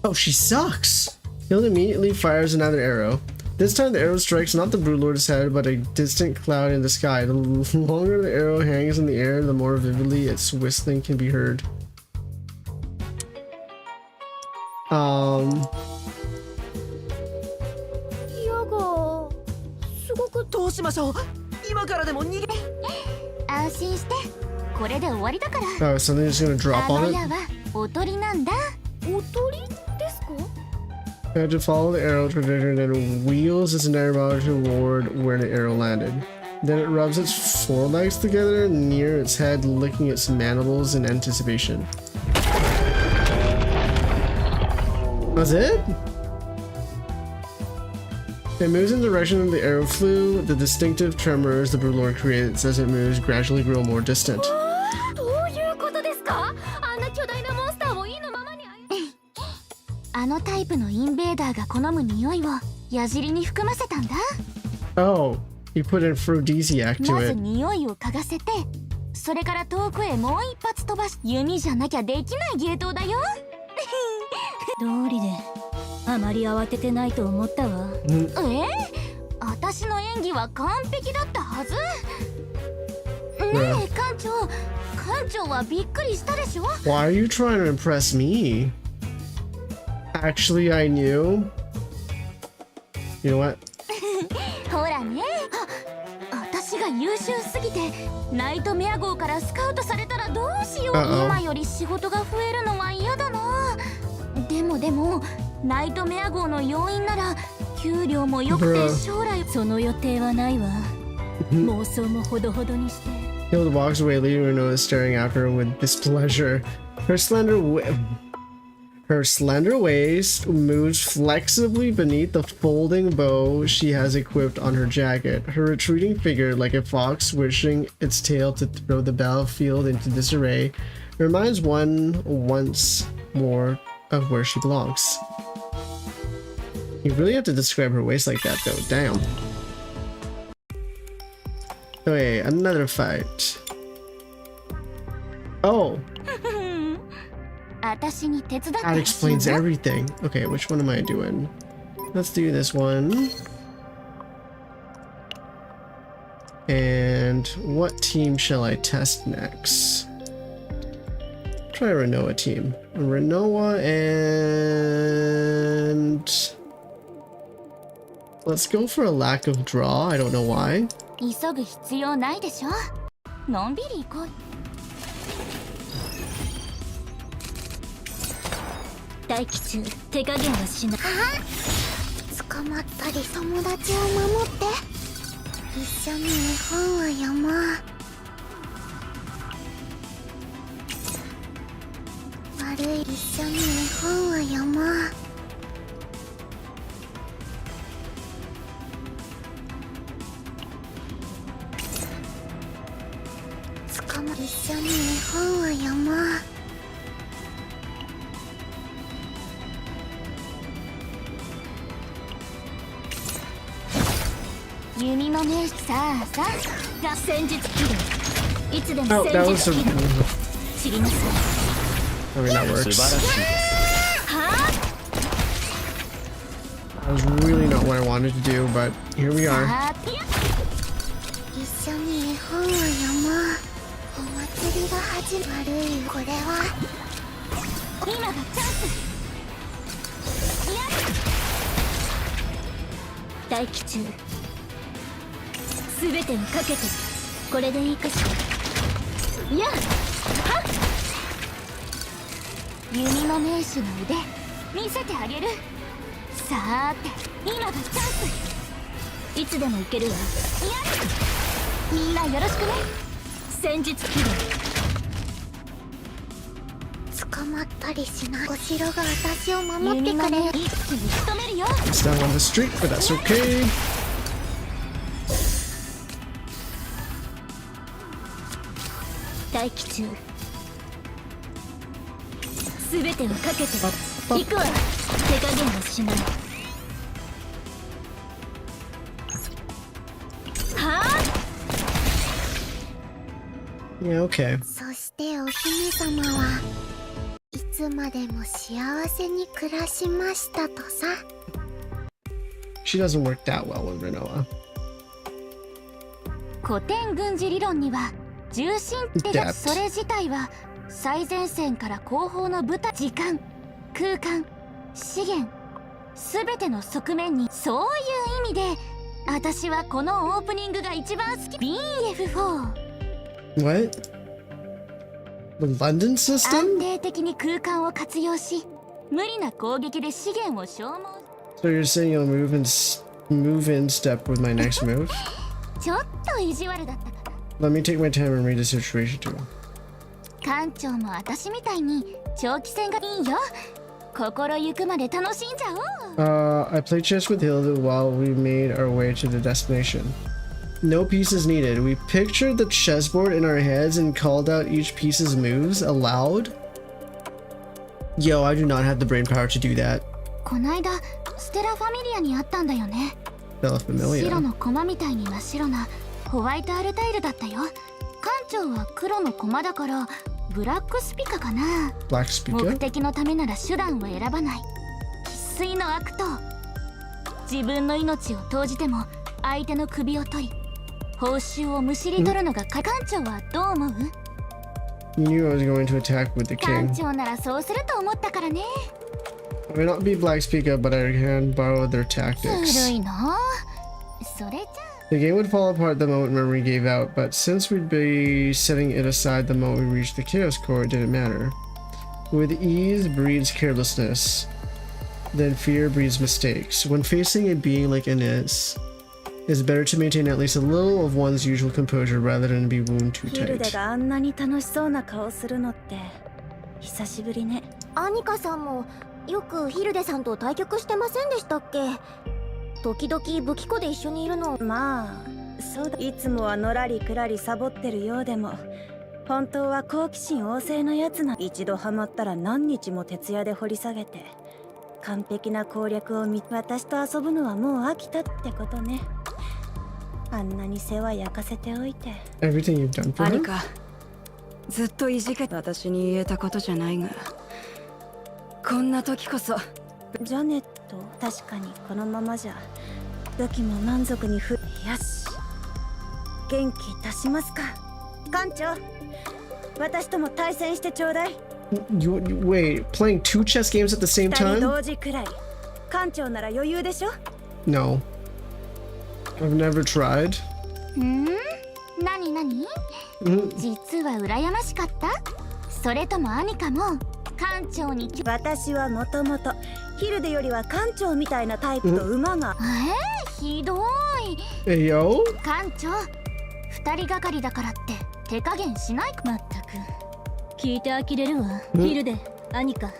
Oh, she sucks! Hilde immediately fires another arrow. This time the arrow strikes not the Brood Lord's head, but a distant cloud in the sky. The longer the arrow hangs in the air, the more vividly its whistling can be heard. 矢がすごくどうしましょう。今からでも逃げ。安心して、これで終わりだから。 Oh, something just gonna drop あ on の it? 矢はおとりなんだ。おとりですか？ I had to follow the arrow trajectory and then wheels its entire body toward where the arrow landed. Then it rubs its forelegs together near its head, licking its mandibles in anticipation. That's it? It moves in the direction of the arrow flew. The distinctive tremors the Brood Lord creates as it moves gradually grow more distant. どういうことですか？あんな巨大なモンスターを意のままにあのタイプのインベーダーが好む匂いを矢尻に含ませたんだ。 Oh, he put in aphrodisiac ま to ず it. 匂いを嗅がせて、それから遠くへもう一発飛ばし、弓じゃなきゃできない芸当だよ。通りであまり慌ててないと思ったわ。私の演技は完璧だったはず。ねえ館長はびっくりしたでしょ？ Why are you trying to impress me? Actually, I knew. You know what? ほらね、私が優秀すぎてナイトメア号からスカウトされたらどうしよう。今より仕事が増えるのは嫌だな。でもナイトメア号の要員なら給料も良くて将来。その予定はないわ。妄想もほどほどにして。 Hilde walks away, leaving her nose staring after her with displeasure. Her slender waist moves flexibly beneath the folding bow she has equipped on her jacket. Her retreating figure, like a fox wishing its tail to throw the battlefield into disarray, reminds one once more of where she belongs. You really have to describe her waist like that, though. Damn. Okay, another fight. Oh. That explains everything. Okay, which one am I doing? Let's do this one. And what team shall I test next? Try a Renoa team. Renoa and... Let's go for a lack of draw. I don't know why. 急ぐ必要ないでしょ。のんびり行こう。待機中、手加減はしない。捕まったり友達を守って一緒に絵本を読もう。悪い、一緒に絵本を読もう。捕まっ一緒に絵本を読もう。弓の名手さあさあが戦術起動。いつでも Oh, that 戦 was 術 a. 起動。知りなさい。 I mean, that works. は That was really not what I wanted to do, but here we あ are. さあピヤ一緒に絵本を読もう。お祭りが始まるよ。これは今がチャンス。いや待機中。全てをかけてこれでいいかしら。いやはっ弓の名手の腕見せてあげる。さーて今がチャンス。いつでも行けるわ。いやみんなよろしくね。戦術起動。捕まったりしない。お城が私を守って弓のくれる。名一気に仕留めるよ。 It's down on the street, but that's okay. 待機中。全てをかけて行くわ。手加減はしない。はあ Yeah, okay. そしてお姫様はいつまでも幸せに暮らしましたとさ。 She doesn't work that well with Renoa. 古典軍事理論には重心ってDepth. それ自体は最前線から後方の舞台、時間空間資源すべての側面に、そういう意味で私はこのオープニングが一番好き。 BF4 What? The London 安 system? 定的に空間を活用し無理な攻撃で資源を消耗。 So you're saying you'll move in step with my next move? ちょっと意地悪だったかな。 Let me take my time and read the situation too. 館長も私みたいに長期戦がいいよ。心ゆくまで楽しんじゃおう。 I played chess with Hilde while we made our way to the destination. No pieces needed. We pictured the chessboard in our heads and called out each piece's moves aloud. Yo, I do not have the brain power to do that. こないだステラファミリアにあったんだよね。 Stella 白 Familia. の駒みたいに真っ白なホワイトアルタイルだったよ。館長は黒の駒だからブラックスピカかな。 Black 目 speaker? 的のためなら手段を選ばない生粋の悪党。自分の命を投じても相手の首を取り報酬をむしり取るのが館長はどう思う？ You knew I was going to attack with the 館 king. 長ならそうすると思ったからね。 I may not be Black speaker, but I can borrow their ずる tactics. いな。それじゃ The game would fall apart the moment memory gave out, but since we'd be setting it aside the moment we reached the Chaos Core, it didn't matter. With ease breeds carelessness, then fear breeds mistakes. When facing a being like Ines, it's better to maintain at least a little of one's usual composure rather than be wound too ヒルデ tight. があんなに楽しそうな顔するのって久しぶりね。アニカさんもよくヒルデさんと対局してませんでしたっけ？時々武器庫で一緒にいるの。まあそうだ。いつもはのらりくらりサボってるようでも本当は好奇心旺盛なやつな。一度ハマったら何日も徹夜で掘り下げて完璧な攻略を私と遊ぶのはもう飽きたってことね。あんなに世話焼かせておいて。 Everything you've done for アニ her? カ、ずっといじけ私に言えたことじゃないが、こんな時こそ。ジャネット、確かにこのままじゃ武器も満足によし元気出しますか。館長、私とも対戦してちょうだい。 Wait, playing 2 chess games at the same 二人 time? 同時くらい。館長なら余裕でしょ。 No. I've never tried. なになに？ 実は羨ましかった？それともアニカも館長に私はもともとヒルデよりは館長みたいなタイプと馬が。ひどい。 Hey, yo? 館長、二人がかりだからって手加減しないか。まったく聞いて呆れるわ。ヒルデ、アニカ、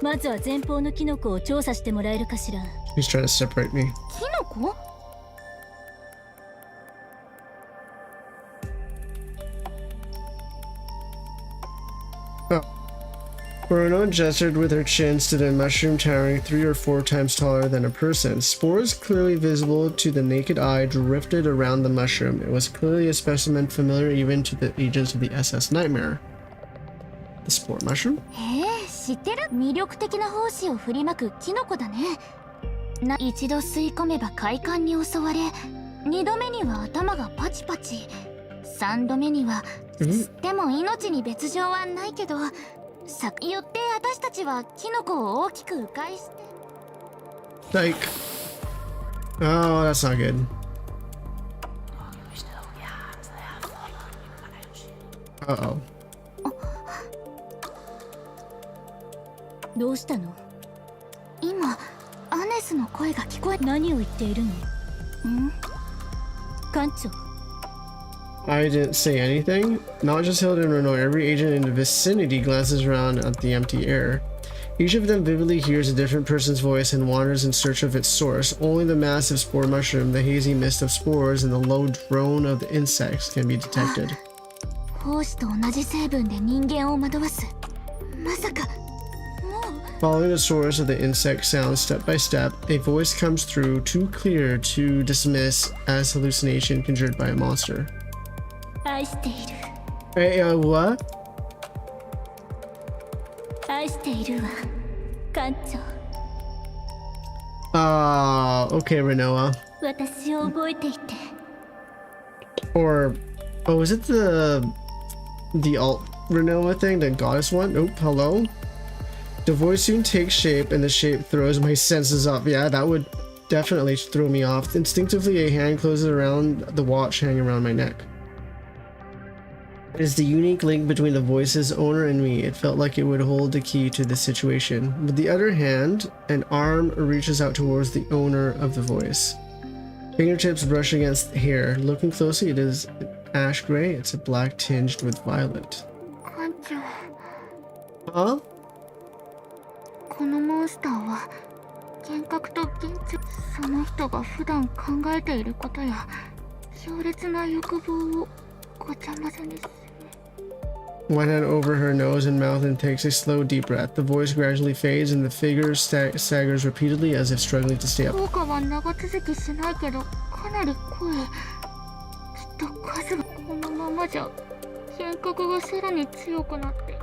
まずは前方のキノコを調査してもらえるかしら。 He's trying to separate me. キノコ？ Bruno gestured with her chins to the mushroom towering 3 or 4 times taller than a person. Spores clearly visible to the naked eye drifted around the mushroom. It was clearly a specimen familiar even to the agents of the SS Nightmare. The spore mushroom? 知ってる？魅力的な胞子を振りまくキノコだね。一度吸い込めば快感に襲われ、2度目には頭がパチパチ、3度目には吸っても命に別状はないけど、よって私たちはキノコを大きく迂回して。Like, oh, that's not good. Uh-oh. どうしたの？今アネスの声が聞こえ。何を言っているの？館長。I didn't say anything. Not just Hilde and Renault, every agent in the vicinity glances around at the empty air. Each of them vividly hears a different person's voice and wanders in search of its source. Only the massive spore mushroom, the hazy mist of spores, and the low drone of the insects can be detected. 胞子と同じ成分で人間を惑わす。まさか。Following the source of the insect sounds step by step, a voice comes through too clear to dismiss as hallucination conjured by a monster. 愛している。What? 愛しているわ、館長。Okay, Renoa. 私を覚えていて。 Or, oh, is it the alt Renoa thing, the goddess one? Oh, hello? The voice soon takes shape and the shape throws my senses up. Yeah, that would definitely throw me off. Instinctively, a hand closes around the watch hanging around my neck. It is the unique link between the voice's owner and me. It felt like it would hold the key to the situation. With the other hand, an arm reaches out towards the owner of the voice. Fingertips brush against hair. Looking closely, it is ash gray. It's a black tinged with violet. Huh? このモンスターは幻覚と幻聴。その人が普段考えていることや強烈な欲望をごちゃ混ぜにする。 One hand over her nose and mouth and takes a slow deep breath. The voice gradually fades and the figure staggers repeatedly as if struggling to stay up. 効果は長続きしないけどかなり濃い。きっと数がこのままじゃ幻覚がさらに強くなって。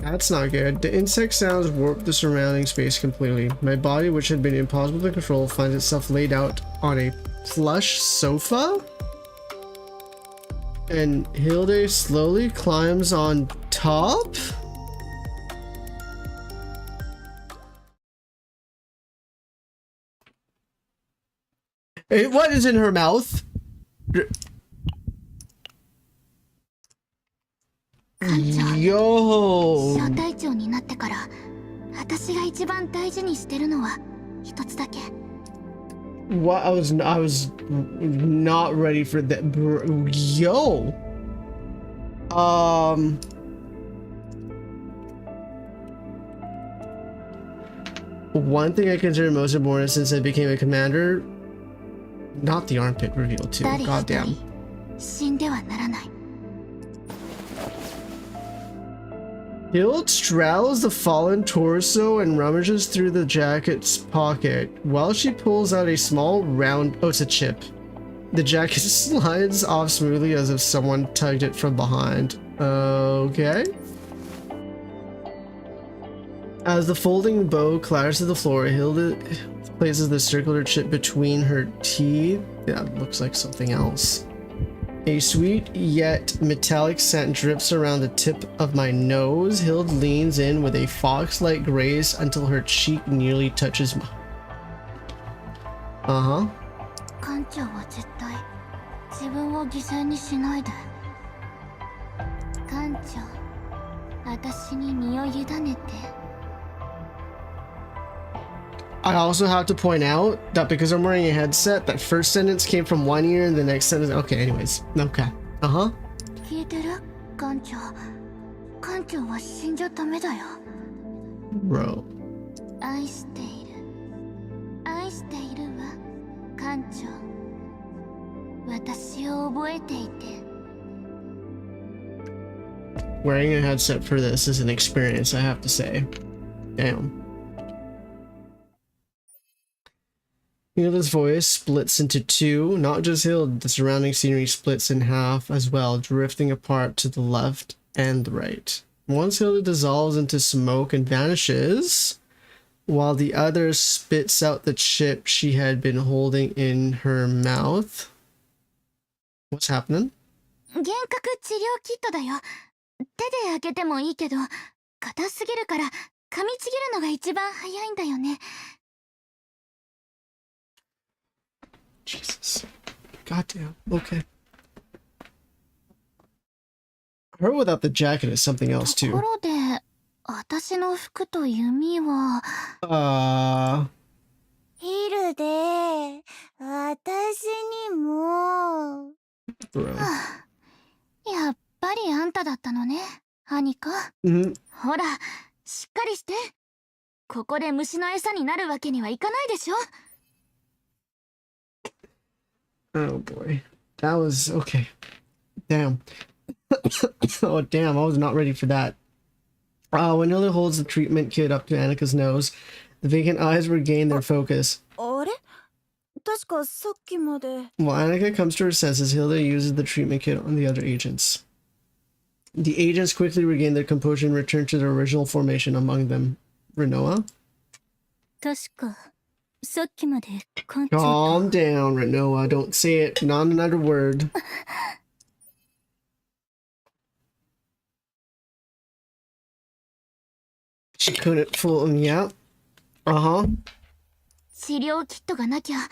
That's not good. The insect sounds warp the surrounding space completely. My body, which had been impossible to control, finds itself laid out on a plush sofa? And Hilde slowly climbs on top? Hey, what is in her mouth? Yo! 小隊長になってから私が一番大事にしてるのは一つだけ。 What? I was not ready for that. Yo! One thing I consider most important since I became a commander, not the armpit reveal too. Goddamn. 死んではならない。 Hilde straddles the fallen torso and rummages through the jacket's pocket while she pulls out a small round. Oh, it's a chip. The jacket slides off smoothly as if someone tugged it from behind. Okay. As the folding bow clatters to the floor, Hilde places the circular chip between her teeth. Yeah, it looks like something else. A sweet yet metallic scent drips around the tip of my nose. Hilde leans in with a fox-like grace until her cheek nearly touches my... Uh-huh. 艦長は絶対自分を犠牲にしないで。艦長、私に身を委ねて。 I also have to point out that because I'm wearing a headset, that first sentence came from one ear and the next sentence... Okay, anyways. Okay. Uh-huh. 聞いてる？艦長。艦長は死んじゃダメだよ。 Bro. 愛している。愛しているわ、艦長。私を覚えていて。Wearing a headset for this is an experience, I have to say. Damn. Hilda's voice splits into two. Not just Hilde, the surrounding scenery splits in half as well, drifting apart to the left and the right. Once Hilda dissolves into smoke and vanishes, while the other spits out the chip she had been holding in her mouth. What's happening? 幻覚治療キットだよ。手で開けてもいいけど、硬すぎるから噛みちぎるのが一番早いんだよね。Jesus. Goddamn. Okay. Her without the jacket is something else と too. ころで、私の服と弓は。ヒルで、私にも。Bro. やっぱりあんただったのね、ハニカ。ほら、しっかりして。ここで虫の餌になるわけにはいかないでしょ。Oh boy. That was okay. Damn. Oh damn, I was not ready for that. When Hilda holds the treatment kit up to Annika's nose, the vacant eyes regain their focus. あれ？確かさっきまで。While Annika comes to her senses, Hilda uses the treatment kit on the other agents. The agents quickly regain their composure and return to their original formation, among them Renoa. 確かさっきまで Calm down, Renoa. Don't say it. Not another word. She couldn't fool him. Yeah. Uh-huh. 治療キットがなきゃ、も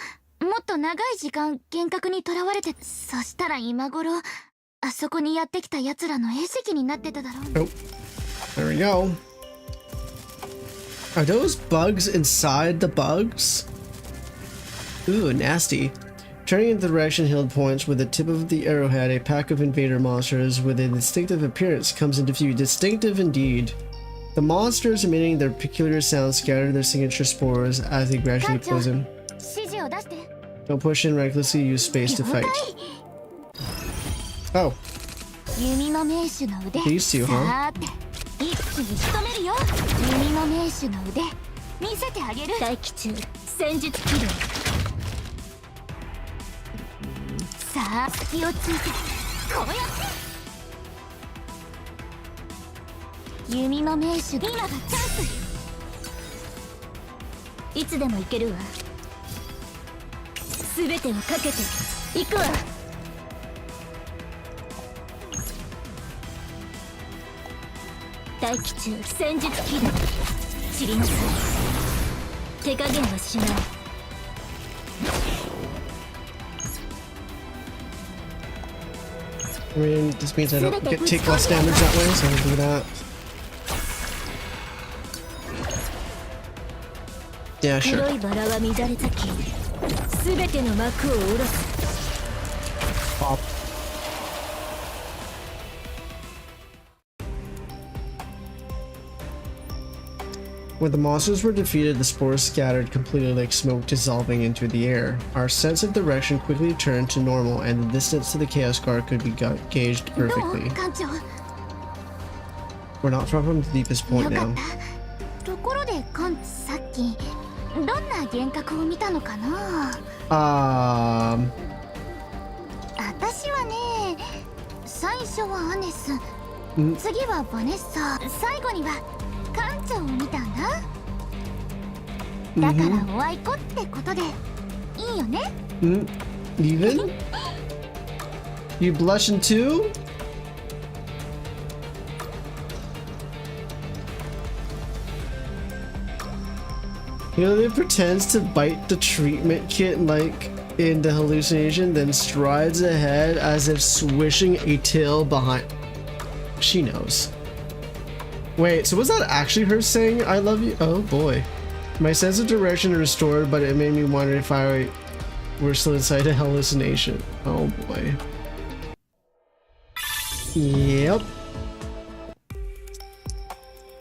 っと長い時間幻覚にとらわれて、そしたら今頃、あそこにやってきた奴らの餌食になってただろう。Oh. There we go. Are those bugs inside the bugs? Ooh, nasty. Turning in the direction Hilde points with the tip of the arrowhead, a pack of invader monsters with a distinctive appearance comes into view. Distinctive indeed. The monsters emitting their peculiar sounds scatter their signature spores as they gradually close in. Don't push in recklessly, use space to fight. Oh. These two, huh? 一気に仕留めるよ。弓の名手の腕見せてあげる。待機中戦術起動。さあ隙をついてこうやって弓の名手今がチャンス。いつでも行けるわ。すべてをかけて行くわ。待機中戦術起動。散りなさい。手加減はしない。I mean, this means I don't take less damage that way, so I'll do that. Yeah, sure. 黒いバラは乱れ咲き、すべての幕を下ろす。Pop. When the monsters were defeated, the spores scattered completely like smoke dissolving into the air. Our sense of direction quickly turned to normal, and the distance to the Chaos Guard could be gauged perfectly. We're not far from the deepest point now. ところでカンツさっきどんな幻覚を見たのかな。私はね、最初はアネス、次はバネッサ、最後には艦長を見たんだ。だからおあいこってことでいいよね。Even? You blushing too? Hilde pretends to bite the treatment kit like in the hallucination, then strides ahead as if swishing a tail behind. She knows. Wait, so was that actually her saying I love you? Oh boy. My sense of direction restored, but it made me wonder if I were still inside a hallucination. Oh boy. Yep.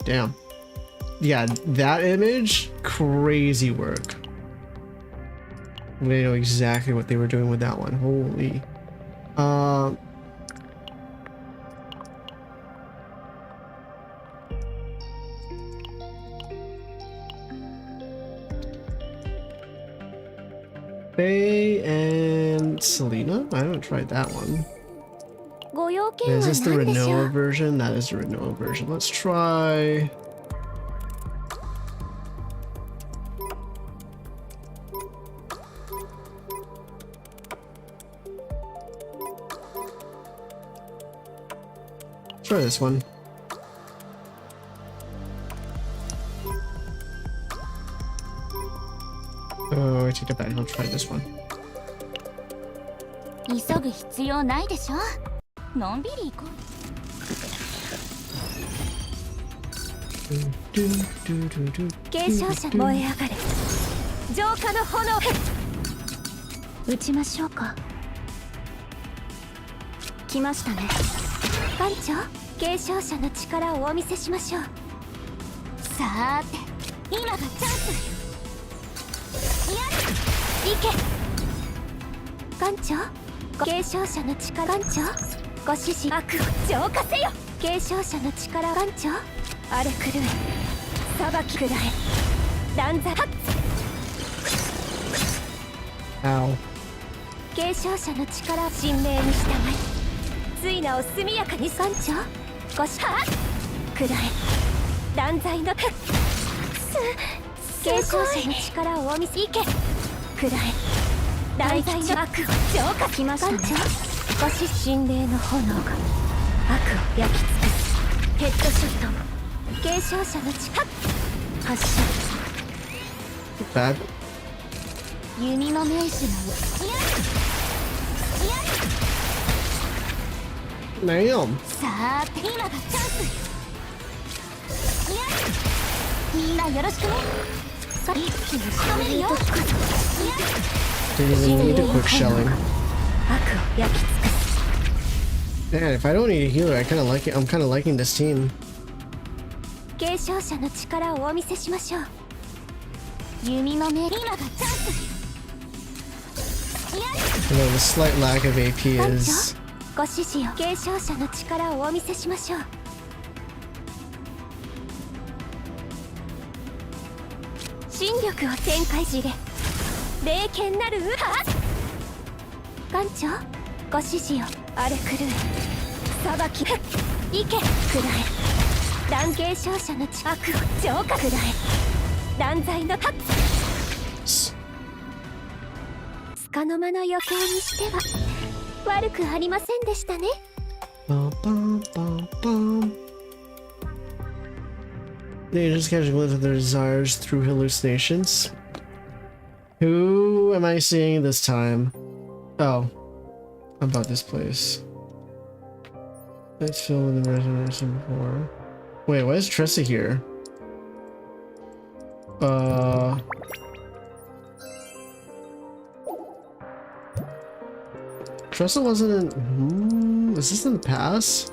Damn. Yeah, that image, crazy work. They know exactly what they were doing with that one. Holy. Faye and Selena? I haven't tried that one. Is this the Renoa version? That is the Renoa version. Let's try... Try this one. Oh, I take it back. I'll try this one. 急ぐ必要ないでしょ。のんびり行こう。継承者燃え上がれ。浄化の炎。撃ちましょうか。来ましたね。艦長、継承者の力をお見せしましょう。さーて、今がチャンス。行け。艦長、継承者の力。艦長、ご指示。悪を浄化せよ。継承者の力。艦長、荒れ狂え。裁きくらえ。断罪。Ow. 継承者の力。神命に従い。ついなを速やかに。艦長、ご指示。くらえ。断罪の。継承者の力をお見せ。行け。くらえ。断罪の悪を浄化。きましたね。ご指示。神霊の炎が悪を焼き尽くす。ヘッドショット。継承者の力。発射。Bad. 弓の名手のDamn. さーて、今がチャンス。みんなよろしくね。一気に仕留めるよ。 Didn't even need a quick shelling. 悪を焼き尽くす。 Man, if I don't need a healer, I kind of like it. I'm kind of liking this team. 継承者の力をお見せしましょう。弓の目、今がチャンス。 Although the slight lack of AP 艦長、 is... ご指示を。継承者の力をお見せしましょう。新力を展開時で霊剣なる右派。艦長、ご指示を。荒れ狂え。裁き。行け。くらえ。断継承者の悪を浄化。くらえ。断罪のタッつかの間の余興にしては悪くありませんでしたね。 They just catch a glimpse of their desires through hallucinations. Who am I seeing this time? Oh, about this place. Let's fill in the resonation before. Wait, why is Tressa here? Tressa wasn't in... is this in the past?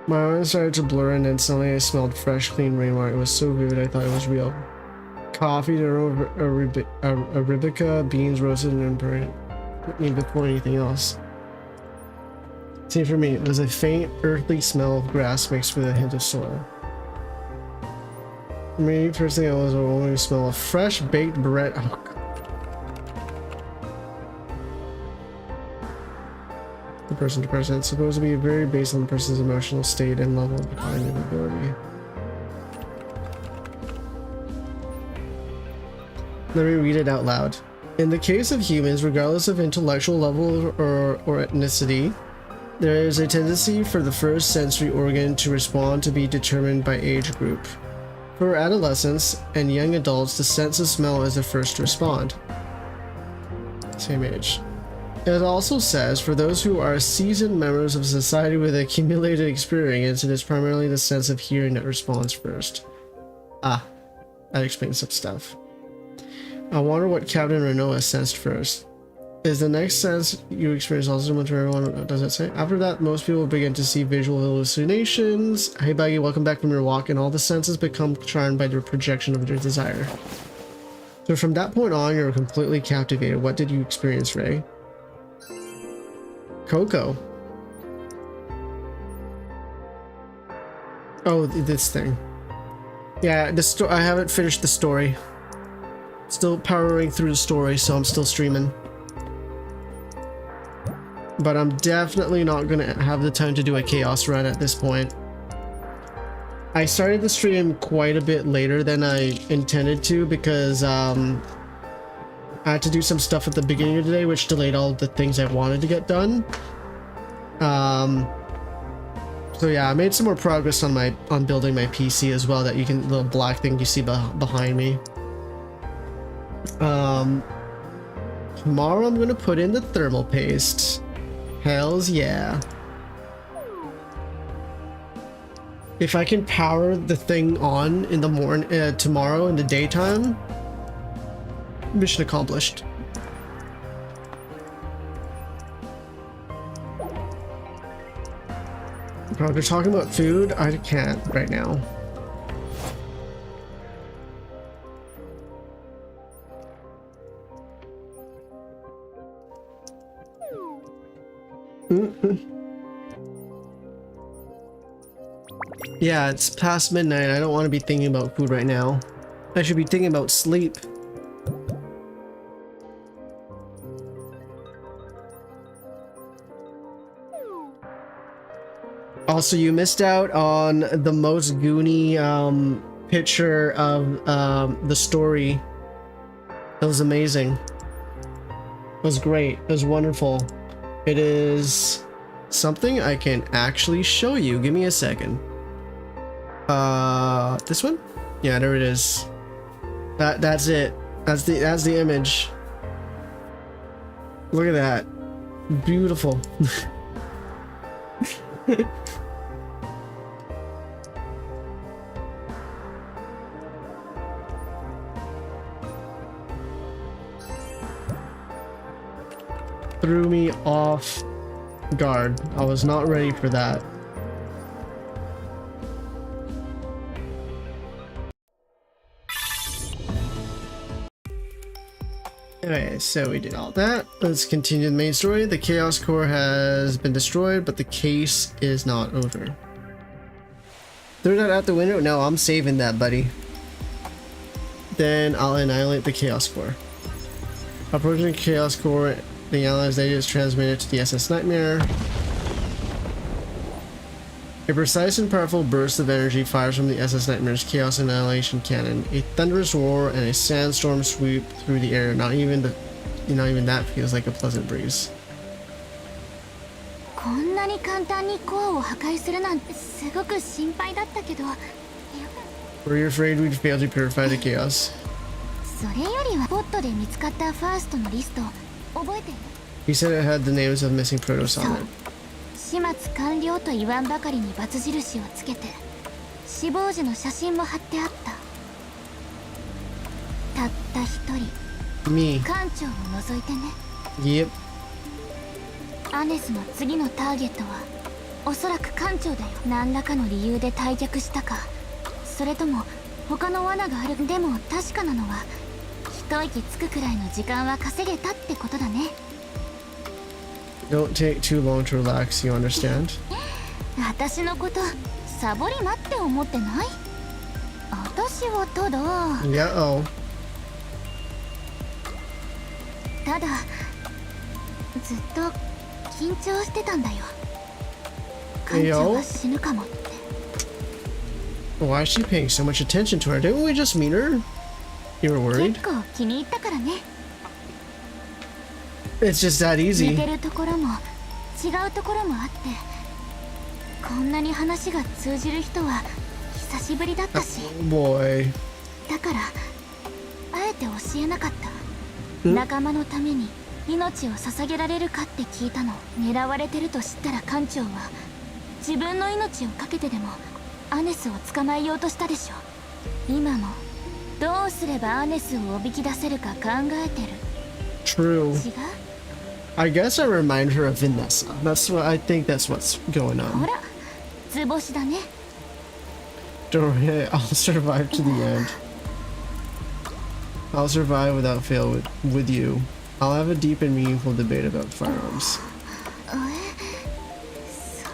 My eyes started to blur and then suddenly I smelled fresh, clean rainwater. It was so vivid I thought it was real. Coffee, Arabica, beans roasted and burnt before anything else. Same for me, it was a faint, earthly smell of grass mixed with a hint of soil. For me, first thing I was a smell of fresh baked bread. Oh, God. The person to person. It's supposed to be very based on the person's emotional state and level of cognitive ability. Let me read it out loud. In the case of humans, regardless of intellectual level or ethnicity, there is a tendency for the first sensory organ to respond to be determined by age group. For adolescents and young adults, the sense of smell is the first to respond. Same age. It also says, for those who are seasoned members of society with accumulated experience, it is primarily the sense of hearing that responds first. Ah, that explains some stuff. I wonder what Captain Renoa sensed first. Is the next sense you experience also similar to everyone? Does it say? After that, most people begin to see visual hallucinations. Hey Baggy, welcome back from your walk, and all the senses become charmed by the projection of your desire. So from that point on, you're completely captivated. What did you experience, Ray? Coco. Oh, this thing. Yeah, I haven't finished the story. Still powering through the story, so I'm still streaming. But I'm definitely not gonna have the time to do a chaos run at this point. I started the stream quite a bit later than I intended to because I had to do some stuff at the beginning of the day which delayed all the things I wanted to get done. So yeah, I made some more progress on building my PC as well. That you can, the little black thing you see behind me. Tomorrow I'm gonna put in the thermal paste. Hells yeah. If I can power the thing on in the morning, tomorrow in the daytime, mission accomplished. Bro, they're talking about food. I can't right now. Yeah, it's past midnight. I don't want to be thinking about food right now. I should be thinking about sleep. Also, you missed out on the most goony picture of the story. It was amazing. It was great. It was wonderful. It is something I can actually show you. Give me a second. This one? Yeah, there it is. That's it. That's the image. Look at that. Beautiful. Threw me off guard. I was not ready for that. Okay, so we did all that. Let's continue the main story. The Chaos Core has been destroyed, but the case is not over. Threw that out the window? No, I'm saving that, buddy. Then I'll annihilate the Chaos Core. Approaching the Chaos Core, the Allies data is transmitted to the SS Nightmare. A precise and powerful burst of energy fires from the SS Nightmare's Chaos Annihilation Cannon. A thunderous roar and a sandstorm sweep through the air. Not even that feels like a pleasant breeze. こんなに簡単にコアを破壊するなんてすごく心配だったけど。Were you afraid we'd fail to purify the chaos? それよりはポットで見つかったファーストのリスト覚えてる？ He said it had the names of missing protos on it. 始末完了と言わんばかりにバツ印をつけて死亡時の写真も貼ってあった。たった一人 Me. 艦長を除いてね。 Yep. アネスの次のターゲットはおそらく艦長だよ。何らかの理由で退却したか、それとも他の罠がある。でも確かなのは一息つくくらいの時間は稼げたってことだね。 Don't take too long to relax, you understand? 私のことサボり待って思ってない？私はただ Yeah-oh. ただずっと緊張してたんだよ。艦長が死ぬかもって。 Why is she paying so much attention to her? Didn't we just meet her? You were worried? 結構気に入ったからね。 It's just that 似 easy. てるところも違うところもあって、こんなに話が通じる人は久しぶりだったし。 Boy. だからあえて教えなかった。仲間のために命を捧げられるかって聞いたの。狙われてると知ったら艦長は自分の命を懸けてでもアネスを捕まえようとしたでしょ。今もどうすればアネスをおびき出せるか考えてる。 True. 違う？ I guess I remind her of Vanessa. That's what I think. That's what's going ほ on. ら、図星だね。 Don't worry, I'll survive to the end. I'll survive without fail with you. I'll have a deep and meaningful debate about firearms. そ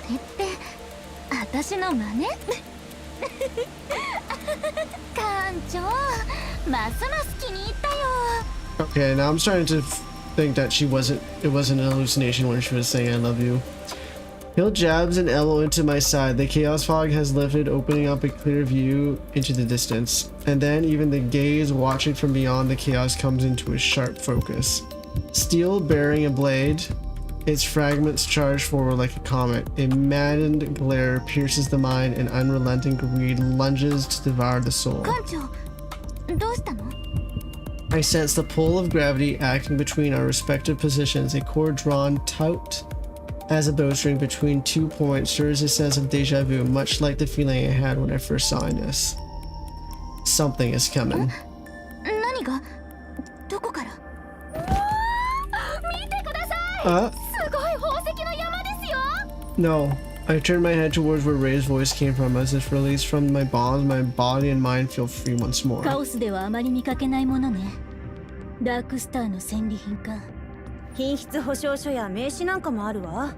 れって私の真似？館長ますます気に入ったよ。 Okay, now I'm starting to think that it wasn't an hallucination when she was saying I love you. Hill jabs an elbow into my side. The chaos fog has lifted, opening up a clear view into the distance. And then even the gaze watching from beyond the chaos comes into a sharp focus. Steel bearing a blade, its fragments charge forward like a comet. A maddened glare pierces the mind, and unrelenting greed lunges to devour the soul. 館長どうしたの？ I sense the pull of gravity acting between our respective positions. A cord drawn taut as a bowstring between 2 points stirs a sense of deja vu, much like the feeling I had when I first saw Ines. Something is coming. 何が？どこから？見てください。すごい宝石の山ですよ。 No. I turned my head towards where Ray's voice came from. As if released from my bonds, my body and mind feel free once more. カオスではあまり見かけないものね。ダークスターの戦利品か。品質保証書や名刺なんかもあるわ。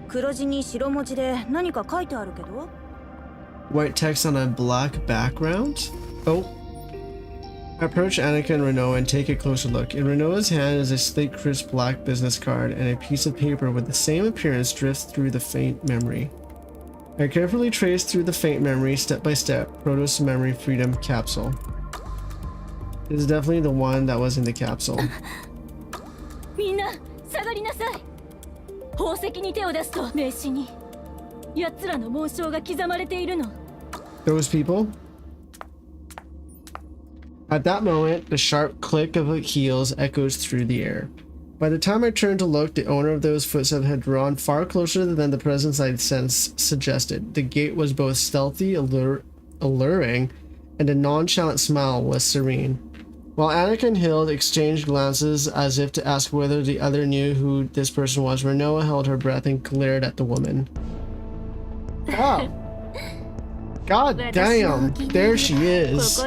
黒地に白文字で何か書いてあるけど。White text on a black background? Oh. I approach Annika and Renault and take a closer look. In Renault's hand is a sleek, crisp black business card, and a piece of paper with the same appearance drifts through the faint memory. I carefully trace through the faint memory step by step. Protos Memory Freedom Capsule. This is definitely the one that was in the capsule. みんな下がりなさい。宝石に手を出すと名刺に奴らの紋章が刻まれているの。 Those people? At that moment, the sharp click of heels echoes through the air. By the time I turned to look, the owner of those footsteps had drawn far closer than the presence I'd sensed suggested. The gait was both stealthy, alluring, and a nonchalant smile was serene. While Annika and Hilde exchanged glances as if to ask whether the other knew who this person was, Renault held her breath and glared at the woman. Oh. God damn, there she is.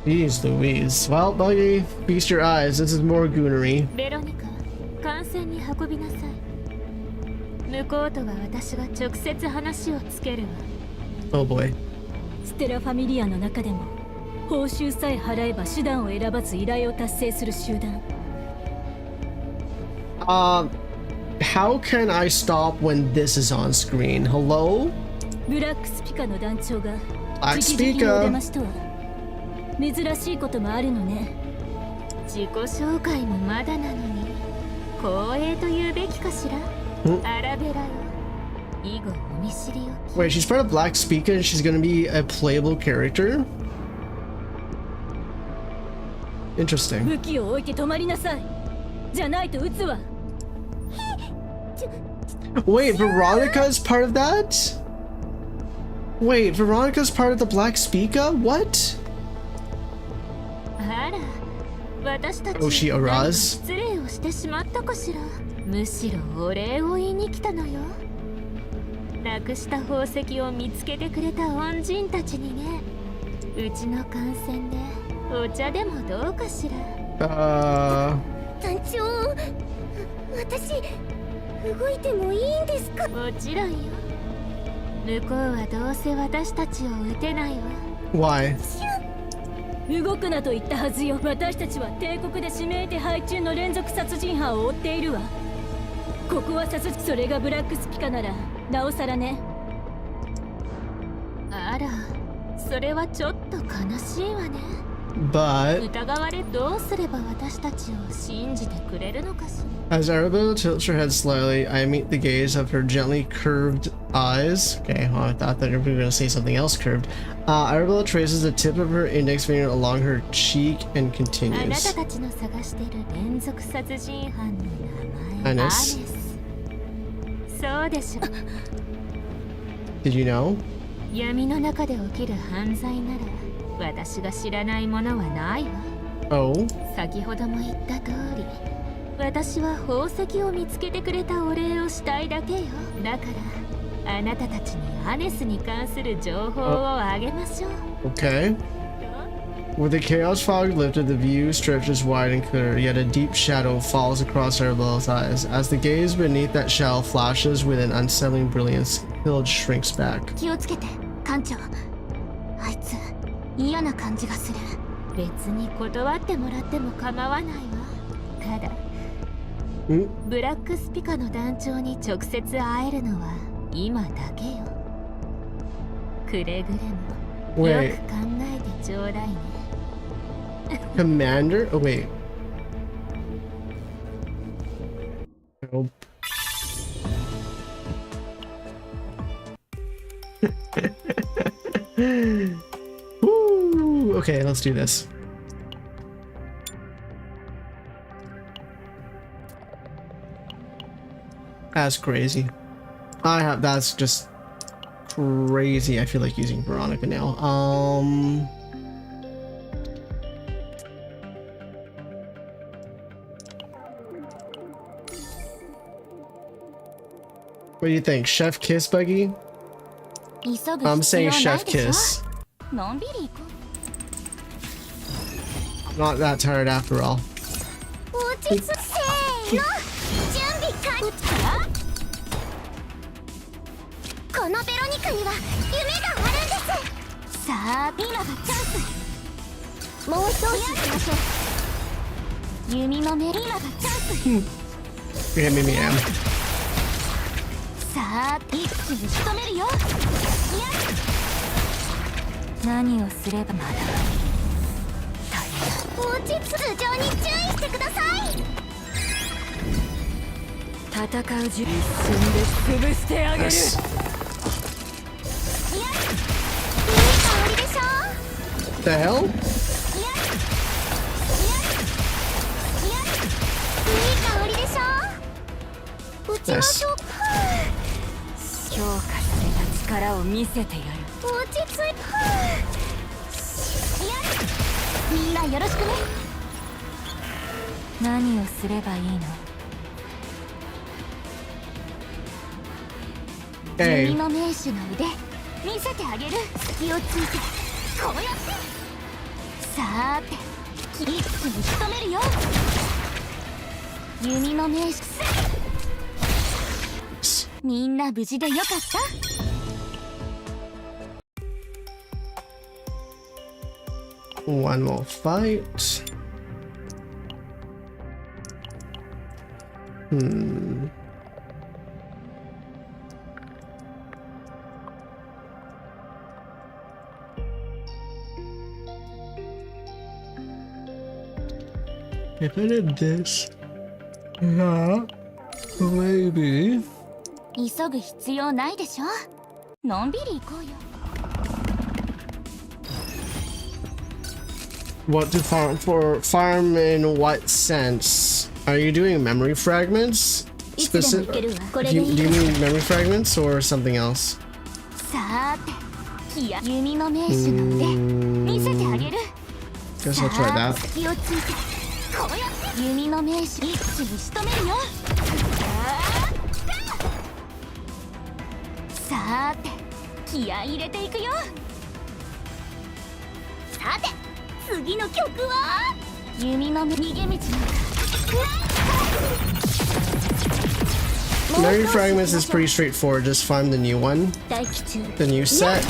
Jeez Louise. Well, Buggy, feast your eyes. This is more goonery. ベロニカ、艦船に運びなさい。向こうとは私が直接話をつけるわ。 Oh boy. ステラファミリアの中でも報酬さえ払えば手段を選ばず依頼を達成する集団。How can I stop when this is on screen? Hello? ブラックスピカの団長が Black 直々にお出 Speaker. ましとは珍しいこともあるのね。自己紹介もまだなのに光栄と言うべきかしら。アラベラよ。以後お見知りおき。 Wait, she's part of Black Speaker and she's gonna be a playable character? Interesting. 武器を置いて止まりなさい。じゃないと撃つわ。 Wait, Veronica's part of that? Wait, Veronica's part of the Black Speaker? What? あら、私たち Oh, she 何か Araz? 失礼をしてしまったかしら。むしろお礼を言いに来たのよ。なくした宝石を見つけてくれた恩人たちにね。うちの艦船でお茶でもどうかしら。団長、私動いてもいいんですか？もちろんよ。向こうはどうせ私たちを撃てないわ。 Why? 動くなと言ったはずよ。私たちは帝国で指名手配中の連続殺人犯を追っているわ。ここは殺人、それがブラックスピカならなおさらね。あら、それはちょっと悲しいわね。 But 疑われどうすれば私たちを信じてくれるのかしら。 as Arabella tilts her head slightly, I meet the gaze of her gently curved eyes. Okay, well, I thought that you were going to say something else curved. Arabella traces the tip of her index finger along her cheek and あなた continues. たちの探してる連続殺人犯の名前。アネアス。ネス。そうでしょ。 Did you know? 闇の中で起きる犯罪なら私が知らないものはないわ。 Oh? 先ほども言った通り、私は宝石を見つけてくれたお礼をしたいだけよ。だからあなたたちにアネスに関する情報をあげましょう。 Okay. With the chaos fog lifted, the view stretches wide and clear, yet a deep shadow falls across Arabella's eyes. As the gaze beneath that shell flashes with an unsettling brilliance, Hilde shrinks back. 気をつけて艦長。あいつ嫌な感じがする。別に断ってもらっても構わないわ。ただブラックスピカの団長に直接会えるのは今だけよ。くれぐれもよく考えてちょうだいね。Commander? Oh, wait. Nope. Woo! Okay, let's do this. That's crazy. That's just crazy. I feel like using Veronica now. What do you think? Chef Kiss, Buggy? I'm saying Chef Kiss. Not that tired after all. このベロニカには夢があるんです。さあ、今がチャンス。もう一押ししましょう。弓の目、今がチャンス。Yeah, maybe I am. さあ、一気に仕留めるよ。何をすればまだ落ち着く頭上に注意してください。戦う準備で潰してあげる。The hell? Yes. 強化された力を見せてやる。落ち着いみんなよろしくね。何をすればいいの？Hey. 弓の名手の腕見せてあげる。隙をついてこうやって。さーて一気に仕留めるよ。弓の名手。みんな無事でよかった。One more fight. If I did this, yeah, maybe. 急ぐ必要ないでしょ。のんびり行こうよ。What to farm for? Farm in what sense? Are you doing memory fragments? Specific? Do you mean memory fragments or something else? さーて、弓の名手の腕見せてあげる。 Guess I'll try that. 隙をついてこうやって弓の名手一気に仕留めるよ。さーて気合い入れていくよ。さて次の曲は弓の逃げ道の Memory fragments is pretty straightforward. Just find the new one, the new set.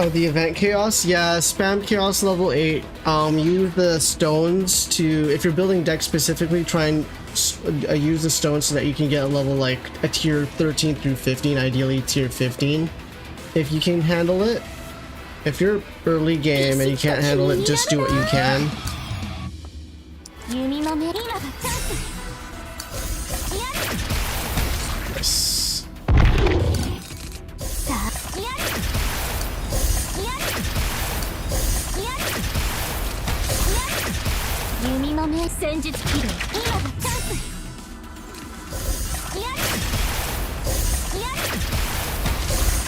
Oh, the event chaos? Yeah, spam chaos level 8. Use the stones to, if you're building decks specifically, try and use the stones so that you can get a level like a tier 13 through 15, ideally tier 15. If you can handle it. If you're early game and you can't handle it, just do what you can.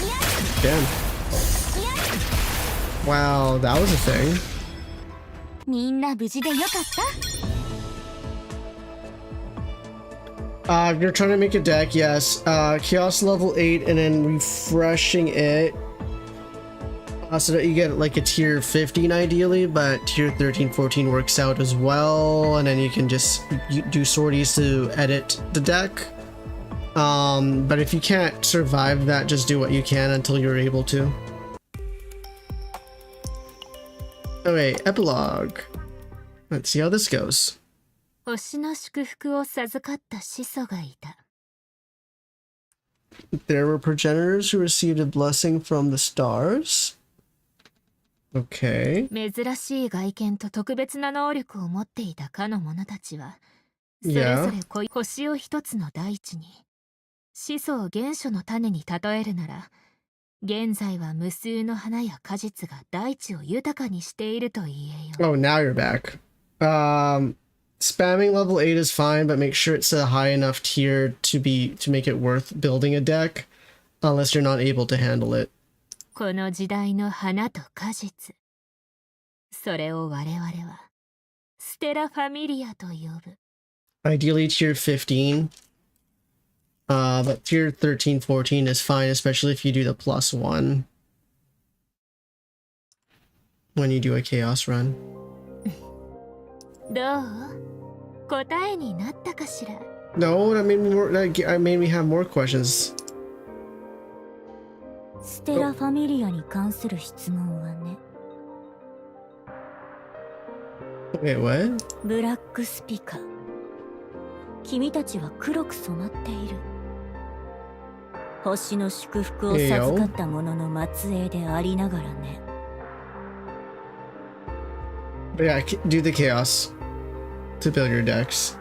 Yes. Damn. Wow, that was a thing. みんな無事でよかった？ You're trying to make a deck, yes. Chaos level 8 and then refreshing it. So that you get like a tier 15 ideally, but tier 13, 14 works out as well. And then you can just do sorties to edit the deck. But if you can't survive that, just do what you can until you're able to. Okay, epilogue. Let's see how this goes. 星の祝福を授かった始祖がいた。 There were progenitors who received a blessing from the stars. Okay. 珍しい外見と特別な能力を持っていたかの者たちは、それぞれ星を一つの大地に、始祖を原初の種に例えるなら、現在は無数の花や果実が大地を豊かにしていると言えよ。Oh, now you're back. Spamming level 8 is fine, but make sure it's a high enough tier to make it worth building a deck, unless you're not able to handle it. この時代の花と果実。それを我々は、ステラファミリアと呼ぶ。Ideally tier 15. But tier 13, 14 is fine, especially if you do the +1. When you do a chaos run. どう？答えになったかしら？ No, that made me have more questions. ステラファミリアに関する質問はね。Wait, what? ブラックスピカ。君たちは黒く染まっている。星の祝福を授かった者の末裔でありながらね。Yeah, do the chaos to build your decks.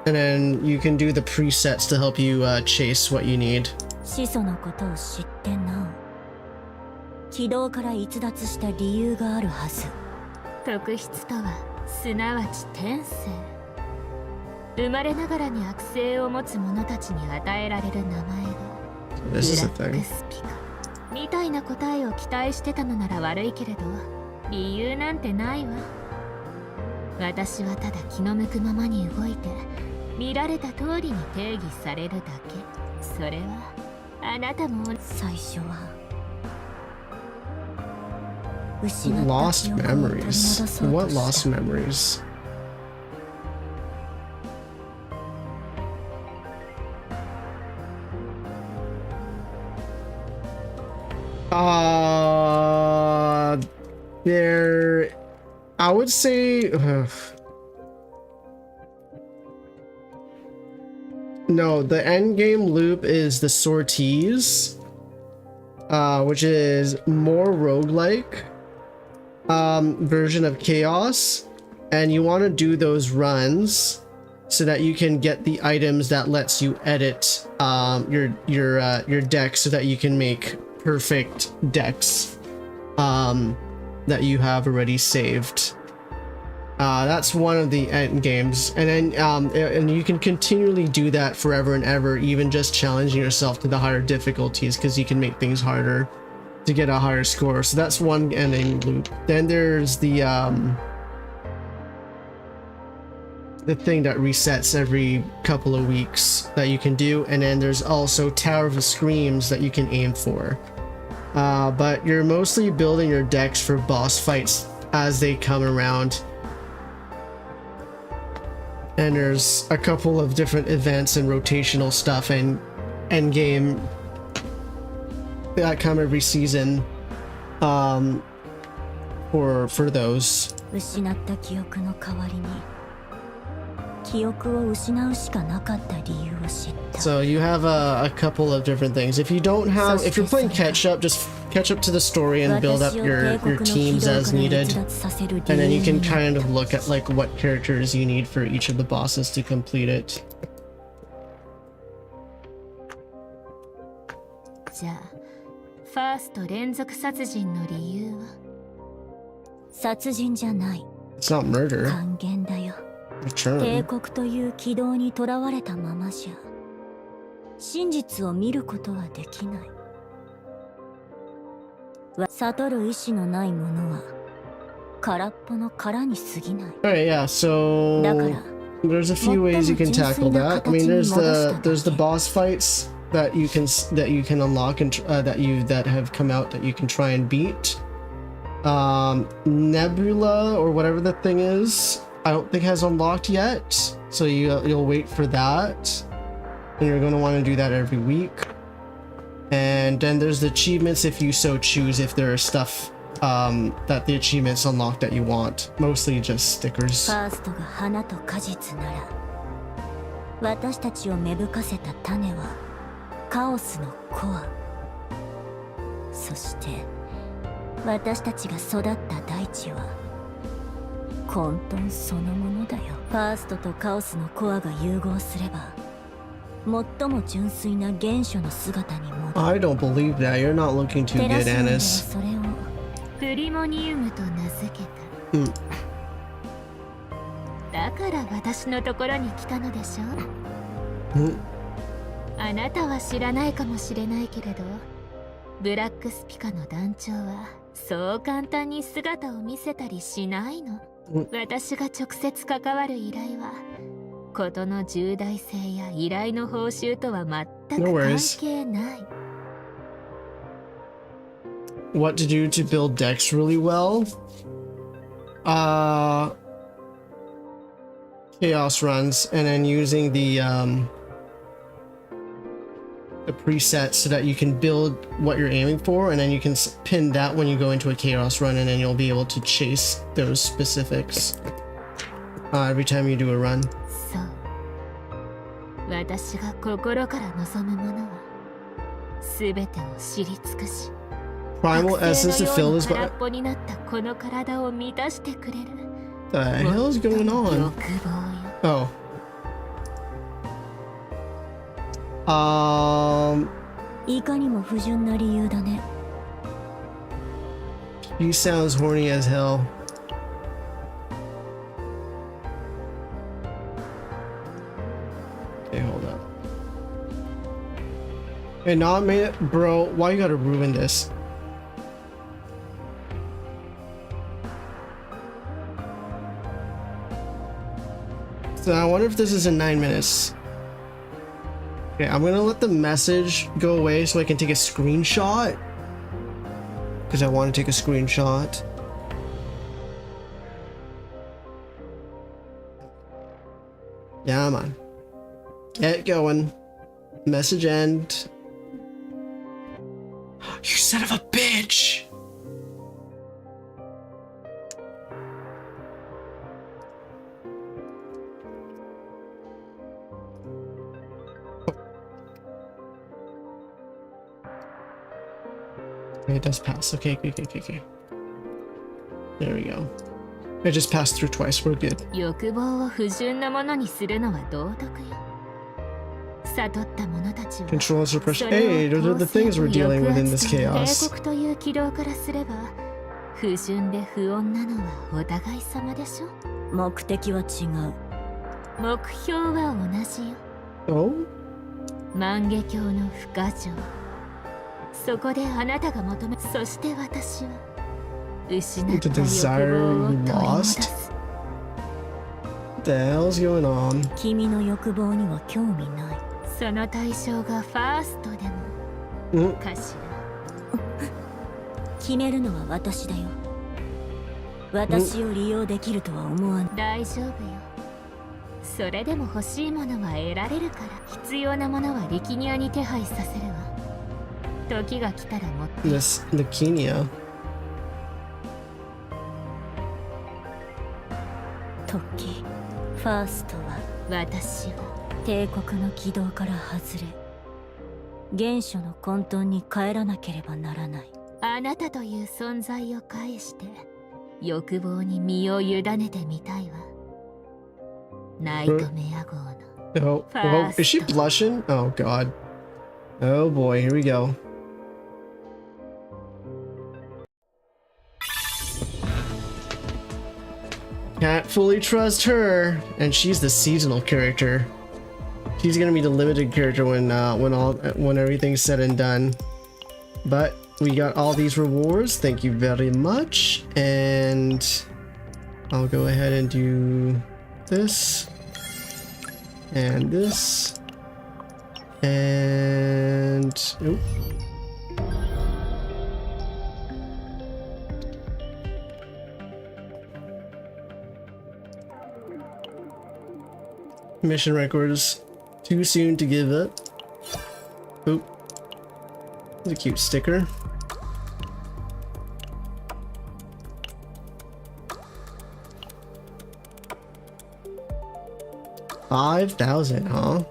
And then you can do the presets to help you chase what you need. 始祖のことを知ってなお、軌道から逸脱した理由があるはず。特質とはすなわち天性。生まれながらに悪性を持つ者たちに与えられる名前が This is a ブラッ thing. クスピカみたいな答えを期待してたのなら悪いけれど、理由なんてないわ。私はただ気の向くままに動いて、見られた通りに定義されるだけ。それはあなたも最初は失った Lost 記憶を取り戻 memories. そう What と lost した。 memories? There, I would say, no, the end game loop is the sorties, which is more roguelike, version of chaos, and you want to do those runs so that you can get the items that lets you edit your deck so that you can make perfect decks that you have already saved. That's one of the end games, and then and you can continually do that forever and ever, even just challenging yourself to the higher difficulties, because you can make things harder to get a higher score. So that's one ending loop. Then there's the thing that resets every couple of weeks that you can do, and then there's also Tower of Screams that you can aim for. But you're mostly building your decks for boss fights as they come around. And there's a couple of different events and rotational stuff and end game that come every season for those. 失った記憶の代わりに記憶を失うしかなかった理由を知った。 So you have a couple of different things. If you don't have, if you're playing catch up, just catch up to the story and build up your teams as needed, and then you can kind of look at like what characters you need for each of the bosses to complete it. じゃあ、ファースト連続殺人の理由は？殺人じゃない。 It's not murder. 還元だよ。 Return. 帝国という軌道にとらわれたままじゃ真実を見ることはできない。悟る意志のないものは空っぽの殻に過ぎない。 Alright, yeah, so だから there's a few ways you can tackle that. I mean, there's the boss fights that you can unlock and that have come out that you can try and beat. Nebula or whatever the thing is, I don't think has unlocked yet, so you'll wait for that, and you're going to want to do that every week. And then there's the achievements if you so choose, if there are stuff that the achievements unlock that you want. Mostly just stickers. ファーストが花と果実なら、私たちを芽吹かせた種はカオスのコア。そして私たちが育った大地は混沌そのものだよ。ファーストとカオスのコアが融合すれば、最も純粋な原初の姿に戻る。 I don't believe that. You're not looking too テラ good, シオンでは Annis. それをプリモニウムと名付けうんた。だから私のところに来たのでしょ。あなたは知らないかもしれないけれど、ブラックスピカの団長はそう簡単に姿を見せたりしないの。私が直接関わる依頼は事の重大性や依頼の報酬とは全く No 関 worries. 係ない。What to do to build decks really well? Chaos runs, and then using the presets so that you can build what you're aiming for, and then you can pin that when you go into a chaos run, and then you'll be able to chase those specifics every time you do a run. そう。私が心から望むものは全てを知り尽くし、 Primal essence to fill is 空っ but ぽになったこの体を満たしてくれる。 the hell is going on? 欲望よ。 Oh. いかにも不純な理由だね。 He sounds horny as hell. Okay, hold up. Hey, not made it, bro. Why you gotta ruin this? So I wonder if this is in 9 minutes. Okay, I'm gonna let the message go away so I can take a screenshot. Because I want to take a screenshot. Yeah, man. Get going. Message end. You son of a bitch! Okay, it does pass. Okay. There we go. I just passed through twice. We're good. 欲望を不純なものにするのは道徳よ。悟った者たちは Control and suppression. それを Hey, those are the things we're dealing with in this 抑圧と chaos. 帝国という軌道からすれば不純で不穏なのはお互い様でしょ。目的は違う。目標は同じよ。 Oh? 万華鏡の不可情。そこであなたが求め、そして私は失った The 欲 desire 望を you 取り戻 lost? す。 What the hell's going on? 君の欲望には興味ない。その対象がファーストでもかしら。決めるのは私だよ。私を利用できるとは思わない。大丈夫よ。それでも欲しいものは得られるから、必要なものはリキニアに手配させるわ。時が来たら持って。 This leukemia. 時、ファーストは私は帝国の軌道から外れ、原初の混沌に帰らなければならない。あなたという存在を介して欲望に身を委ねてみたいわ。ナイトメア号の Oh, oh, is she blushing? Oh god. Oh boy, here we go. Can't fully trust her, and she's the seasonal character. She's gonna be the limited character when everything's said and done. But we got all these rewards. Thank you very much. And I'll go ahead and do this and this and oop. Mission records. Too soon to give up. Oop. That's a cute sticker. $5,000, huh?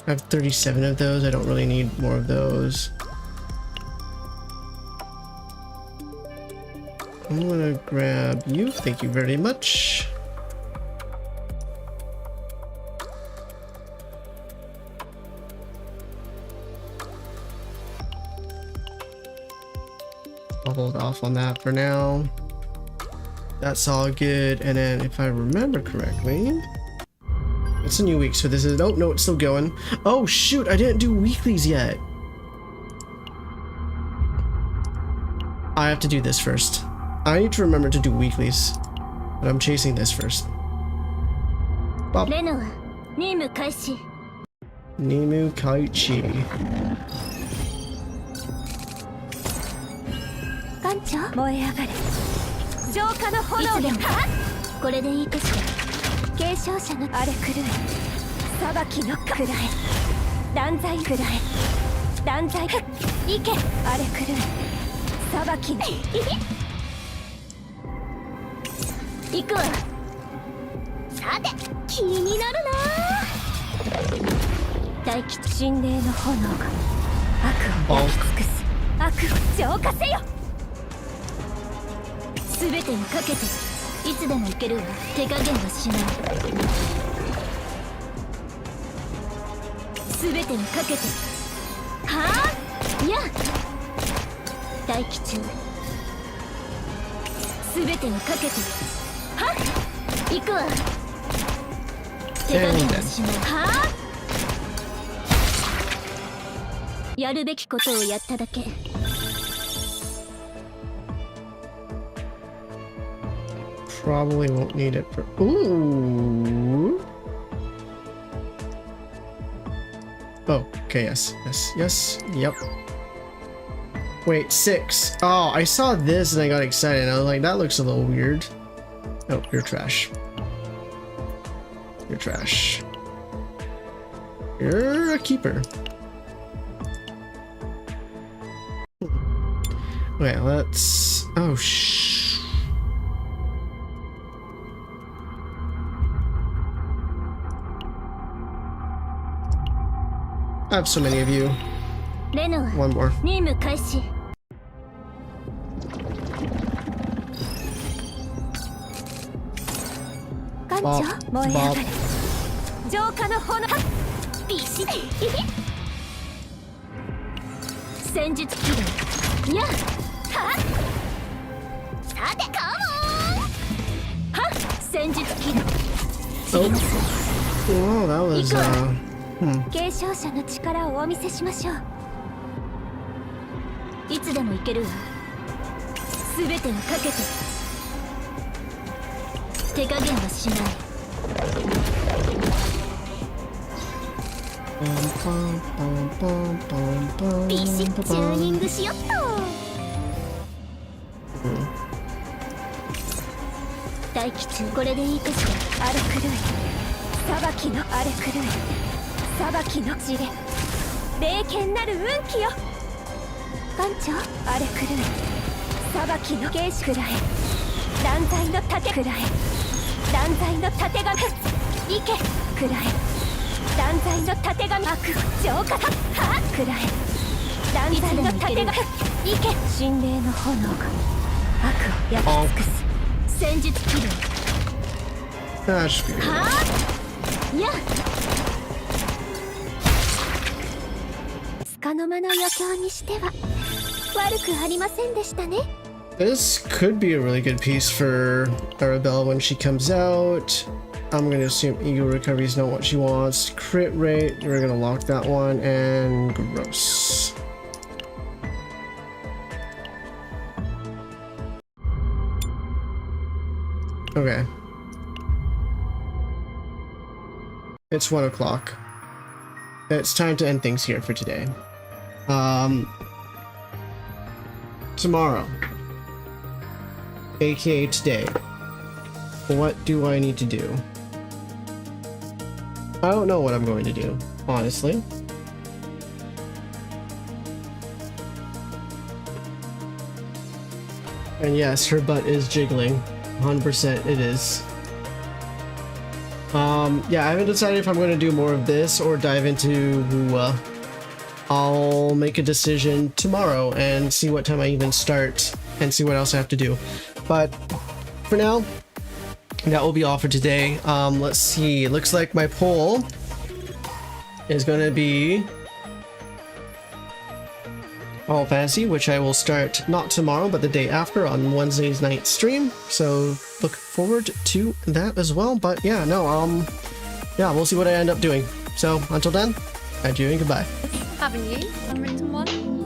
I have 37 of those. I don't really need more of those. I'm gonna grab you. Thank you very much. I'll hold off on that for now. That's all good. And then if I remember correctly, it's a new week, so this is, oh no, it's still going. Oh shoot, I didn't do weeklies yet. I have to do this first. I need to remember to do weeklies, but I'm chasing this first. Bop. Nimu Kaichi. 艦長燃え上がれ浄化の炎でこれでいいかしら継承者の荒れ狂え裁きのくらえ断罪くらえ断罪いけ荒れ狂え裁きの行くわさて気になるな大吉神霊の炎が悪を焼き尽くす悪を浄化せよ全てにかけていつでもいけるわ手加減はしない全てにかけてはあいや待機中全てにかけてはっ行くわ手加減はしないはあやるべきことをやっただけProbably won't need it for. Ooh. Oh, okay, yes, yes, yes, yep. Wait, 6. Oh, I saw this and I got excited. I was like, that looks a little weird. Oh, you're trash. You're trash. You're a keeper. Wait, let's. Oh, I have so many of you. One more. Bop, bop. 浄化の炎ビシッ戦術起動やっはっさてカモンはっ戦術起動 Oh, that was継承者の力をお見せしましょういつでもいけるわ全てをかけて手加減はしないビシッチューニングしよっと待機中これでいいかしら荒れ狂い裁きの荒れ狂い裁きの地で霊剣なる運気よ艦長荒れ狂い裁きの芸師くらえ断罪の盾くらえ断罪の盾がいけくらえ断罪の盾が悪を浄化はくらえ断罪の盾がいけ神霊の炎が悪を焼き尽くす戦術起動はあや束の間の余興にしては悪くありませんでしたね This could be a really good piece for Arabella when she comes out. I'm gonna assume ego recovery is not what she wants. Crit rate, we're gonna lock that one, and gross. Okay. It's 1 o'clock. It's time to end things here for today. Tomorrow, aka today, what do I need to do? I don't know what I'm going to do, honestly. And yes, her butt is jiggling. 100% it is. Yeah, I haven't decided if I'm going to do more of this or dive into Wuwa. I'll make a decision tomorrow and see what time I even start and see what else I have to do. But for now, that will be all for today. Let's see. It looks like my poll is going to be All Fantasy, which I will start not tomorrow, but the day after on Wednesday's night stream. So look forward to that as well. But yeah, no, yeah, we'll see what I end up doing. So until then, adieu and goodbye. Haven't you? Unwritten one?